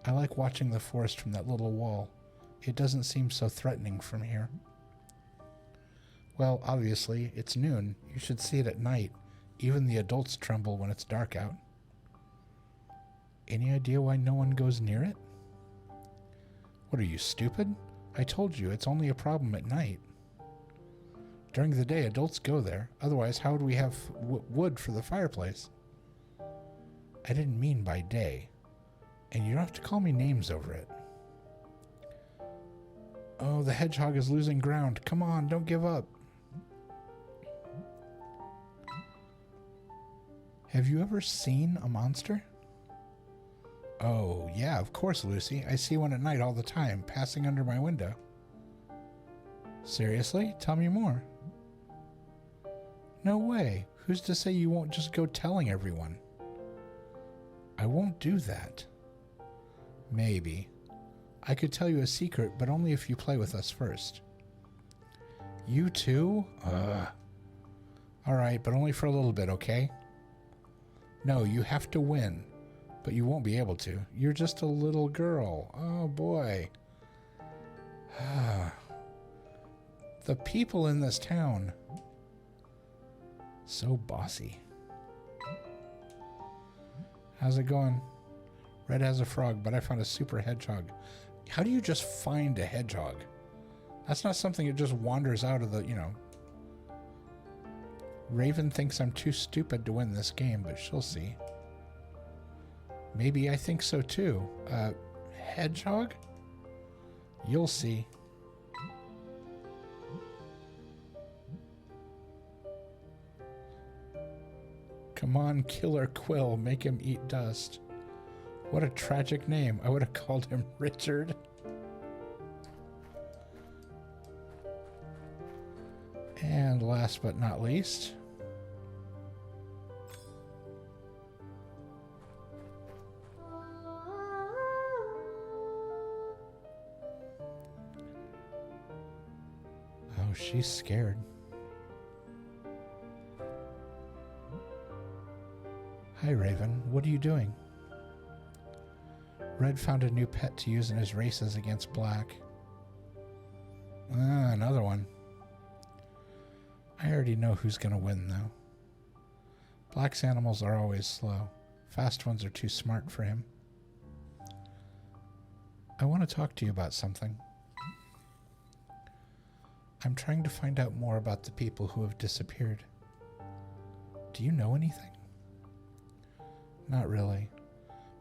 I like watching the forest from that little wall. It doesn't seem so threatening from here. Well, obviously, it's noon. You should see it at night. Even the adults tremble when it's dark out. Any idea why no one goes near it? What are you, stupid? I told you, it's only a problem at night. During the day, adults go there. Otherwise, how would we have wood for the fireplace? I didn't mean by day. And you don't have to call me names over it. Oh, the hedgehog is losing ground. Come on, don't give up. Have you ever seen a monster? Oh, yeah, of course, Lucy. I see one at night all the time, passing under my window. Seriously? Tell me more. No way. Who's to say you won't just go telling everyone? I won't do that. Maybe. I could tell you a secret, but only if you play with us first. You too? Alright, but only for a little bit, okay? No, you have to win. But you won't be able to. You're just a little girl. Oh, boy. The people in this town. So bossy. How's it going? Red has a frog, but I found a super hedgehog. How do you just find a hedgehog? That's not something that just wanders out of the, you know. Raven thinks I'm too stupid to win this game, but she'll see. Maybe I think so too. Hedgehog? You'll see. Come on, Killer Quill, make him eat dust. What a tragic name. I would have called him Richard. And last but not least, oh, she's scared. Hi, Raven. What are you doing? Red found a new pet to use in his races against Black. Another one. I already know who's going to win, though. Black's animals are always slow. Fast ones are too smart for him. I want to talk to you about something. I'm trying to find out more about the people who have disappeared. Do you know anything? Not really.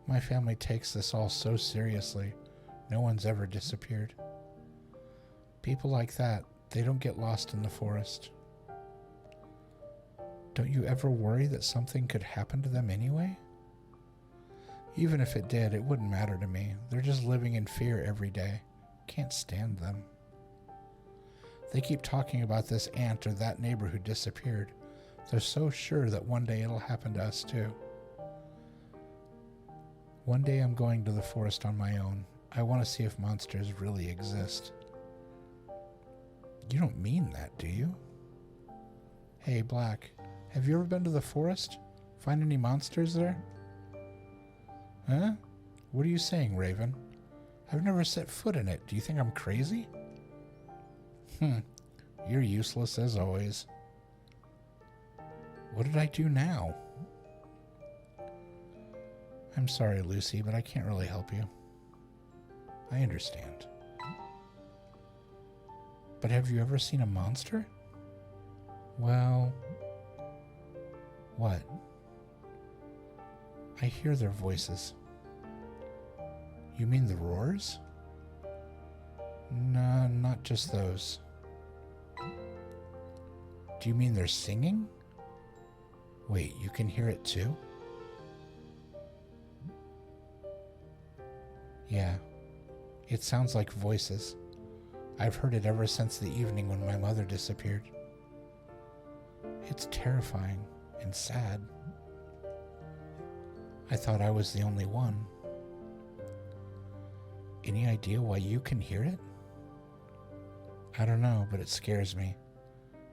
My family takes this all so seriously. No one's ever disappeared. People like that, they don't get lost in the forest. Don't you ever worry that something could happen to them anyway? Even if it did, it wouldn't matter to me. They're just living in fear every day. Can't stand them. They keep talking about this aunt or that neighbor who disappeared. They're so sure that one day it'll happen to us too. One day I'm going to the forest on my own. I want to see if monsters really exist. You don't mean that, do you? Hey, Black, have you ever been to the forest? Find any monsters there? Huh? What are you saying, Raven? I've never set foot in it. Do you think I'm crazy? You're useless as always. What did I do now? I'm sorry, Lucy, but I can't really help you. I understand. But have you ever seen a monster? Well... What? I hear their voices. You mean the roars? No, not just those. Do you mean they're singing? Wait, you can hear it too? Yeah, it sounds like voices. I've heard it ever since the evening when my mother disappeared. It's terrifying and sad. I thought I was the only one. Any idea why you can hear it? I don't know, but it scares me.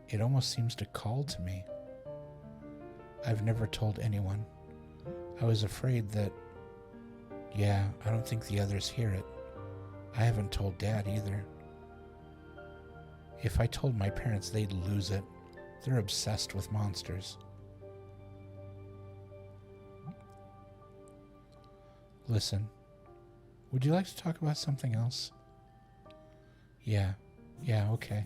It almost seems to call to me. I've never told anyone. I was afraid that... Yeah, I don't think the others hear it. I haven't told Dad either. If I told my parents, they'd lose it. They're obsessed with monsters. Listen, would you like to talk about something else? Yeah, okay.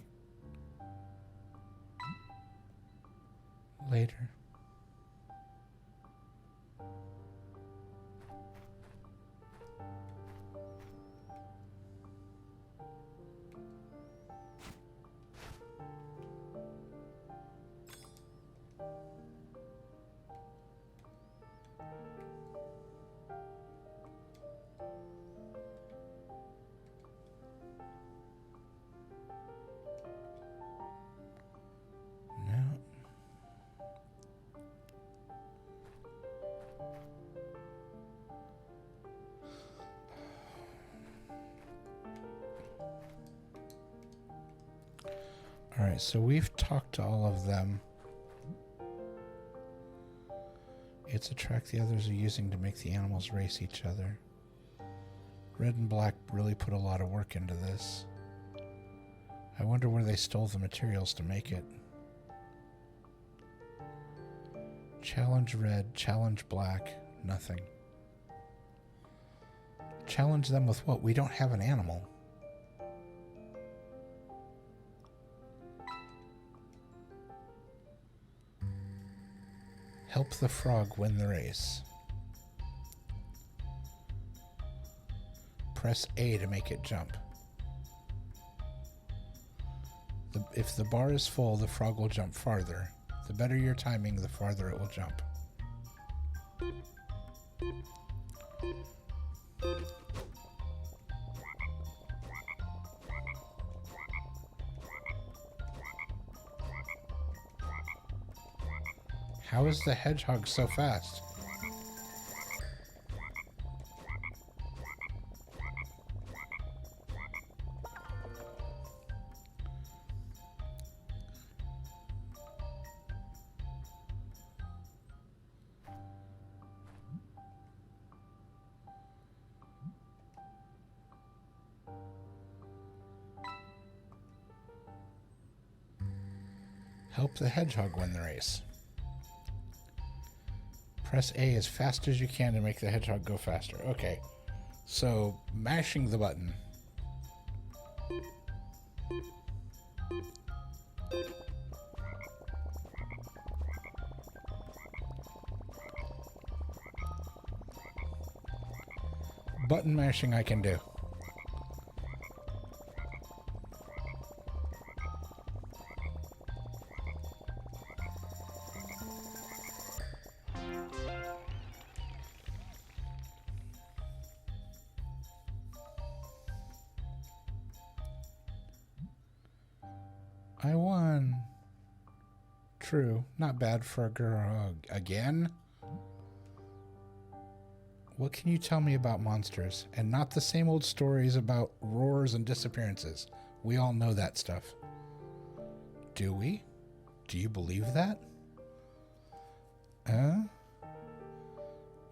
Later. Alright, so we've talked to all of them. It's a track the others are using to make the animals race each other. Red and black really put a lot of work into this. I wonder where they stole the materials to make it. Challenge red, challenge black, nothing. Challenge them with what? We don't have an animal. Help the frog win the race. Press A to make it jump. If the bar is full, the frog will jump farther. The better your timing, the farther it will jump. How is the hedgehog so fast? Help the hedgehog win the race. Press A as fast as you can to make the hedgehog go faster. Okay, so mashing the button. Button mashing I can do. I won. True. Not bad for a girl. Again? What can you tell me about monsters? And not the same old stories about roars and disappearances. We all know that stuff. Do we? Do you believe that?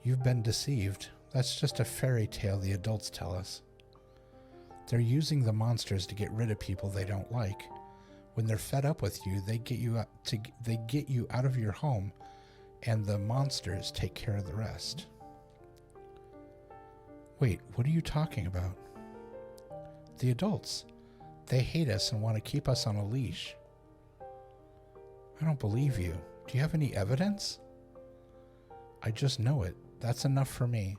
You've been deceived. That's just a fairy tale the adults tell us. They're using the monsters to get rid of people they don't like. When they're fed up with you, they get you out of your home, and the monsters take care of the rest. Wait, what are you talking about? The adults. They hate us and want to keep us on a leash. I don't believe you. Do you have any evidence? I just know it. That's enough for me.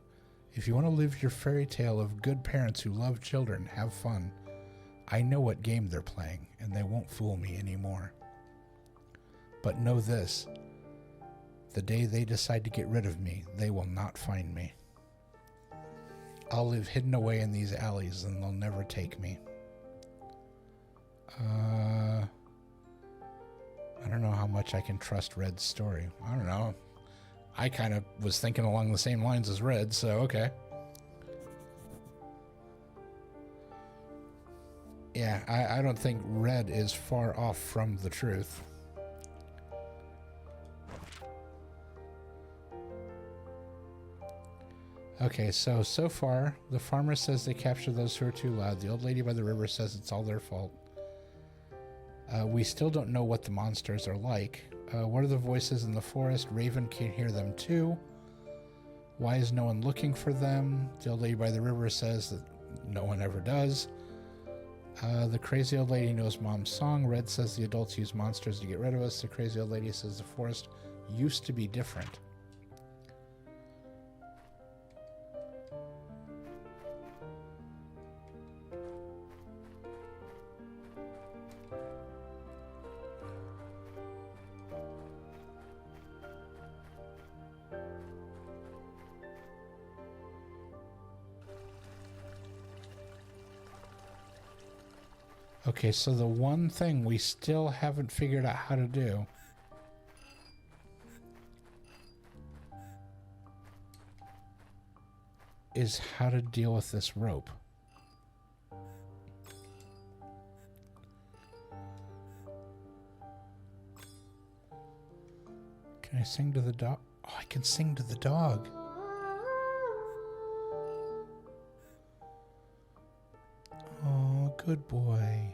If you want to live your fairy tale of good parents who love children, have fun. I know what game they're playing, and they won't fool me anymore. But know this. The day they decide to get rid of me, they will not find me. I'll live hidden away in these alleys, and they'll never take me. I don't know how much I can trust Red's story. I don't know. I kind of was thinking along the same lines as Red, so okay. Yeah, I don't think Red is far off from the truth. Okay, so far, the farmer says they capture those who are too loud. The old lady by the river says it's all their fault. We still don't know what the monsters are like. What are the voices in the forest? Raven can hear them too. Why is no one looking for them? The old lady by the river says that no one ever does. The crazy old lady knows Mom's song. Red says the adults use monsters to get rid of us. The crazy old lady says the forest used to be different. Okay, so the one thing we still haven't figured out how to do is how to deal with this rope. Can I sing to the dog? Oh, I can sing to the dog. Oh, good boy.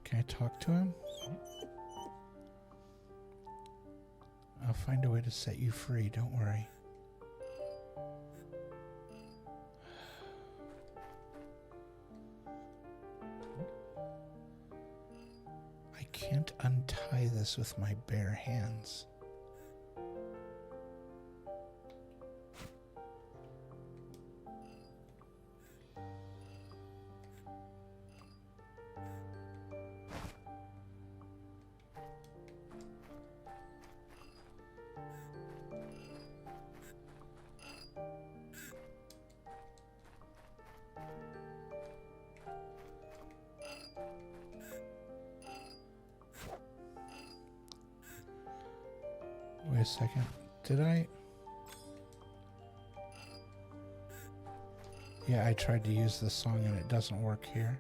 Can I talk to him? I'll find a way to set you free, don't worry. I can't untie this with my bare hands. Wait a second. Did I? Yeah, I tried to use this song and it doesn't work here.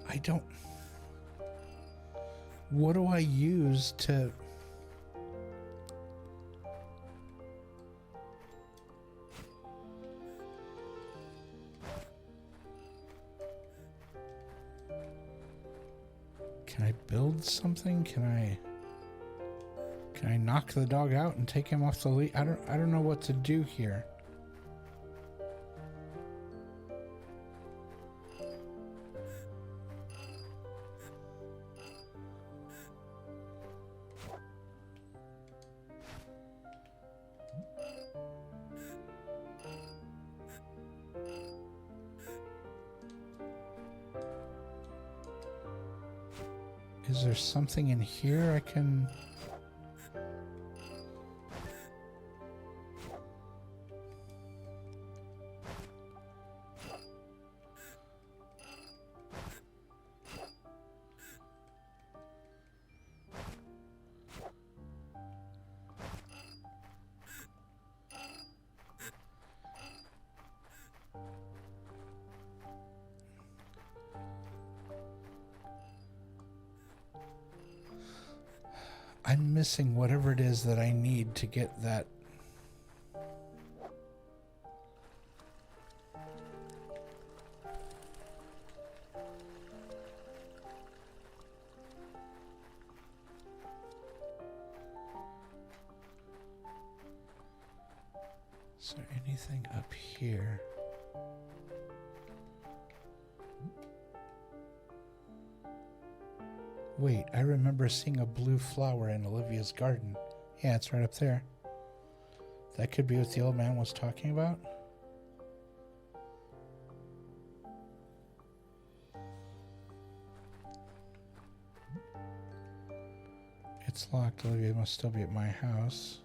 I don't... What do I use to... Can I build something? Can I knock the dog out and take him off the lead? I don't know what to do here. Is there something in here I can... I'm missing whatever it is that I need to get that. Is there anything up here? Wait, I remember seeing a blue flower in Olivia's garden. Yeah, it's right up there. That could be what the old man was talking about. It's locked. Olivia must still be at my house.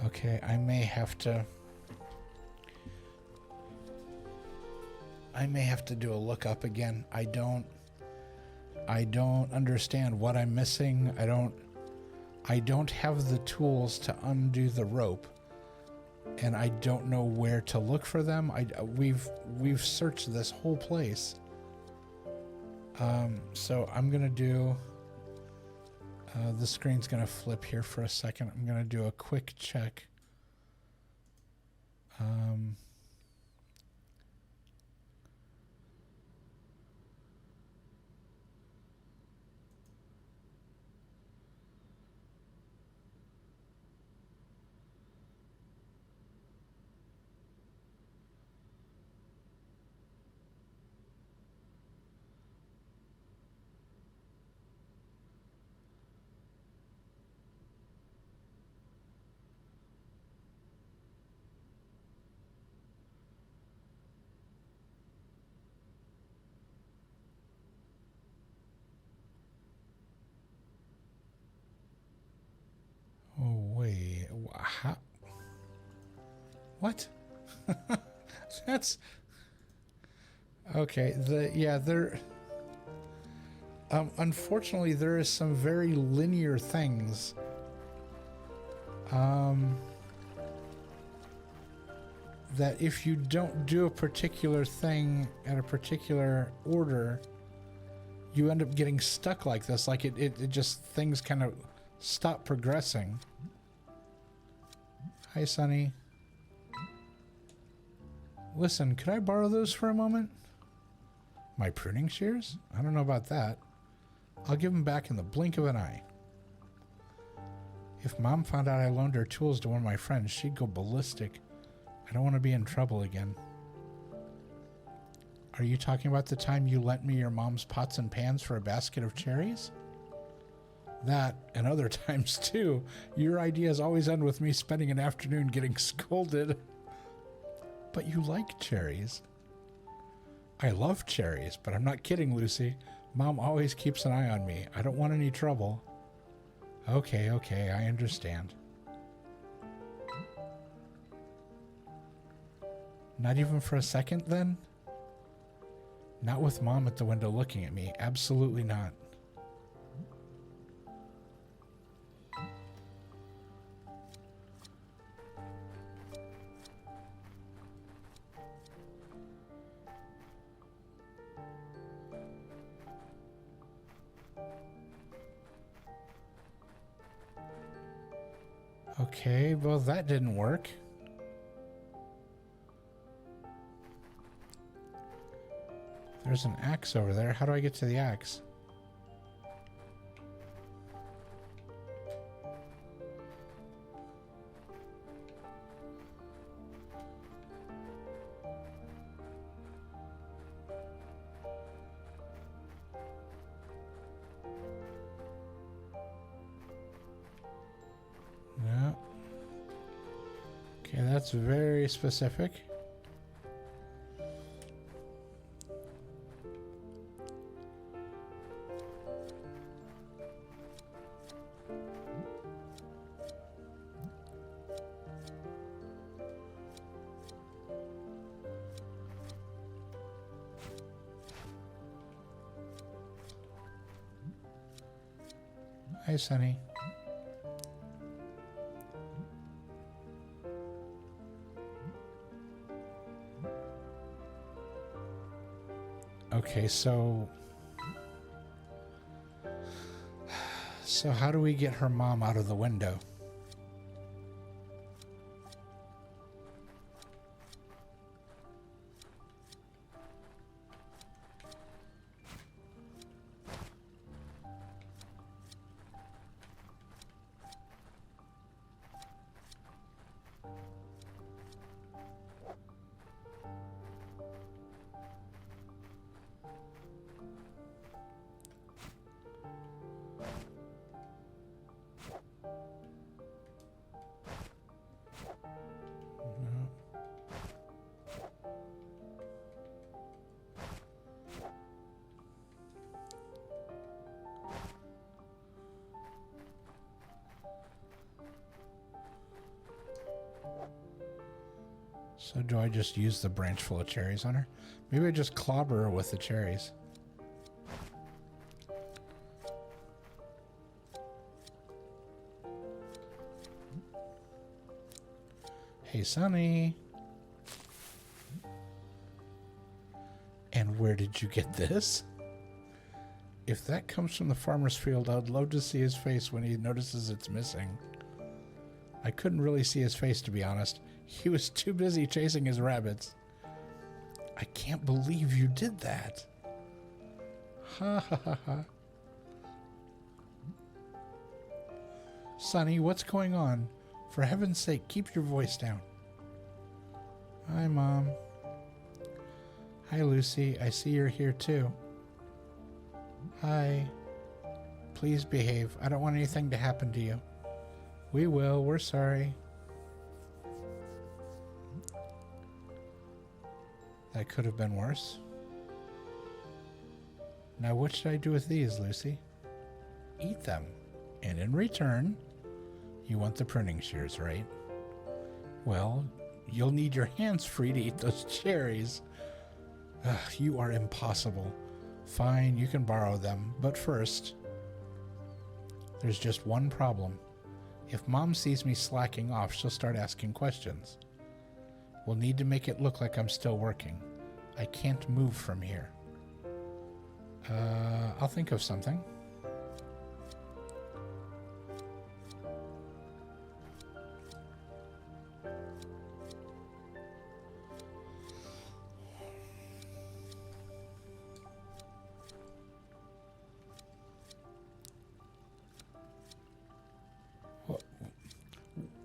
Okay, I may have to do a lookup again. I don't understand what I'm missing. I don't have the tools to undo the rope, and I don't know where to look for them. We've searched this whole place. So I'm gonna do. The screen's going to flip here for a second. I'm going to do a quick check. What? That's... Okay, there... unfortunately, there is some very linear things. That if you don't do a particular thing at a particular order, you end up getting stuck like this. Like it just, things kind of stop progressing. Hi, Sonny. Listen, could I borrow those for a moment? My pruning shears? I don't know about that. I'll give them back in the blink of an eye. If Mom found out I loaned her tools to one of my friends, she'd go ballistic. I don't want to be in trouble again. Are you talking about the time you lent me your mom's pots and pans for a basket of cherries? That, and other times too. Your ideas always end with me spending an afternoon getting scolded. But you like cherries. I love cherries, but I'm not kidding, Lucy. Mom always keeps an eye on me. I don't want any trouble. Okay, I understand. Not even for a second, then? Not with Mom at the window looking at me. Absolutely not. Okay, well, that didn't work. There's an axe over there. How do I get to the axe? No. Okay, that's very specific. Hi, Sonny. Okay, so how do we get her mom out of the window? So do I just use the branch full of cherries on her? Maybe I just clobber her with the cherries. Hey, Sonny. And where did you get this? If that comes from the farmer's field, I'd love to see his face when he notices it's missing. I couldn't really see his face, to be honest. He was too busy chasing his rabbits. I can't believe you did that. Ha ha ha ha. Sonny, what's going on? For heaven's sake, keep your voice down. Hi, Mom. Hi, Lucy. I see you're here, too. Hi. Please behave. I don't want anything to happen to you. We will. We're sorry. That could have been worse. Now, what should I do with these, Lucy? Eat them. And in return, you want the pruning shears, right? Well, You'll need your hands free to eat those cherries. Ugh, you are impossible. Fine, you can borrow them, but first, there's just one problem. If Mom sees me slacking off, she'll start asking questions. We'll need to make it look like I'm still working. I can't move from here. I'll think of something.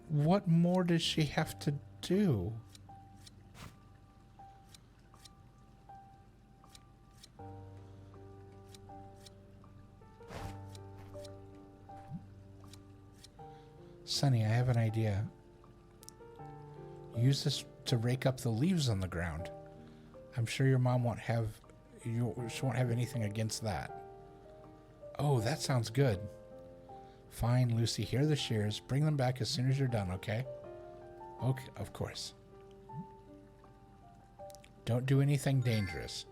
What more does she have to do? Sonny, I have an idea. Use this to rake up the leaves on the ground. I'm sure your mom won't have she won't have anything against that. Oh, that sounds good. Fine, Lucy, here are the shears. Bring them back as soon as you're done, okay? Okay, of course. Don't do anything dangerous.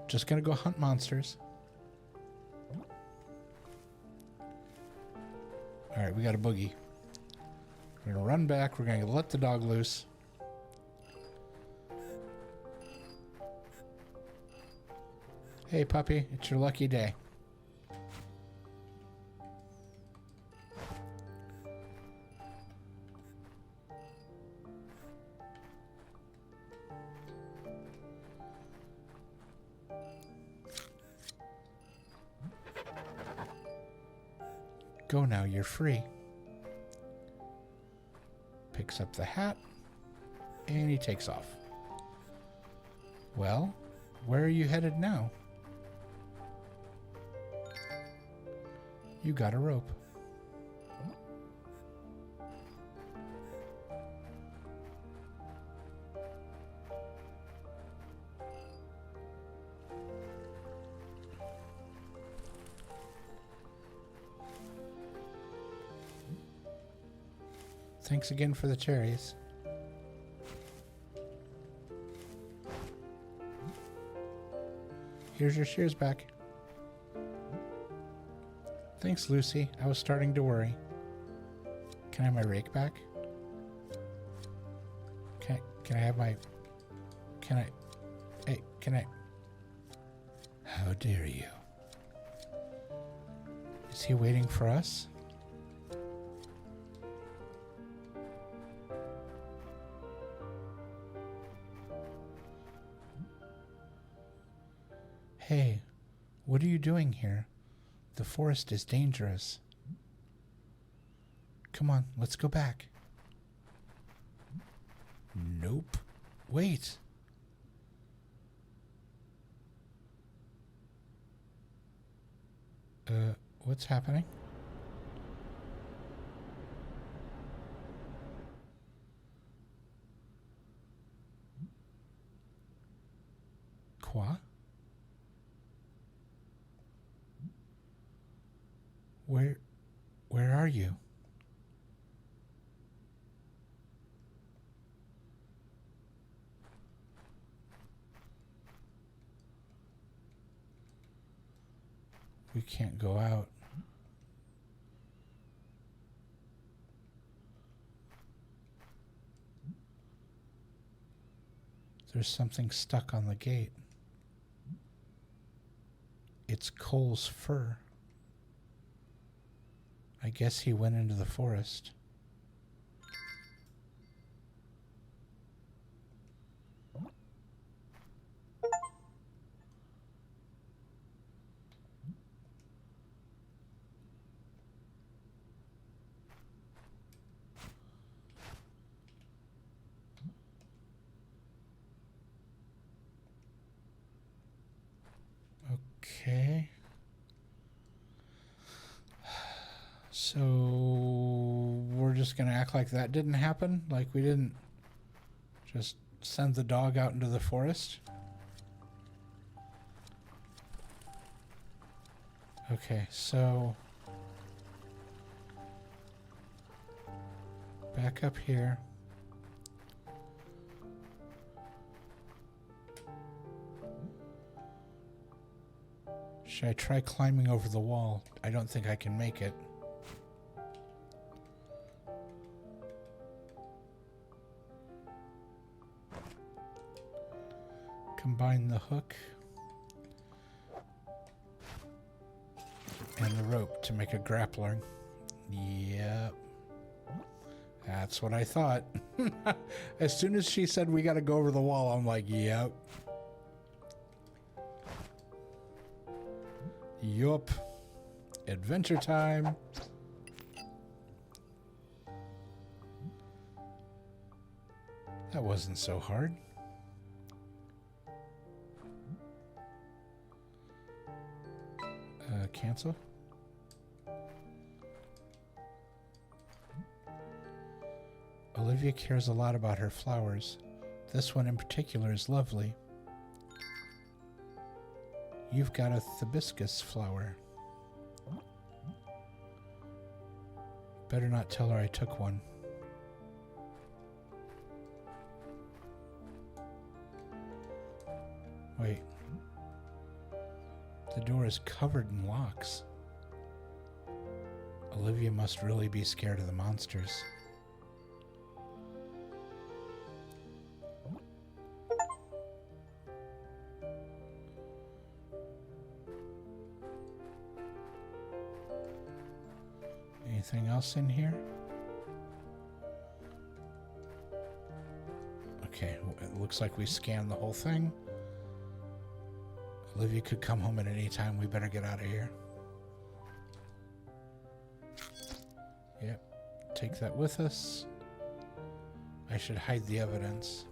Just gonna go hunt monsters. Alright, we got a boogie. We're gonna run back. We're gonna let the dog loose. Hey, puppy, it's your lucky day. Go now, you're free. Picks up the hat, and he takes off. Well, where are you headed now? You got a rope. Thanks again for the cherries. Here's your shears back. Thanks, Lucy. I was starting to worry. Can I have my rake back? Can I have my... Can I... How dare you? Is he waiting for us? Hey, what are you doing here? The forest is dangerous. Come on, let's go back. Nope. Wait. What's happening? Quoi? Where are you? We can't go out. There's something stuck on the gate. It's Cole's fur. I guess he went into the forest. Okay. So we're just going to act like that didn't happen? Like we didn't just send the dog out into the forest? Okay, so back up here. Should I try climbing over the wall? I don't think I can make it. Combine the hook and the rope to make a grappler. Yep. That's what I thought. As soon as she said we gotta go over the wall, I'm like, yep. Yup. Adventure time. That wasn't so hard. Cancel. Olivia cares a lot about her flowers. This one in particular is lovely. You've got a hibiscus flower. Better not tell her I took one. Wait. The door is covered in locks. Olivia must really be scared of the monsters. Anything else in here? Okay, it looks like we scanned the whole thing. Olivia could come home at any time. We better get out of here. Yep. Take that with us. I should hide the evidence.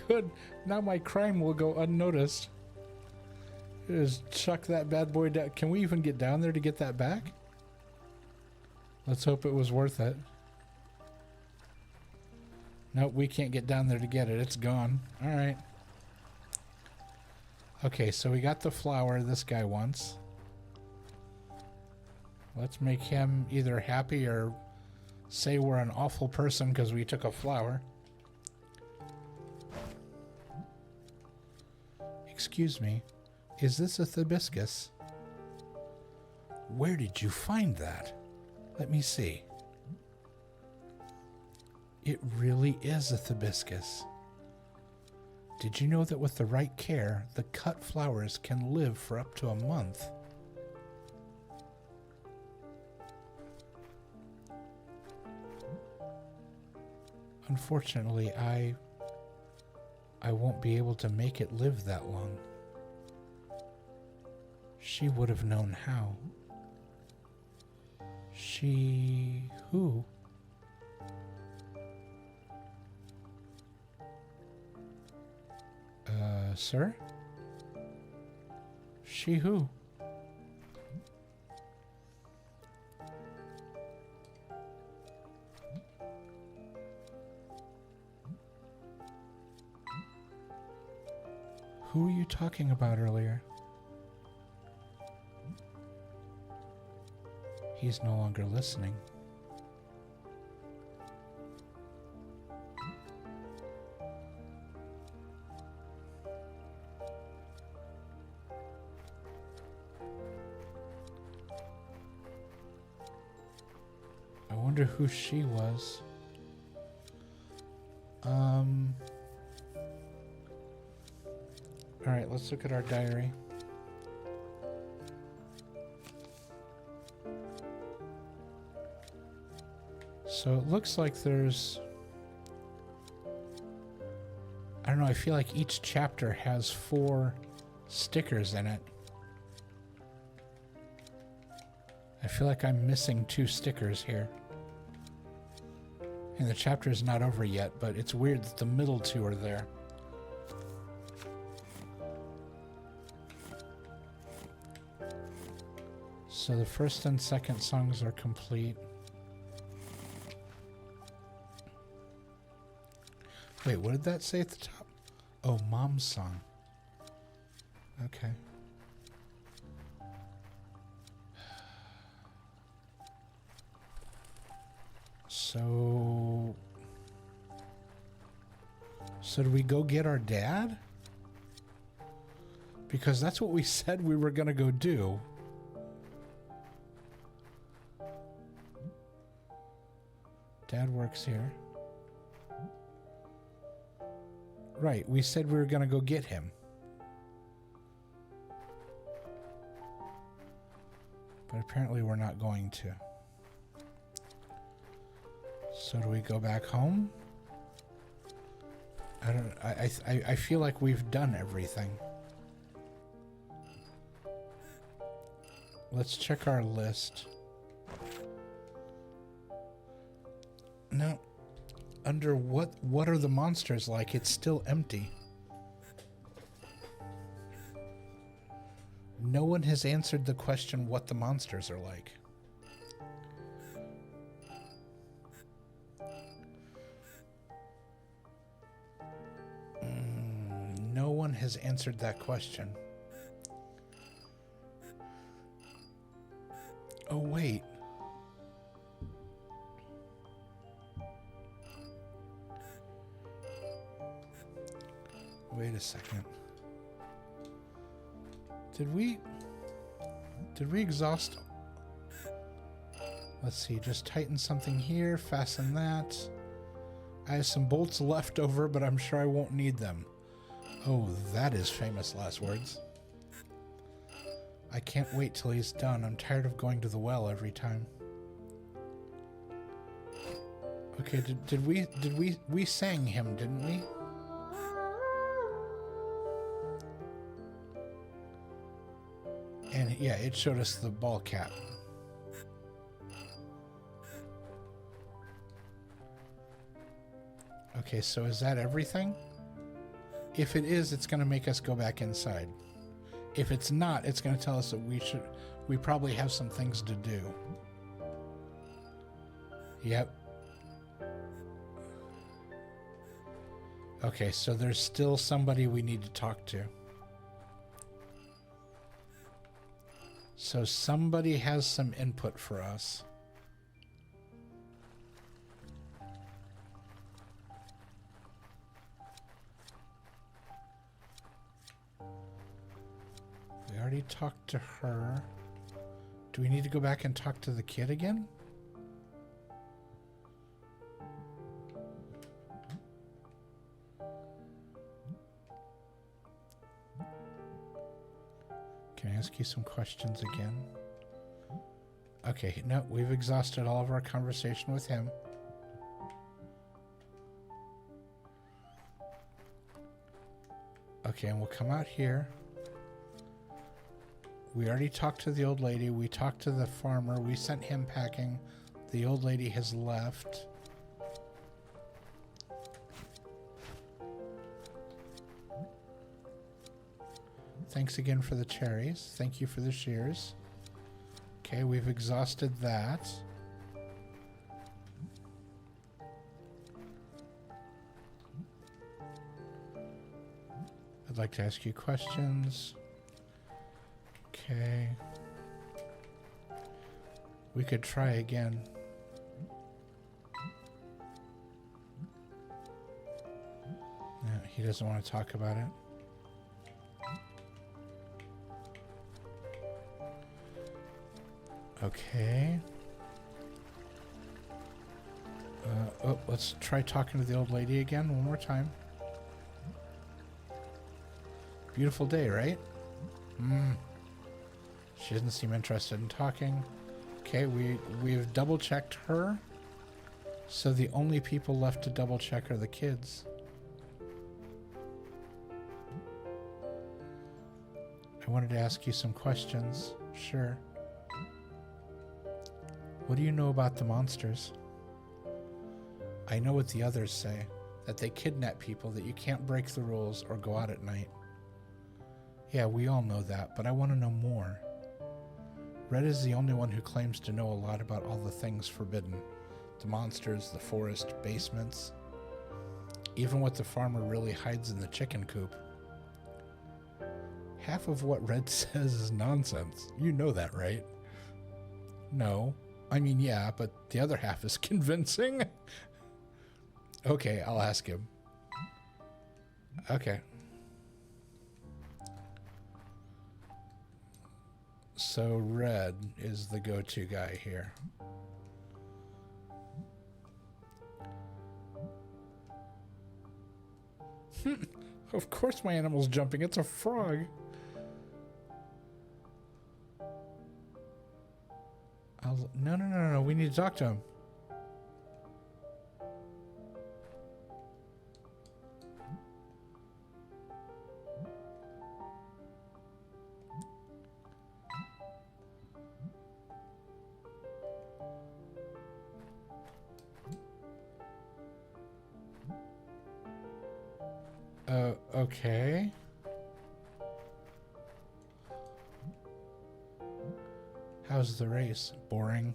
Good. Now my crime will go unnoticed. Just chuck that bad boy down. Can we even get down there to get that back? Let's hope it was worth it. Nope, we can't get down there to get it. It's gone. Alright. Okay, so we got the flower this guy wants. Let's make him either happy or say we're an awful person because we took a flower. Excuse me, is this a hibiscus? Where did you find that? Let me see. It really is a hibiscus. Did you know that with the right care, the cut flowers can live for up to a month? Unfortunately, I won't be able to make it live that long. She would have known how. She... who? Sir? She who? Who were you talking about earlier? He's no longer listening. I wonder who she was. All right, let's look at our diary. So it looks like there's... I don't know, I feel like each chapter has 4 stickers in it. I feel like I'm missing 2 stickers here. And the chapter is not over yet, but it's weird that the middle 2 are there. So the first and second songs are complete. Wait, what did that say at the top? Oh, Mom's song. Okay. So... So do we go get our dad? Because that's what we said we were going to go do. Dad works here. Right, we said we were going to go get him. But apparently we're not going to. So do we go back home? I don't. I feel like we've done everything. Let's check our list. No. Under what are the monsters like? It's still empty. No one has answered the question what the monsters are like. No one has answered that question. Oh, wait. Wait a second. Did we exhaust? Let's see, just tighten something here, fasten that. I have some bolts left over, but I'm sure I won't need them. Oh, that is famous last words. I can't wait till he's done. I'm tired of going to the well every time. Okay, we sang him, didn't we? And yeah, it showed us the ball cap. Okay, so is that everything? If it is, it's going to make us go back inside. If it's not, it's going to tell us that we probably have some things to do. Yep. Okay, so there's still somebody we need to talk to. So somebody has some input for us. We already talked to her. Do we need to go back and talk to the kid again? Can I ask you some questions again? Okay, no, we've exhausted all of our conversation with him. Okay, and we'll come out here. We already talked to the old lady. We talked to the farmer. We sent him packing. The old lady has left. Thanks again for the cherries. Thank you for the shears. Okay, we've exhausted that. I'd like to ask you questions. Okay. We could try again. No, he doesn't want to talk about it. Okay. Oh, let's try talking to the old lady again one more time. Beautiful day, right? She doesn't seem interested in talking. Okay, we've double checked her. So the only people left to double check are the kids. I wanted to ask you some questions. Sure. What do you know about the monsters? I know what the others say. That they kidnap people, that you can't break the rules or go out at night. Yeah, we all know that, but I want to know more. Red is the only one who claims to know a lot about all the things forbidden. The monsters, the forest, basements. Even what the farmer really hides in the chicken coop. Half of what Red says is nonsense. You know that, right? No. I mean, yeah, but the other half is convincing. Okay, I'll ask him. Okay. So red is the go-to guy here. Of course my animal's jumping. It's a frog. No. We need to talk to him. Okay. How's the race? Boring.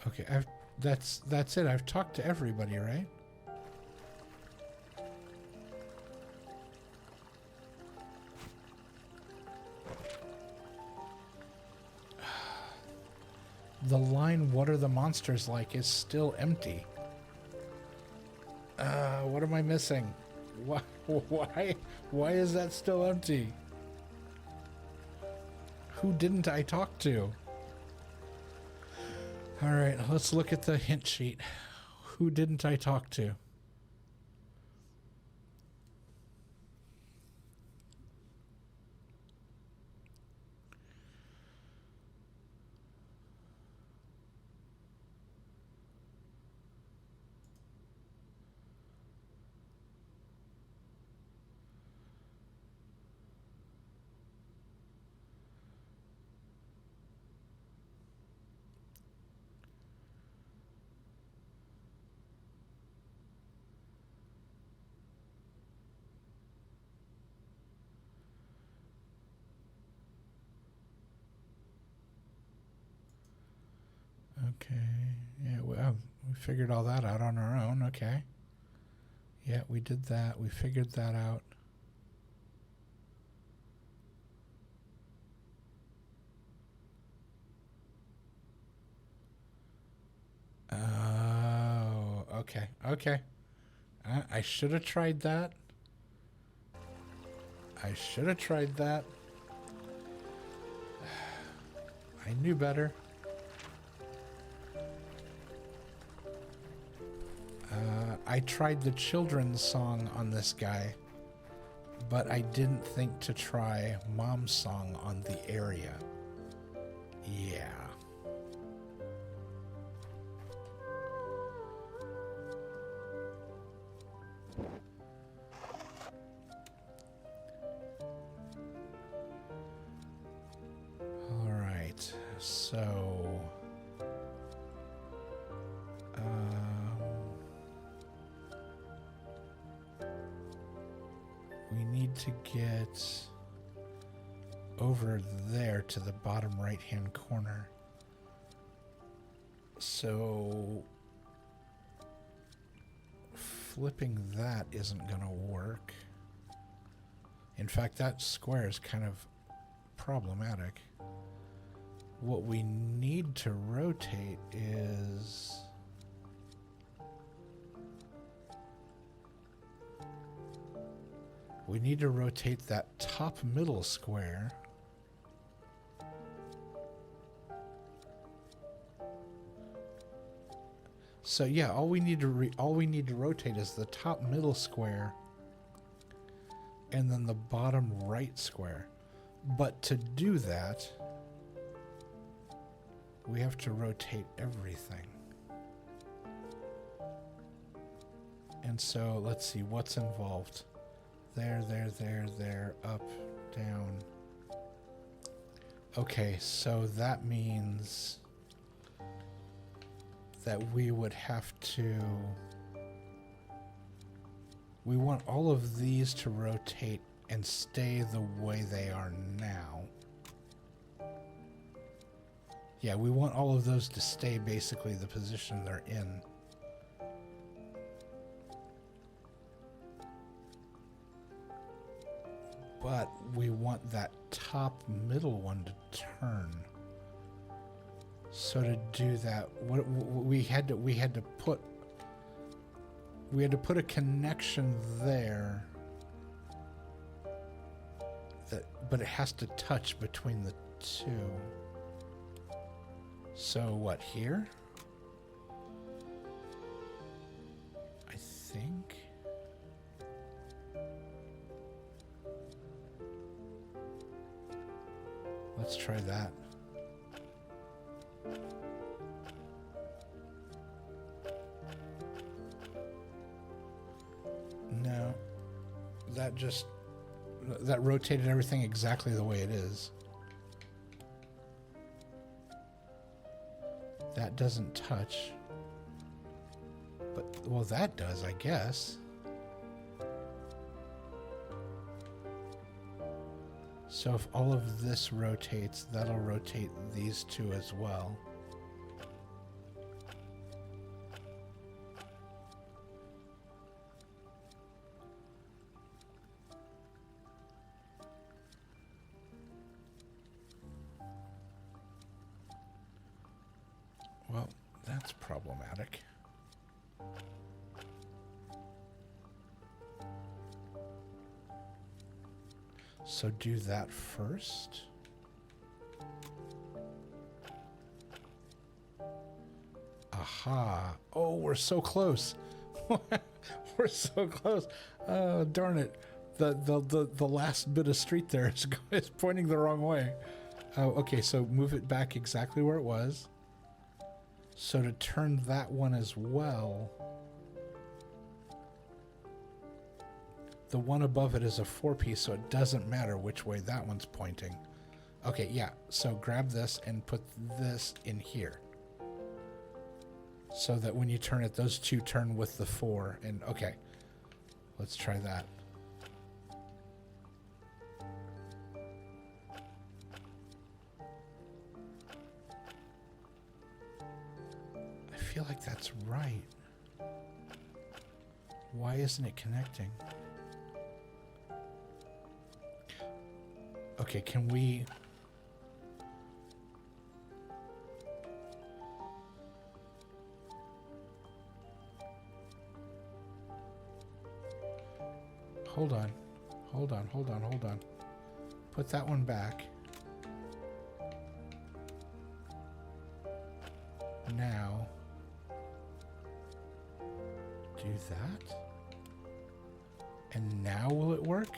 Okay, that's it. I've talked to everybody, right? The line, what are the monsters like, is still empty. What am I missing? Why is that still empty? Who didn't I talk to? All right, let's look at the hint sheet. Who didn't I talk to? Okay, yeah, we figured all that out on our own. Okay. Yeah, we did that. We figured that out. Oh, okay. Okay. I should have tried that. I should have tried that. I knew better. I tried the children's song on this guy, but I didn't think to try Mom's song on the area. Yeah. All right, so... we need to get over there to the bottom right-hand corner. So flipping that isn't going to work. In fact, that square is kind of problematic. What we need to rotate is... we need to rotate that top middle square. So yeah, all we need to rotate is the top middle square and then the bottom right square. But to do that, we have to rotate everything. And so let's see what's involved. There, up, down. Okay, so that means that we would have to... we want all of these to rotate and stay the way they are now. Yeah, we want all of those to stay basically the position they're in. but we want that top middle one to turn. So to do that, what we had to put a connection there. But it has to touch between the two. So what, here? I think. Let's try that. No, that rotated everything exactly the way it is. That doesn't touch. But, well, that does, I guess. So if all of this rotates, that'll rotate these two as well. Well, that's problematic. So do that first. Aha. Oh, we're so close. We're so close. Oh, darn it. The last bit of street there is pointing the wrong way. Oh, okay, so move it back exactly where it was. So to turn that one as well, the one above it is a 4-piece, so it doesn't matter which way that one's pointing. Okay, yeah, so grab this and put this in here. So that when you turn it, those two turn with the 4. And okay, let's try that. I feel like that's right. Why isn't it connecting? Okay, can we... Hold on. Hold on, hold on, hold on. Put that one back. Now, do that. And now will it work?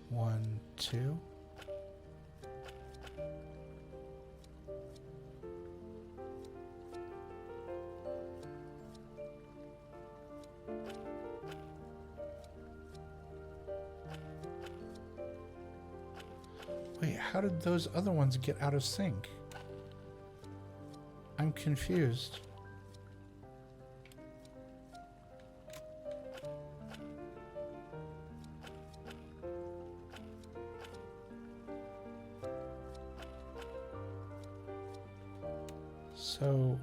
1, 2. Wait, how did those other ones get out of sync? I'm confused. So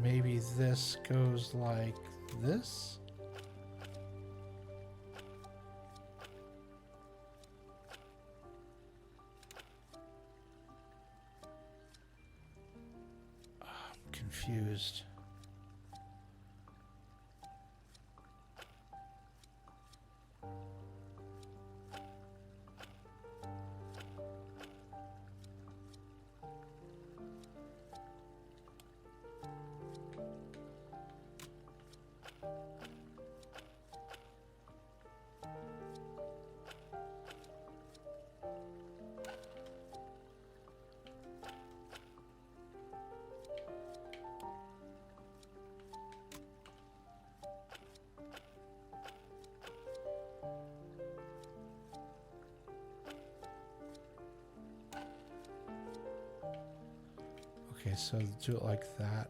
maybe this goes like this? I'm confused. Okay, so do it like that,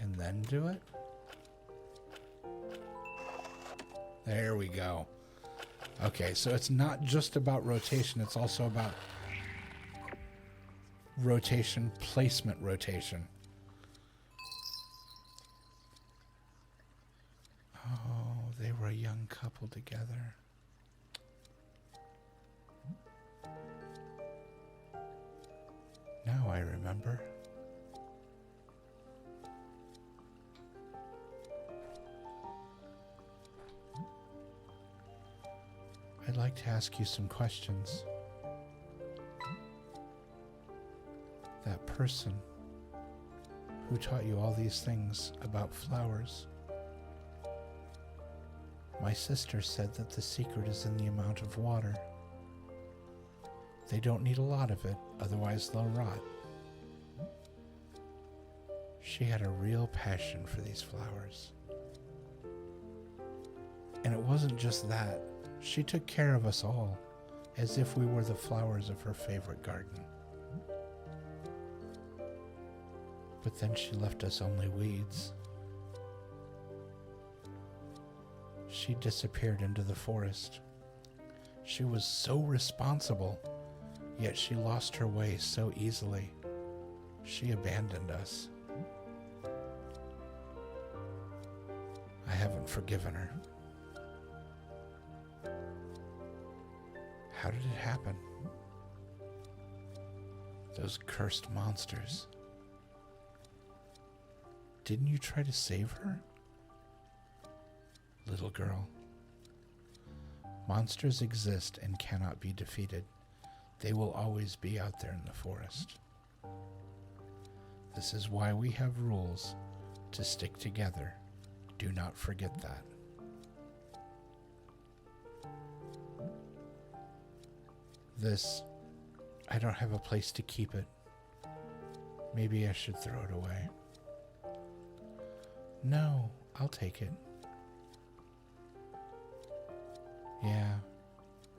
and then do it. There we go. Okay, so it's not just about rotation, it's also about rotation, placement rotation. Oh, they were young couple together. Now I remember. I'd like to ask you some questions. That person who taught you all these things about flowers. My sister said that the secret is in the amount of water. They don't need a lot of it, otherwise they'll rot. She had a real passion for these flowers. And it wasn't just that. She took care of us all, as if we were the flowers of her favorite garden. But then she left us only weeds. She disappeared into the forest. She was so responsible, yet she lost her way so easily. She abandoned us. I haven't forgiven her. How did it happen? Those cursed monsters. Didn't you try to save her? Little girl. Monsters exist and cannot be defeated. They will always be out there in the forest. This is why we have rules to stick together. Do not forget that. This, I don't have a place to keep it. Maybe I should throw it away. No, I'll take it.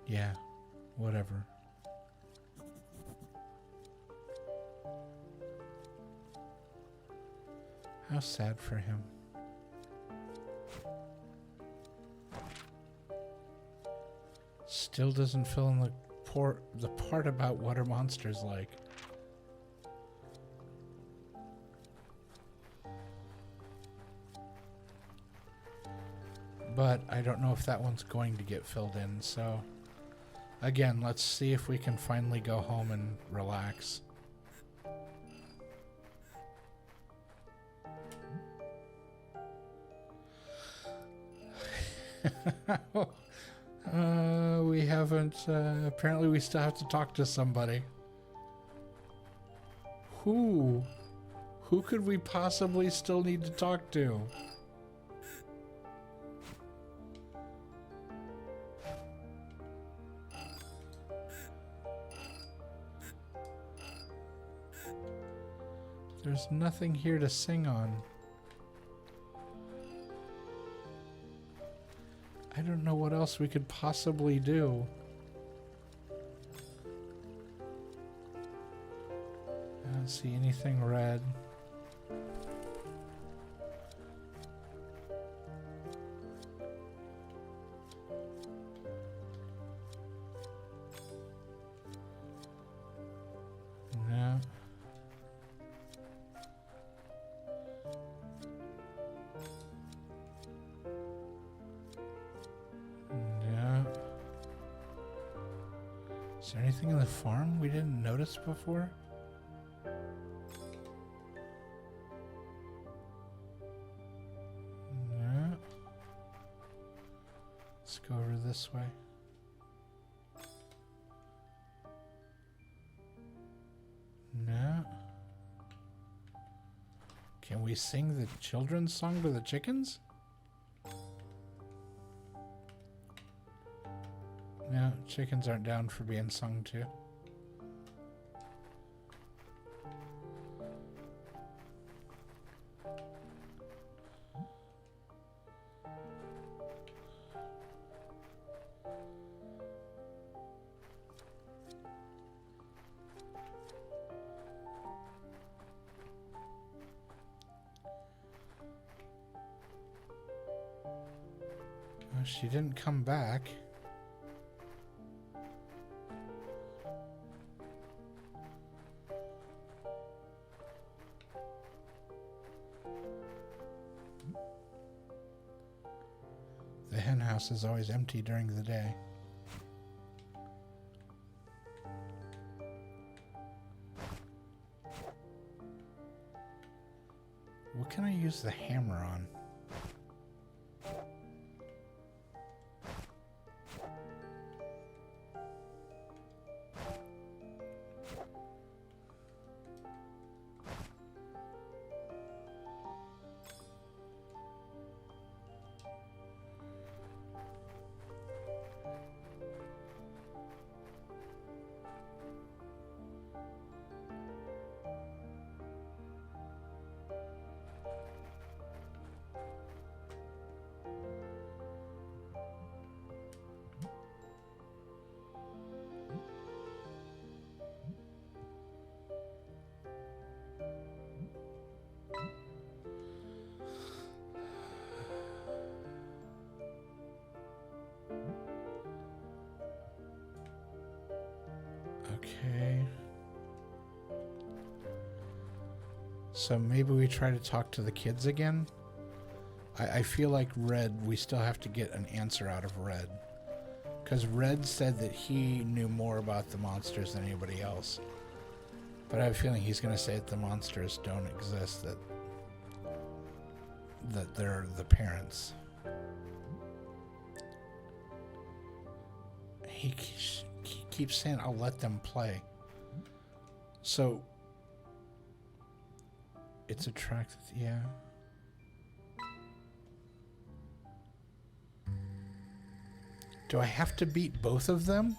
Yeah, whatever. How sad for him. Still doesn't fill in the part about what are monsters like. But I don't know if that one's going to get filled in, so again, let's see if we can finally go home and relax. We haven't, apparently we still have to talk to somebody. Who could we possibly still need to talk to? There's nothing here to sing on. I don't know what else we could possibly do. I don't see anything red. No. Is there anything in the farm we didn't notice before? No. Let's go over this way. No. Can we sing the children's song to the chickens? No, chickens aren't down for being sung to. Well, she didn't come back. hen house is always empty during the day. What can I use the hammer on? Okay. So maybe we try to talk to the kids again? I feel like Red, we still have to get an answer out of Red. Because Red said that he knew more about the monsters than anybody else. But I have a feeling he's going to say that the monsters don't exist, that they're the parents. He keeps saying, I'll let them play. So, it's attracted, yeah. Do I have to beat both of them?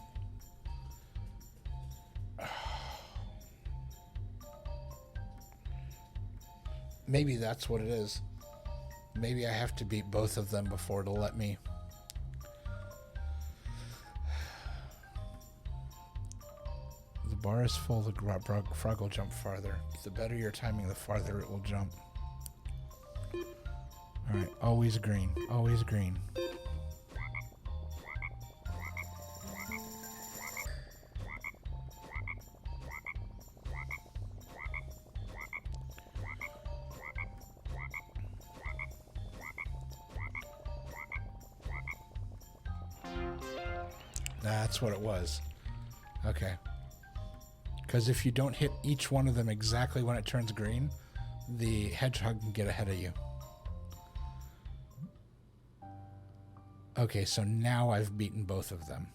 Maybe that's what it is. Maybe I have to beat both of them before it'll let me. The bar is full, the frog will jump farther. The better your timing, the farther it will jump. Alright, always green, always green. That's what it was. Okay. Because if you don't hit each one of them exactly when it turns green, the hedgehog can get ahead of you. Okay, so now I've beaten both of them.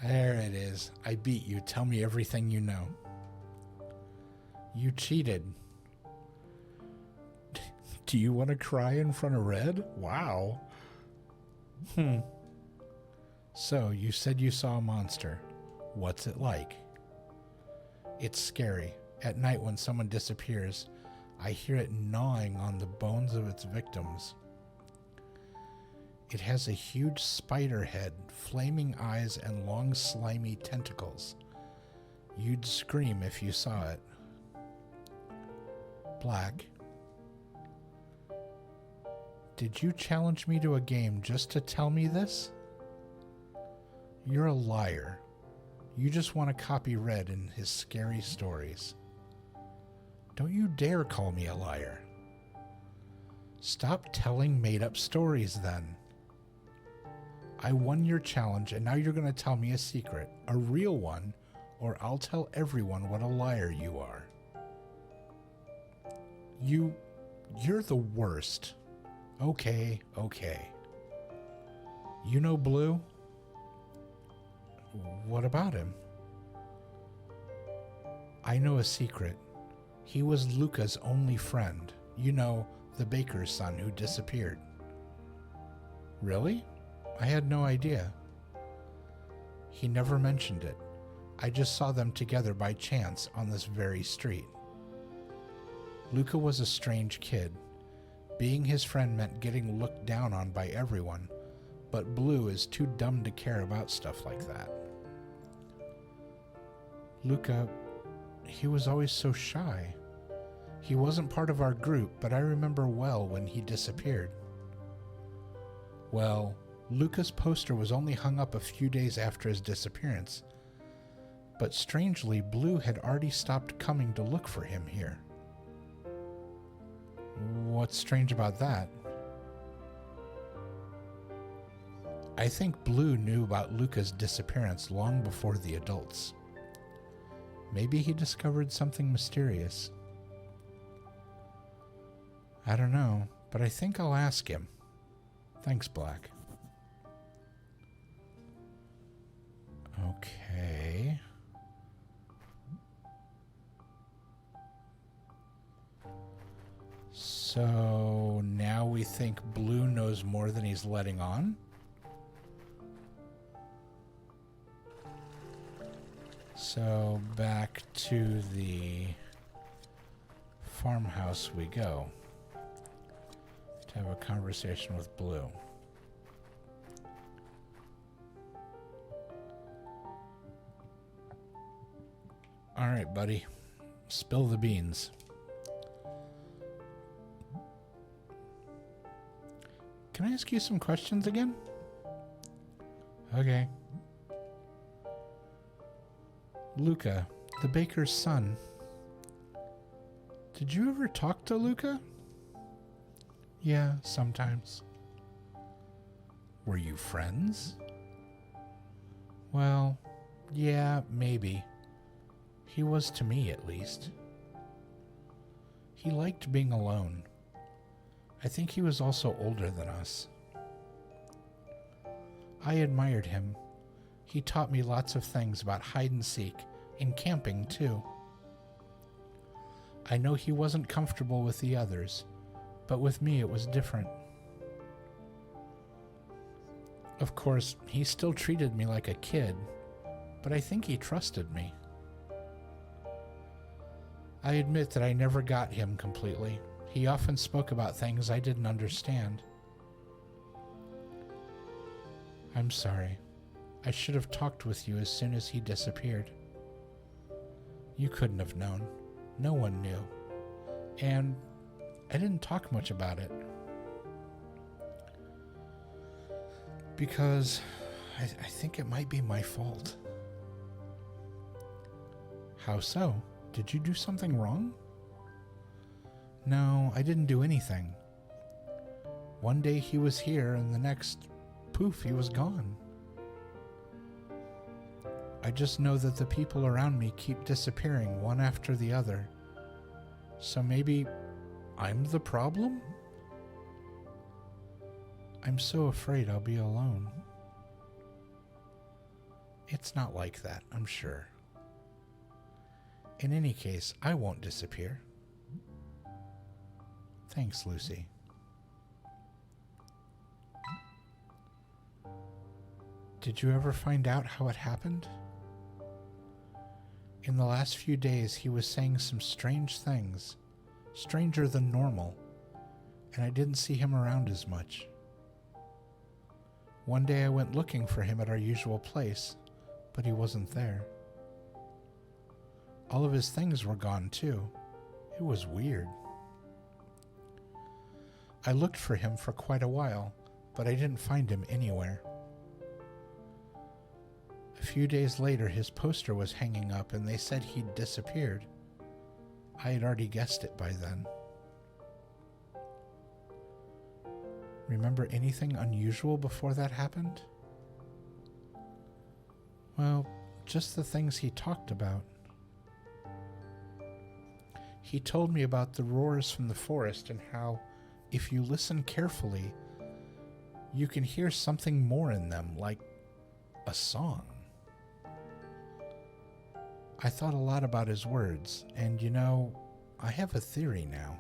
There it is. I beat you. Tell me everything you know. You cheated. Do you want to cry in front of Red? Wow. So, you said you saw a monster. What's it like? It's scary. At night when someone disappears, I hear it gnawing on the bones of its victims. It has a huge spider head, flaming eyes, and long slimy tentacles. You'd scream if you saw it. Black. Did you challenge me to a game just to tell me this? You're a liar. You just want to copy Red in his scary stories. Don't you dare call me a liar. Stop telling made-up stories then. I won your challenge and now you're going to tell me a secret, a real one, or I'll tell everyone what a liar you are. You're the worst. Okay. You know Blue? What about him? I know a secret. He was Luca's only friend. You know, the baker's son who disappeared. Really? I had no idea. He never mentioned it. I just saw them together by chance on this very street. Luca was a strange kid. Being his friend meant getting looked down on by everyone, but Blue is too dumb to care about stuff like that. Luca, he was always so shy. He wasn't part of our group, but I remember well when he disappeared. Well, Luca's poster was only hung up a few days after his disappearance, but strangely, Blue had already stopped coming to look for him here. What's strange about that? I think Blue knew about Luca's disappearance long before the adults. Maybe he discovered something mysterious. I don't know, but I think I'll ask him. Thanks, Black. Okay. So now we think Blue knows more than he's letting on? So back to the farmhouse we go to have a conversation with Blue. All right, buddy. Spill the beans. Can I ask you some questions again? Okay. Luca, the baker's son. Did you ever talk to Luca? Yeah, sometimes. Were you friends? Well, yeah, maybe. He was to me, at least. He liked being alone. I think he was also older than us. I admired him. He taught me lots of things about hide and seek, and camping too. I know he wasn't comfortable with the others, but with me it was different. Of course, he still treated me like a kid, but I think he trusted me. I admit that I never got him completely. He often spoke about things I didn't understand. I'm sorry. I should have talked with you as soon as he disappeared. You couldn't have known. No one knew. And I didn't talk much about it. Because I think it might be my fault. How so? Did you do something wrong? No, I didn't do anything. One day he was here, and the next, poof, he was gone. I just know that the people around me keep disappearing one after the other. So maybe I'm the problem? I'm so afraid I'll be alone. It's not like that, I'm sure. In any case, I won't disappear. Thanks, Lucy. Did you ever find out how it happened? In the last few days, he was saying some strange things, stranger than normal, and I didn't see him around as much. One day I went looking for him at our usual place, but he wasn't there. All of his things were gone too. It was weird. I looked for him for quite a while, but I didn't find him anywhere. A few days later, his poster was hanging up and they said he'd disappeared. I had already guessed it by then. Remember anything unusual before that happened? Well, just the things he talked about. He told me about the roars from the forest and how, if you listen carefully, you can hear something more in them, like a song. I thought a lot about his words, and you know, I have a theory now.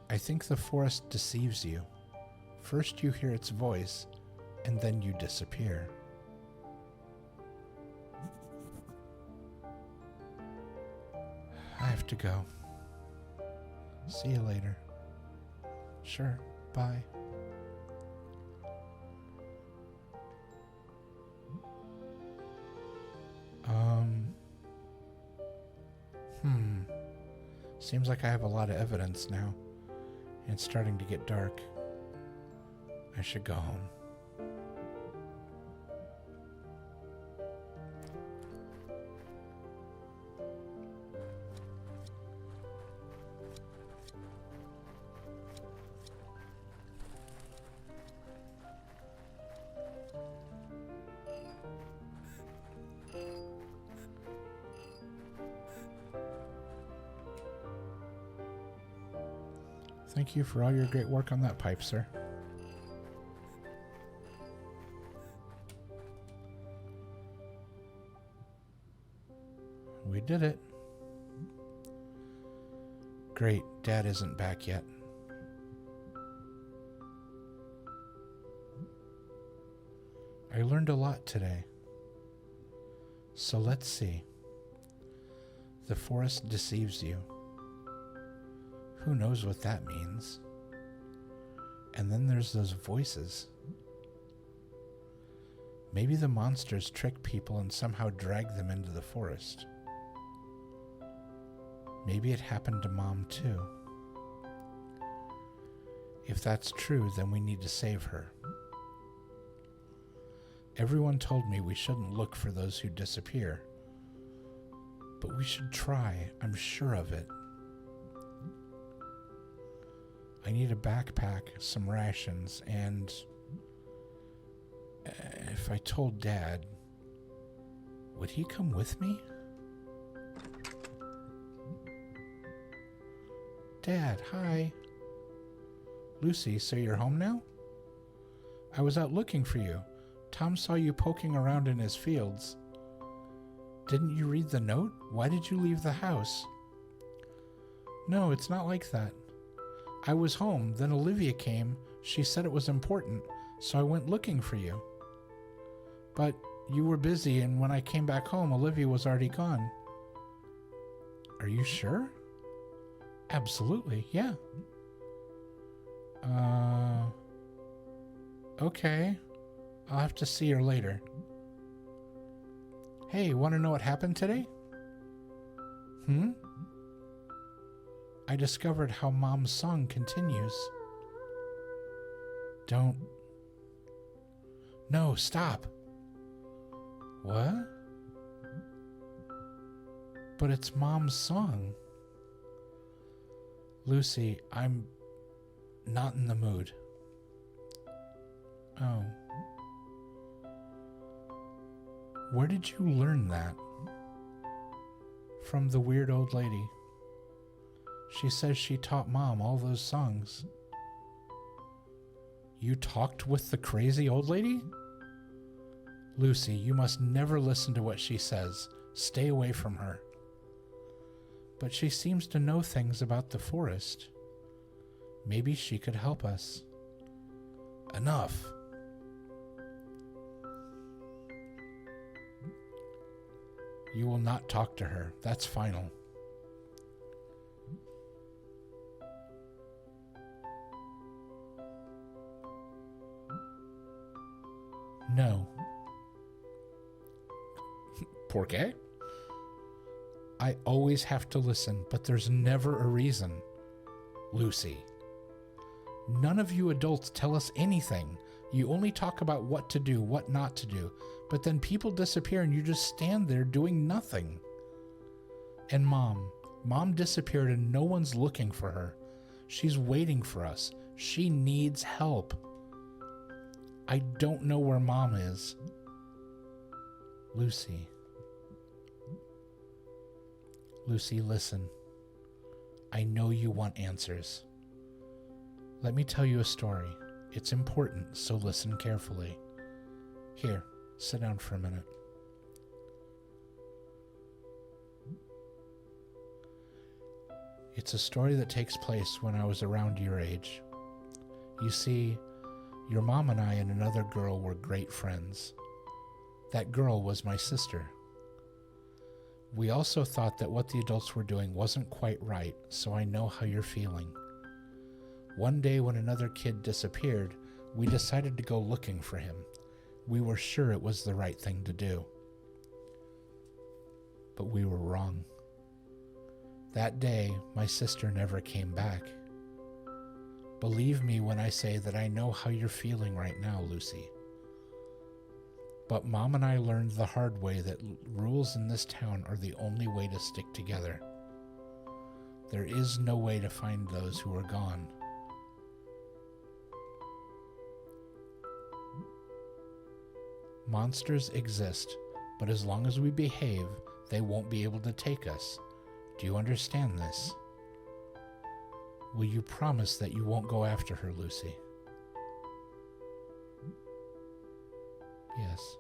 I think the forest deceives you. First you hear its voice, and then you disappear. I have to go. See you later. Sure, bye. Seems like I have a lot of evidence now. And it's starting to get dark. I should go home. Thank you for all your great work on that pipe, sir. We did it. Great, Dad isn't back yet. I learned a lot today. So let's see. The forest deceives you. Who knows what that means? And then there's those voices. Maybe the monsters trick people and somehow drag them into the forest. Maybe it happened to Mom too. If that's true, then we need to save her. Everyone told me we shouldn't look for those who disappear. But we should try, I'm sure of it. I need a backpack, some rations, and if I told Dad, would he come with me? Dad, hi. Lucy, so you're home now? I was out looking for you. Tom saw you poking around in his fields. Didn't you read the note? Why did you leave the house? No, it's not like that. I was home, then Olivia came. She said it was important, so I went looking for you. But you were busy, and when I came back home, Olivia was already gone. Are you sure? Absolutely, yeah. Okay. I'll have to see her later. Hey, want to know what happened today? I discovered how Mom's song continues. Don't. No, stop. What? But it's Mom's song. Lucy, I'm not in the mood. Oh. Where did you learn that? From the weird old lady. She says she taught Mom all those songs. You talked with the crazy old lady? Lucy, you must never listen to what she says. Stay away from her. But she seems to know things about the forest. Maybe she could help us. Enough. You will not talk to her. That's final. No. ¿Por qué? I always have to listen, but there's never a reason. Lucy. None of you adults tell us anything. You only talk about what to do, what not to do. But then people disappear and you just stand there doing nothing. And Mom disappeared and no one's looking for her. She's waiting for us. She needs help. I don't know where Mom is. Lucy. Lucy, listen. I know you want answers. Let me tell you a story. It's important, so listen carefully. Here, sit down for a minute. It's a story that takes place when I was around your age. You see, your mom and I and another girl were great friends. That girl was my sister. We also thought that what the adults were doing wasn't quite right, so I know how you're feeling. One day when another kid disappeared, we decided to go looking for him. We were sure it was the right thing to do. But we were wrong. That day, my sister never came back. Believe me when I say that I know how you're feeling right now, Lucy. But Mom and I learned the hard way that rules in this town are the only way to stick together. There is no way to find those who are gone. Monsters exist, but as long as we behave, they won't be able to take us. Do you understand this? Will you promise that you won't go after her, Lucy? Yes.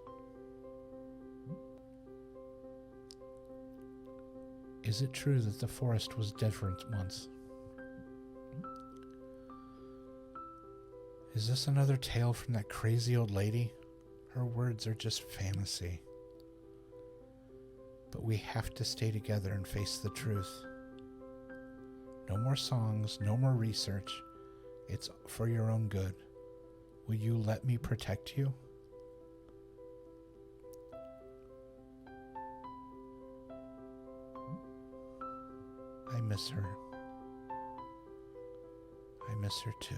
Is it true that the forest was different once? Is this another tale from that crazy old lady? Her words are just fantasy. But we have to stay together and face the truth. No more songs, no more research. It's for your own good. Will you let me protect you? I miss her. I miss her too.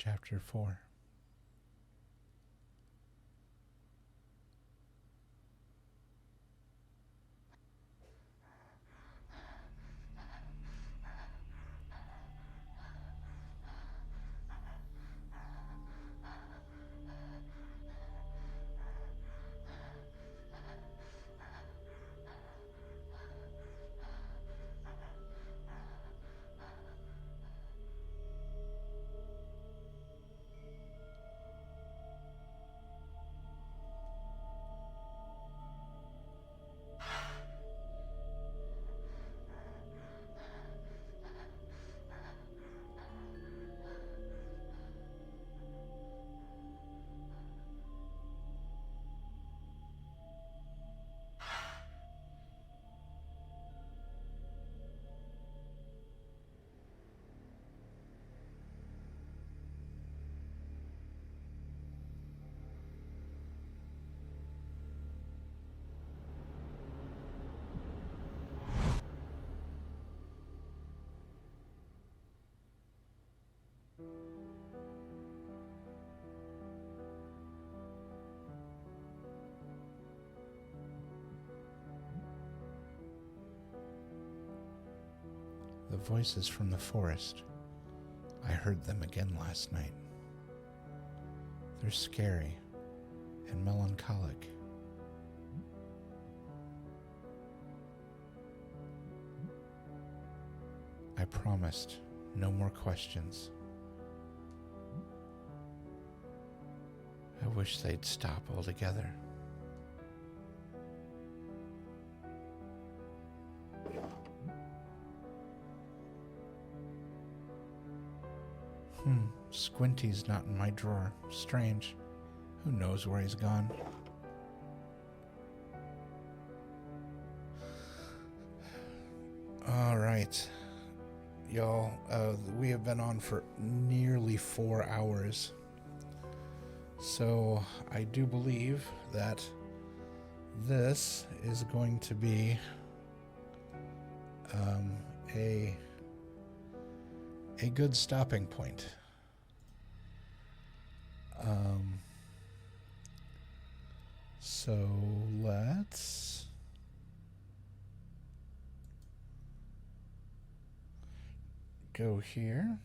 Chapter 4. The voices from the forest. I heard them again last night. They're scary and melancholic. I promised no more questions. I wish they'd stop altogether. Squinty's not in my drawer. Strange. Who knows where he's gone? All right. Y'all, we have been on for nearly 4 hours. So I do believe that this is going to be a good stopping point. So let's go here.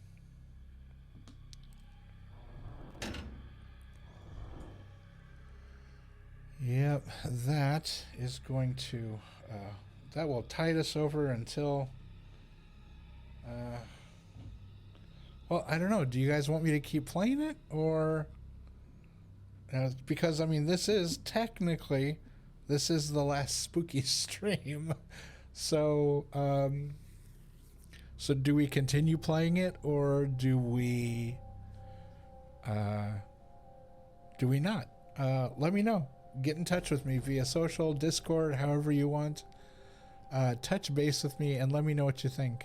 Yep, that is going to that will tide us over until Well, I don't know. Do you guys want me to keep playing it, or because I mean, this is the last spooky stream. So, so do we continue playing it, or do we not? Let me know. Get in touch with me via social, Discord, however you want. Touch base with me and let me know what you think.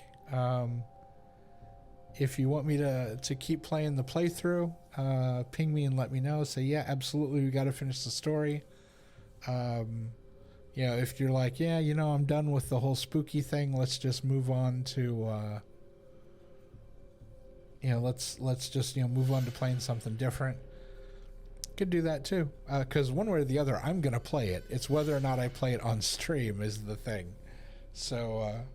If you want me to keep playing the playthrough, ping me and let me know. Say, yeah, absolutely, we got to finish the story. You know, if you're like, yeah, you know, I'm done with the whole spooky thing, let's just move on to, you know, let's just, you know, move on to playing something different. Could do that too, because one way or the other, I'm gonna play it. It's whether or not I play it on stream is the thing. So,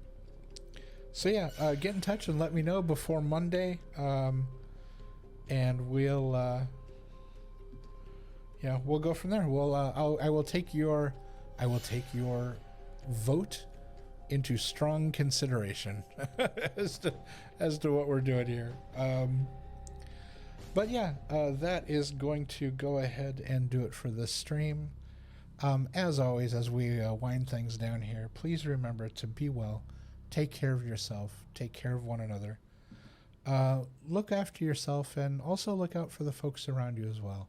so yeah, get in touch and let me know before Monday, and we'll, yeah, we'll go from there. We'll, I will take your vote into strong consideration as to what we're doing here. But yeah, that is going to go ahead and do it for this stream. As always, as we wind things down here, please remember to be well, take care of yourself, take care of one another, look after yourself, and also look out for the folks around you as well.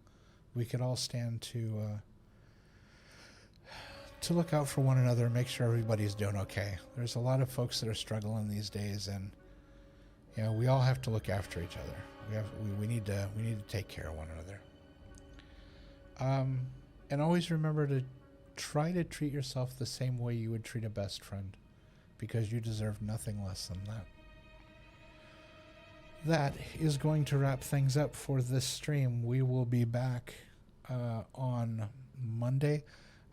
We could all stand to look out for one another and make sure everybody's doing okay. There's a lot of folks that are struggling these days, and you know, we all have to look after each other. We need to take care of one another. And always remember to try to treat yourself the same way you would treat a best friend, because you deserve nothing less than that. That is going to wrap things up for this stream. We will be back on Monday.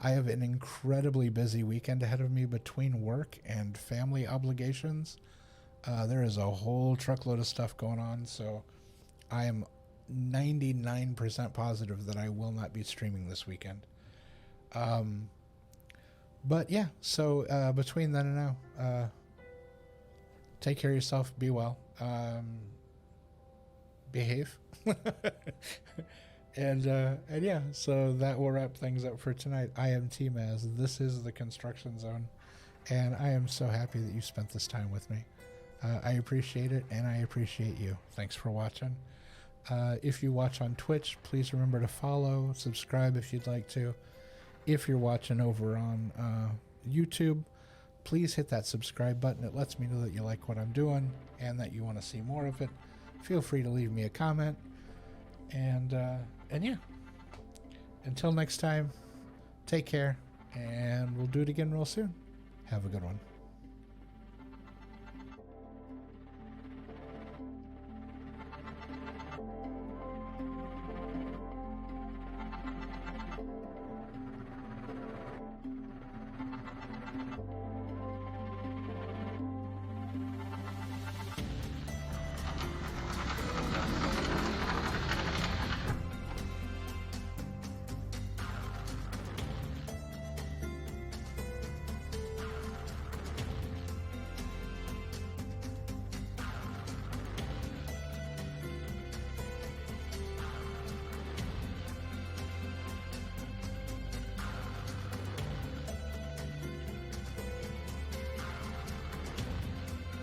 I have an incredibly busy weekend ahead of me between work and family obligations. There is a whole truckload of stuff going on, so I am 99% positive that I will not be streaming this weekend. But yeah, so between then and now, take care of yourself, be well, behave. And yeah, so that will wrap things up for tonight. I am tmaaz. This is the Construction Zone, and I am so happy that you spent this time with me. I appreciate it, and I appreciate you. Thanks for watching. If you watch on Twitch, please remember to follow, subscribe if you'd like to. If you're watching over on YouTube, please hit that subscribe button. It lets me know that you like what I'm doing and that you want to see more of it. Feel free to leave me a comment. And yeah, until next time, take care, and we'll do it again real soon. Have a good one.